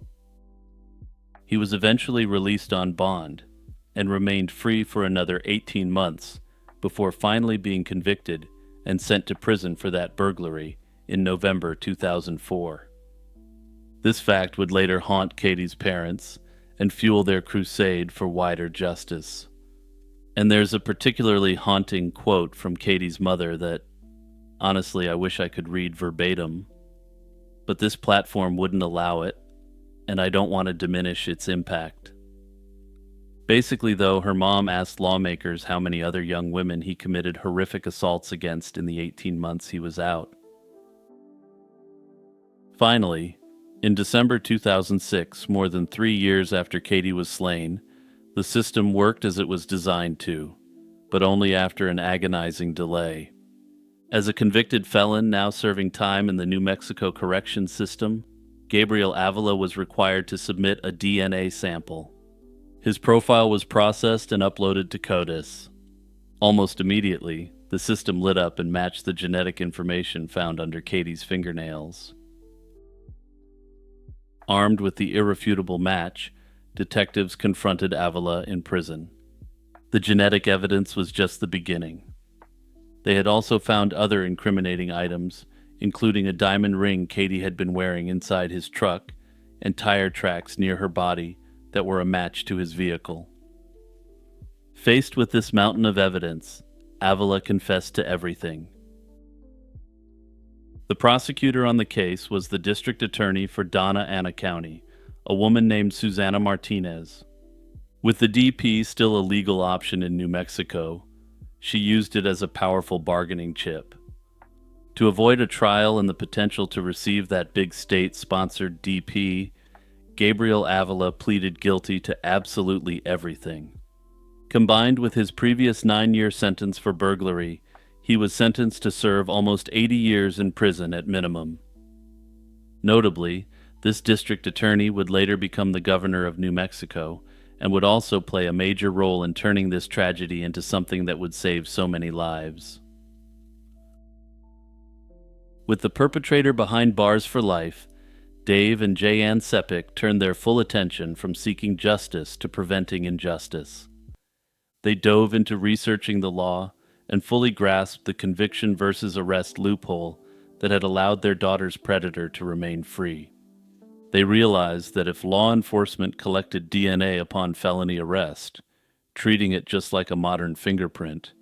He was eventually released on bond and remained free for another 18 months before finally being convicted and sent to prison for that burglary in November 2004. This fact would later haunt Katie's parents and fuel their crusade for wider justice. And there's a particularly haunting quote from Katie's mother that, honestly, I wish I could read verbatim, but this platform wouldn't allow it, and I don't want to diminish its impact. Basically, though, her mom asked lawmakers how many other young women he committed horrific assaults against in the 18 months he was out. Finally, in December 2006, more than 3 years after Katie was slain, the system worked as it was designed to, but only after an agonizing delay. As a convicted felon now serving time in the New Mexico correction system, Gabriel Avila was required to submit a DNA sample. His profile was processed and uploaded to CODIS. Almost immediately, the system lit up and matched the genetic information found under Katie's fingernails. Armed with the irrefutable match, detectives confronted Avila in prison. The genetic evidence was just the beginning. They had also found other incriminating items, including a diamond ring Katie had been wearing inside his truck and tire tracks near her body that were a match to his vehicle. Faced with this mountain of evidence, Avila confessed to everything. The prosecutor on the case was the district attorney for Donna Ana County, a woman named Susana Martinez. With the DP still a legal option in New Mexico, she used it as a powerful bargaining chip. To avoid a trial and the potential to receive that big state-sponsored DP, Gabriel Avila pleaded guilty to absolutely everything. Combined with his previous 9-year sentence for burglary, he was sentenced to serve almost 80 years in prison at minimum. Notably, this district attorney would later become the governor of New Mexico and would also play a major role in turning this tragedy into something that would save so many lives. With the perpetrator behind bars for life, Dave and Jayann Sepik turned their full attention from seeking justice to preventing injustice. They dove into researching the law and fully grasped the conviction versus arrest loophole that had allowed their daughter's predator to remain free. They realized that if law enforcement collected DNA upon felony arrest, treating it just like a modern fingerprint,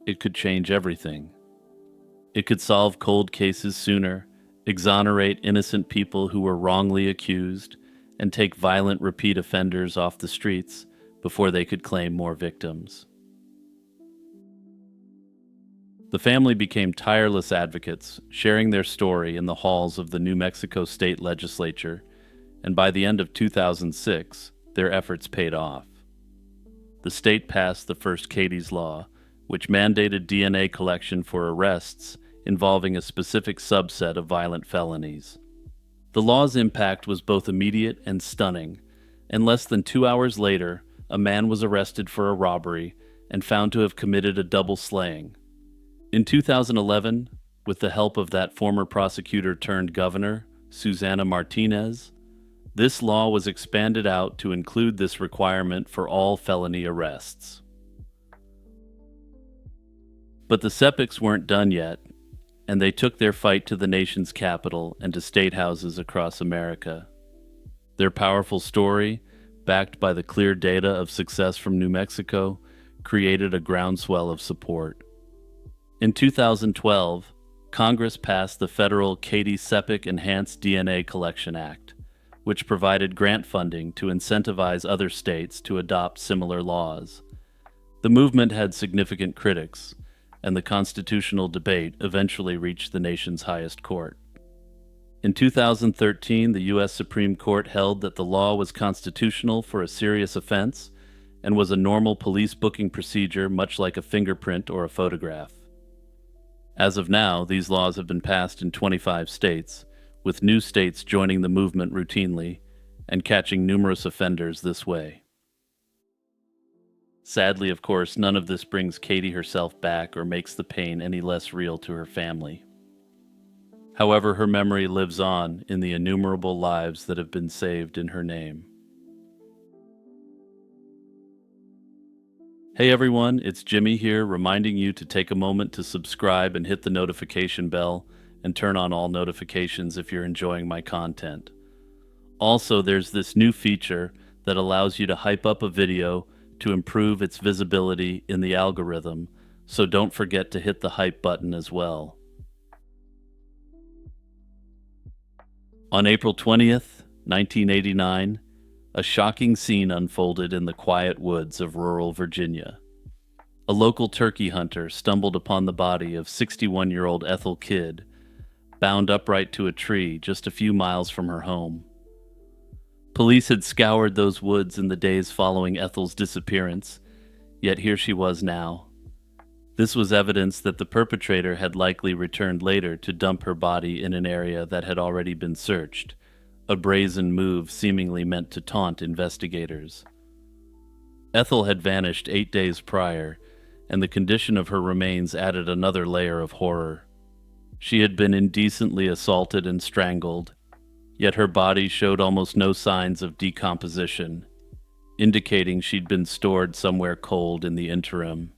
it could change everything. It could solve cold cases sooner, exonerate innocent people who were wrongly accused, and take violent repeat offenders off the streets before they could claim more victims. The family became tireless advocates, sharing their story in the halls of the New Mexico State Legislature, and by the end of 2006, their efforts paid off. The state passed the first Katie's Law, which mandated DNA collection for arrests involving a specific subset of violent felonies. The law's impact was both immediate and stunning, and less than 2 hours later, a man was arrested for a robbery and found to have committed a double slaying. In 2011, with the help of that former prosecutor turned governor, Susana Martinez, this law was expanded out to include this requirement for all felony arrests. But the Sepiks weren't done yet, and they took their fight to the nation's capital and to state houses across America. Their powerful story, backed by the clear data of success from New Mexico, created a groundswell of support. In 2012, Congress passed the federal Katie Sepik Enhanced DNA Collection Act, which provided grant funding to incentivize other states to adopt similar laws. The movement had significant critics, and the constitutional debate eventually reached the nation's highest court. In 2013, the U.S. Supreme Court held that the law was constitutional for a serious offense and was a normal police booking procedure, much like a fingerprint or a photograph. As of now, these laws have been passed in 25 states, with new states joining the movement routinely and catching numerous offenders this way. Sadly, of course, none of this brings Katie herself back or makes the pain any less real to her family. However, her memory lives on in the innumerable lives that have been saved in her name. Hey everyone, it's Jimmy here, reminding you to take a moment to subscribe and hit the notification bell and turn on all notifications if you're enjoying my content. Also, there's this new feature that allows you to hype up a video to improve its visibility in the algorithm, so don't forget to hit the hype button as well. On April 20th, 1989, a shocking scene unfolded in the quiet woods of rural Virginia. A local turkey hunter stumbled upon the body of 61-year-old Ethel Kidd, bound upright to a tree just a few miles from her home. Police had scoured those woods in the days following Ethel's disappearance, yet here she was now. This was evidence that the perpetrator had likely returned later to dump her body in an area that had already been searched, a brazen move seemingly meant to taunt investigators. Ethel had vanished 8 days prior, and the condition of her remains added another layer of horror. She had been indecently assaulted and strangled, yet her body showed almost no signs of decomposition, indicating she'd been stored somewhere cold in the interim.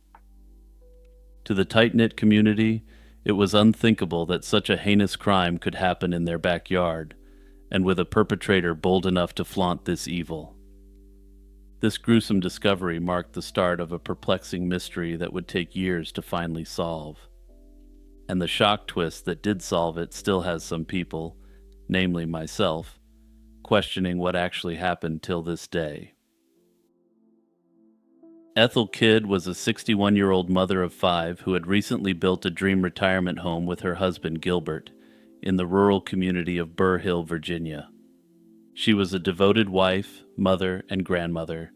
To the tight-knit community, it was unthinkable that such a heinous crime could happen in their backyard, and with a perpetrator bold enough to flaunt this evil. This gruesome discovery marked the start of a perplexing mystery that would take years to finally solve. And the shock twist that did solve it still has some people, namely myself, questioning what actually happened till this day. Ethel Kidd was a 61-year-old mother of 5 who had recently built a dream retirement home with her husband Gilbert in the rural community of Burr Hill, Virginia. She was a devoted wife, mother, and grandmother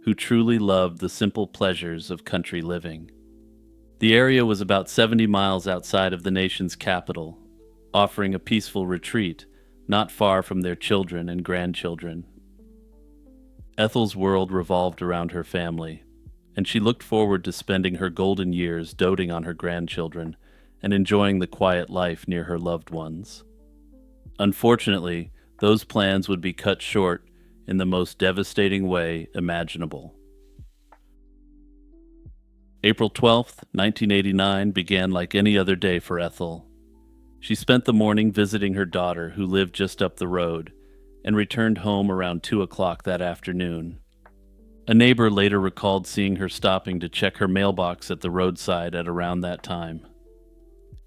who truly loved the simple pleasures of country living. The area was about 70 miles outside of the nation's capital, offering a peaceful retreat not far from their children and grandchildren. Ethel's world revolved around her family, and she looked forward to spending her golden years doting on her grandchildren and enjoying the quiet life near her loved ones. Unfortunately, those plans would be cut short in the most devastating way imaginable. April 12th, 1989 began like any other day for Ethel. She spent the morning visiting her daughter, who lived just up the road, and returned home around 2 o'clock that afternoon. A neighbor later recalled seeing her stopping to check her mailbox at the roadside at around that time.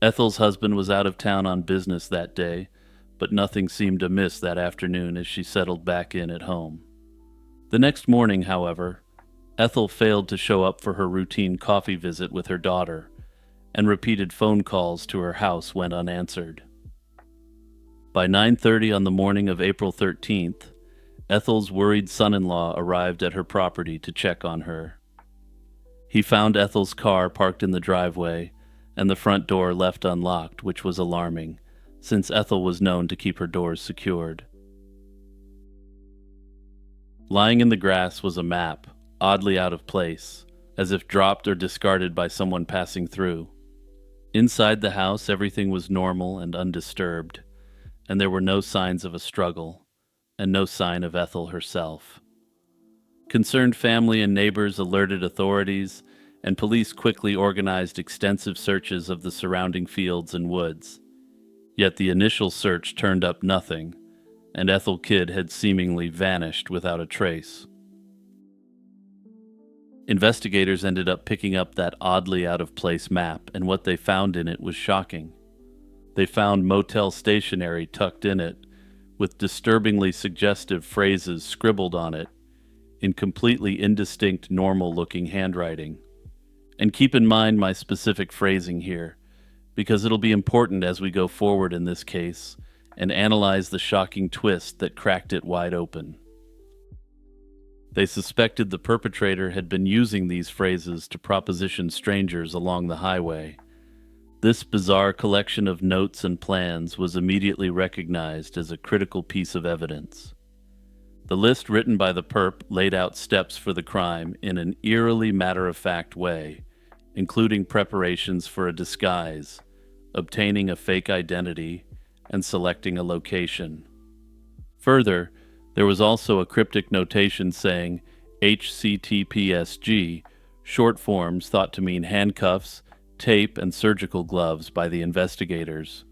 Ethel's husband was out of town on business that day, but nothing seemed amiss that afternoon as she settled back in at home. The next morning, however, Ethel failed to show up for her routine coffee visit with her daughter, and repeated phone calls to her house went unanswered. By 9:30 on the morning of April 13th, Ethel's worried son-in-law arrived at her property to check on her. He found Ethel's car parked in the driveway and the front door left unlocked, which was alarming, since Ethel was known to keep her doors secured. Lying in the grass was a map, oddly out of place, as if dropped or discarded by someone passing through. Inside the house, everything was normal and undisturbed, and there were no signs of a struggle, and no sign of Ethel herself. Concerned family and neighbors alerted authorities, and police quickly organized extensive searches of the surrounding fields and woods. Yet the initial search turned up nothing, and Ethel Kidd had seemingly vanished without a trace. Investigators ended up picking up that oddly out-of-place map, and what they found in it was shocking. They found motel stationery tucked in it, with disturbingly suggestive phrases scribbled on it, in completely indistinct, normal-looking handwriting. And keep in mind my specific phrasing here, because it'll be important as we go forward in this case and analyze the shocking twist that cracked it wide open. They suspected the perpetrator had been using these phrases to proposition strangers along the highway. This bizarre collection of notes and plans was immediately recognized as a critical piece of evidence. The list written by the perp laid out steps for the crime in an eerily matter-of-fact way, including preparations for a disguise, obtaining a fake identity, and selecting a location. Further, there was also a cryptic notation saying HCTPSG, short forms thought to mean handcuffs, tape, and surgical gloves by the investigators.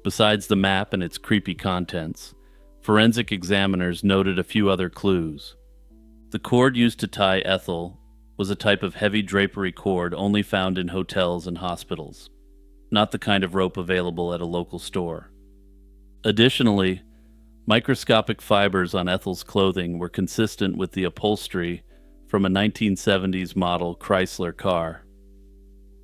Besides the map and its creepy contents, forensic examiners noted a few other clues. The cord used to tie Ethel was a type of heavy drapery cord only found in hotels and hospitals, not the kind of rope available at a local store. Additionally, microscopic fibers on Ethel's clothing were consistent with the upholstery from a 1970s model Chrysler car.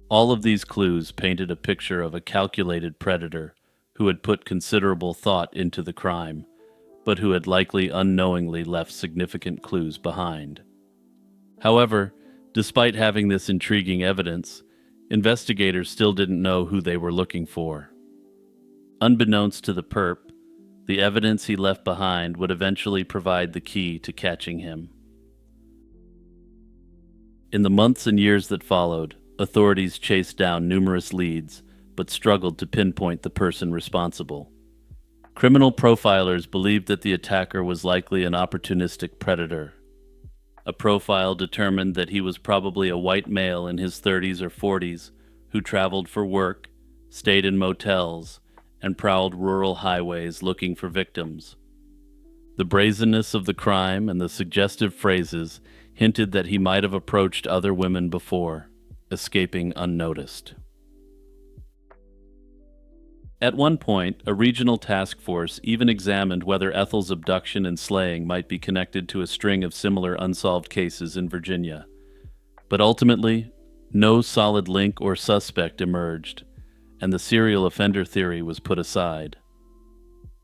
All of these clues painted a picture of a calculated predator who had put considerable thought into the crime, but who had likely unknowingly left significant clues behind. However, despite having this intriguing evidence, investigators still didn't know who they were looking for. Unbeknownst to the perp, the evidence he left behind would eventually provide the key to catching him. In the months and years that followed, authorities chased down numerous leads, but struggled to pinpoint the person responsible. Criminal profilers believed that the attacker was likely an opportunistic predator. A profile determined that he was probably a white male in his 30s or 40s who traveled for work, stayed in motels, and prowled rural highways looking for victims. The brazenness of the crime and the suggestive phrases hinted that he might have approached other women before, escaping unnoticed. At one point, a regional task force even examined whether Ethel's abduction and slaying might be connected to a string of similar unsolved cases in Virginia. But ultimately, no solid link or suspect emerged, and the serial offender theory was put aside.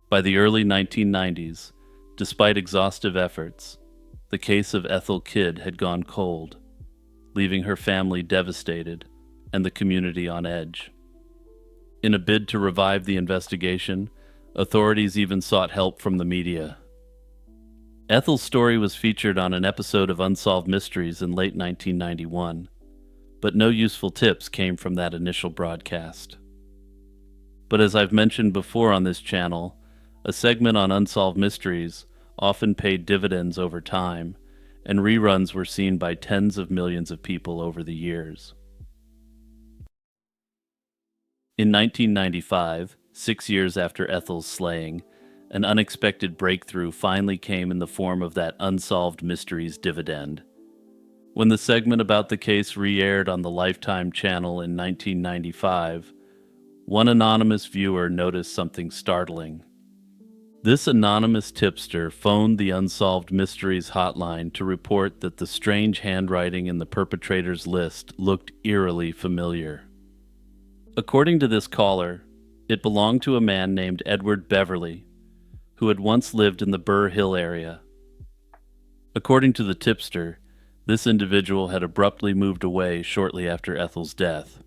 By the early 1990s, despite exhaustive efforts, the case of Ethel Kidd had gone cold, leaving her family devastated and the community on edge. In a bid to revive the investigation, authorities even sought help from the media. Ethel's story was featured on an episode of Unsolved Mysteries in late 1991, but no useful tips came from that initial broadcast. But as I've mentioned before on this channel, a segment on Unsolved Mysteries often paid dividends over time, and reruns were seen by tens of millions of people over the years. In 1995, 6 years after Ethel's slaying, an unexpected breakthrough finally came in the form of that Unsolved Mysteries dividend. When the segment about the case re-aired on the Lifetime channel in 1995, one anonymous viewer noticed something startling. This anonymous tipster phoned the Unsolved Mysteries hotline to report that the strange handwriting in the perpetrator's list looked eerily familiar. According to this caller, it belonged to a man named Edward Beverly, who had once lived in the Burr Hill area. According to the tipster, this individual had abruptly moved away shortly after Ethel's death.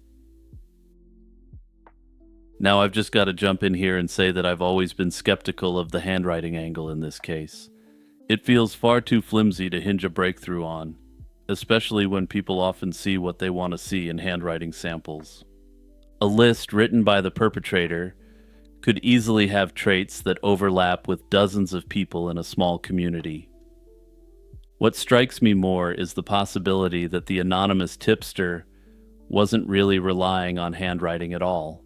Now I've just got to jump in here and say that I've always been skeptical of the handwriting angle in this case. It feels far too flimsy to hinge a breakthrough on, especially when people often see what they want to see in handwriting samples. A list written by the perpetrator could easily have traits that overlap with dozens of people in a small community. What strikes me more is the possibility that the anonymous tipster wasn't really relying on handwriting at all.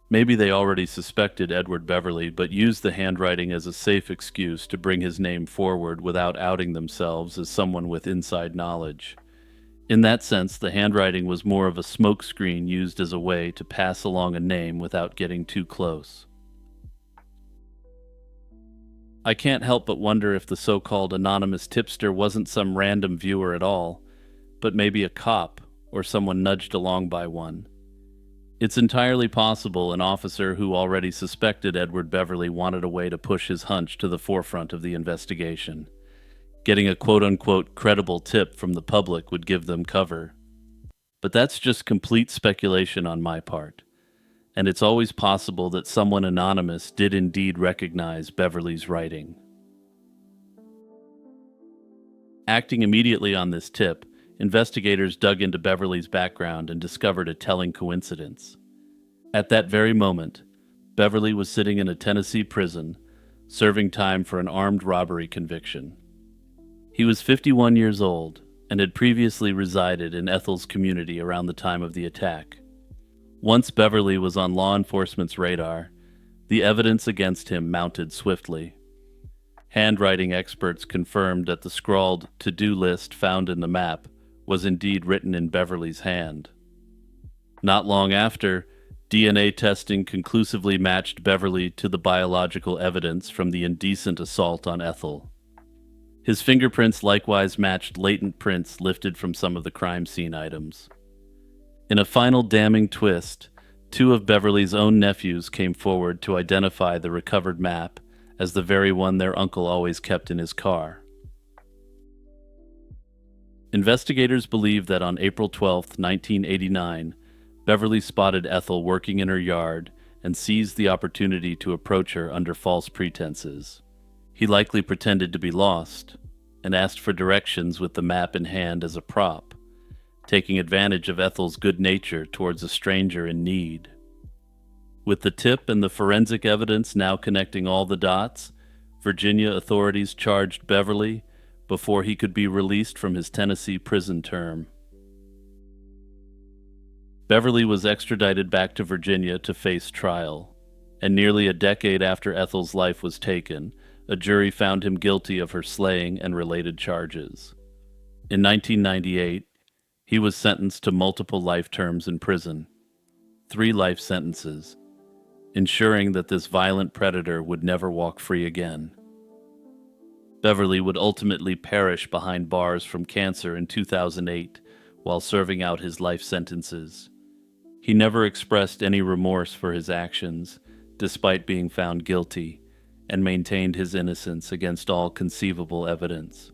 Maybe they already suspected Edward Beverly, but used the handwriting as a safe excuse to bring his name forward without outing themselves as someone with inside knowledge. In that sense, the handwriting was more of a smokescreen used as a way to pass along a name without getting too close. I can't help but wonder if the so-called anonymous tipster wasn't some random viewer at all, but maybe a cop or someone nudged along by one. It's entirely possible an officer who already suspected Edward Beverly wanted a way to push his hunch to the forefront of the investigation. Getting a quote-unquote credible tip from the public would give them cover. But that's just complete speculation on my part, and it's always possible that someone anonymous did indeed recognize Beverly's writing. Acting immediately on this tip, investigators dug into Beverly's background and discovered a telling coincidence. At that very moment, Beverly was sitting in a Tennessee prison, serving time for an armed robbery conviction. He was 51 years old and had previously resided in Ethel's community around the time of the attack. Once Beverly was on law enforcement's radar, the evidence against him mounted swiftly. Handwriting experts confirmed that the scrawled to-do list found in the map was indeed written in Beverly's hand. Not long after, DNA testing conclusively matched Beverly to the biological evidence from the indecent assault on Ethel. His fingerprints likewise matched latent prints lifted from some of the crime scene items. In a final damning twist, 2 of Beverly's own nephews came forward to identify the recovered map as the very one their uncle always kept in his car. Investigators believe that on April 12, 1989, Beverly spotted Ethel working in her yard and seized the opportunity to approach her under false pretenses. He likely pretended to be lost and asked for directions with the map in hand as a prop, taking advantage of Ethel's good nature towards a stranger in need. With the tip and the forensic evidence now connecting all the dots, Virginia authorities charged Beverly before he could be released from his Tennessee prison term. Beverly was extradited back to Virginia to face trial, and nearly a decade after Ethel's life was taken, a jury found him guilty of her slaying and related charges. In 1998, he was sentenced to multiple life terms in prison, 3 life sentences, ensuring that this violent predator would never walk free again. Beverly would ultimately perish behind bars from cancer in 2008 while serving out his life sentences. He never expressed any remorse for his actions, despite being found guilty, and maintained his innocence against all conceivable evidence.